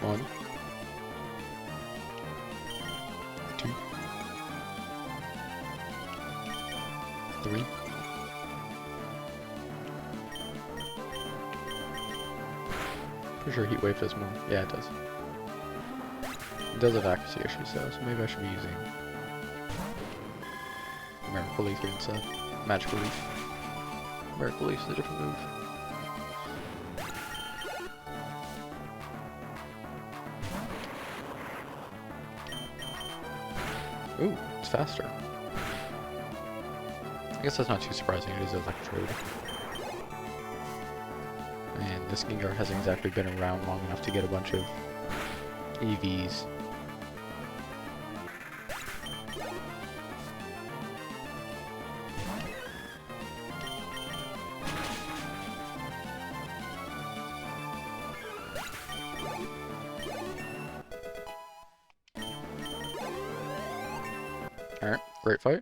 One, 2, 3. Pretty sure Heat Wave does more. Yeah, it does. It does have accuracy issues though, so maybe I should be using Miracle Leaf instead. Magical Leaf. Miracle Leaf is a different move. Ooh, it's faster. I guess that's not too surprising. It is Electrode. And this Gengar hasn't exactly been around long enough to get a bunch of EVs. Alright, great fight.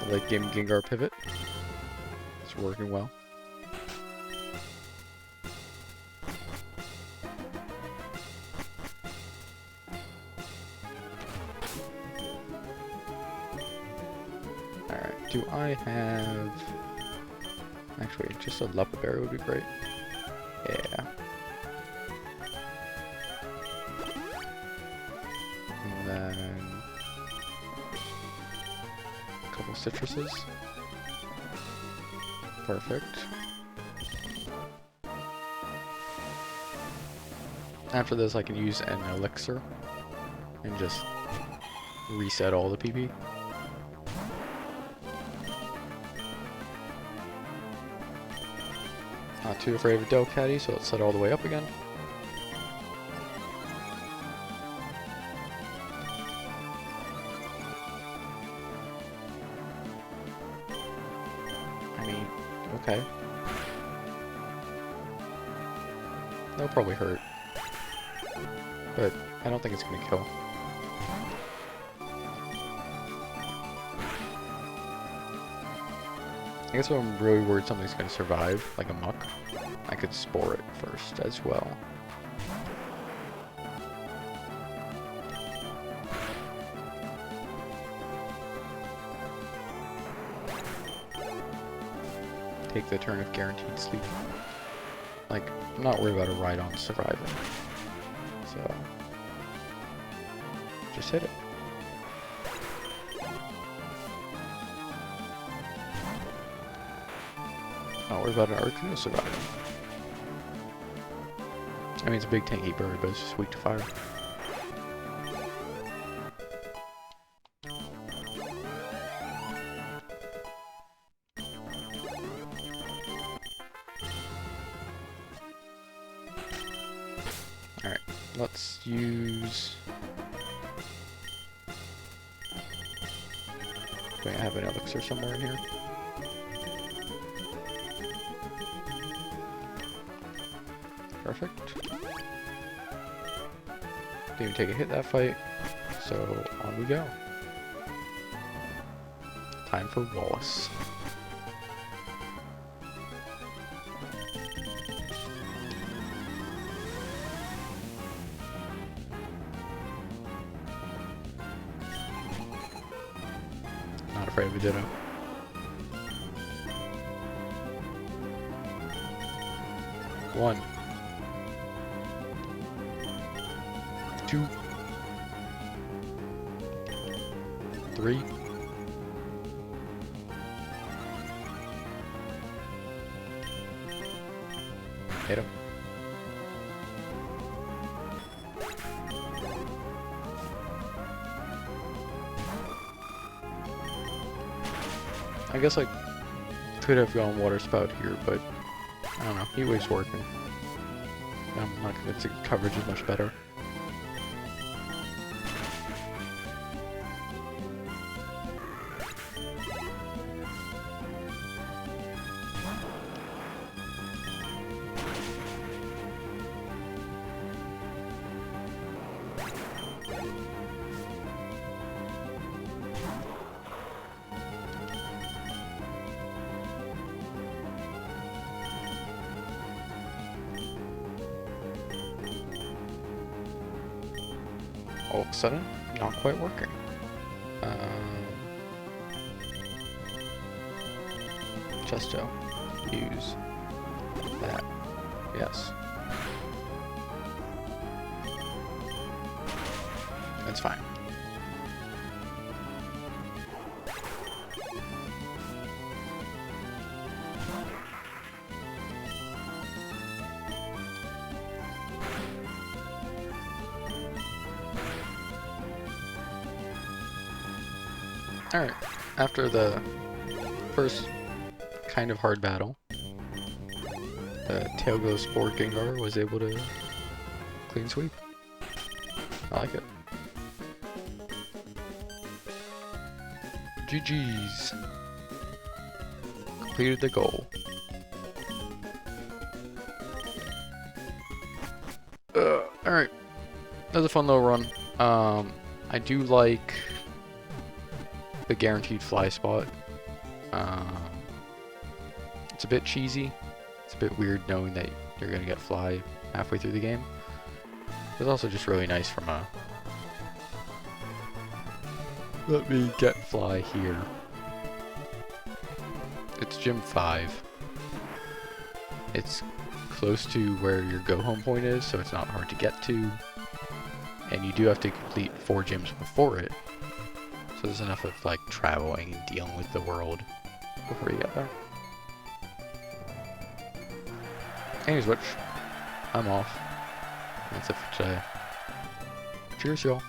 The late game Gengar pivot. It's working well. Alright, do I have... Actually, just a Leopard Berry would be great. Yeah. And then... a couple citruses. Perfect. After this, I can use an elixir and just reset all the PP. Not too afraid of a Delcatty, so let's set all the way up again. I mean, okay. That'll probably hurt. But I don't think it's gonna kill. I guess if I'm really worried something's gonna survive, like a muck, I could spore it first as well. Take the turn of guaranteed sleep. Like, I'm not worried about a Rhydon surviving. So, just hit it. Not worried about an Articuno surviving. I mean, it's a big tanky bird, but it's just weak to fire. Alright, let's use... Do I have an elixir somewhere in here? Perfect. Didn't even take a hit that fight, so on we go. Time for Wallace. Not afraid of a Ditto. One. 2, 3, 'Hit him. I guess I could have gone Water Spout here, but I don't know. Heat Wave's working. I'm not convinced the coverage is much better. All of a sudden, not quite working. Chesto, use that. Yes. That's fine. Alright, after the first kind of hard battle, the Tailgo Spore Gengar was able to clean sweep. I like it. GG's. Completed the goal. Alright. That was a fun little run. I do like the guaranteed fly spot. It's a bit cheesy. It's a bit weird knowing that you're gonna get fly halfway through the game. It's also just really nice from a... Let me get fly here. It's Gym 5. It's close to where your go-home point is, so it's not hard to get to. And you do have to complete 4 gyms before it. So there's enough of like traveling and dealing with the world before you get there. Anyways, which I'm off. That's it for today. Cheers, y'all.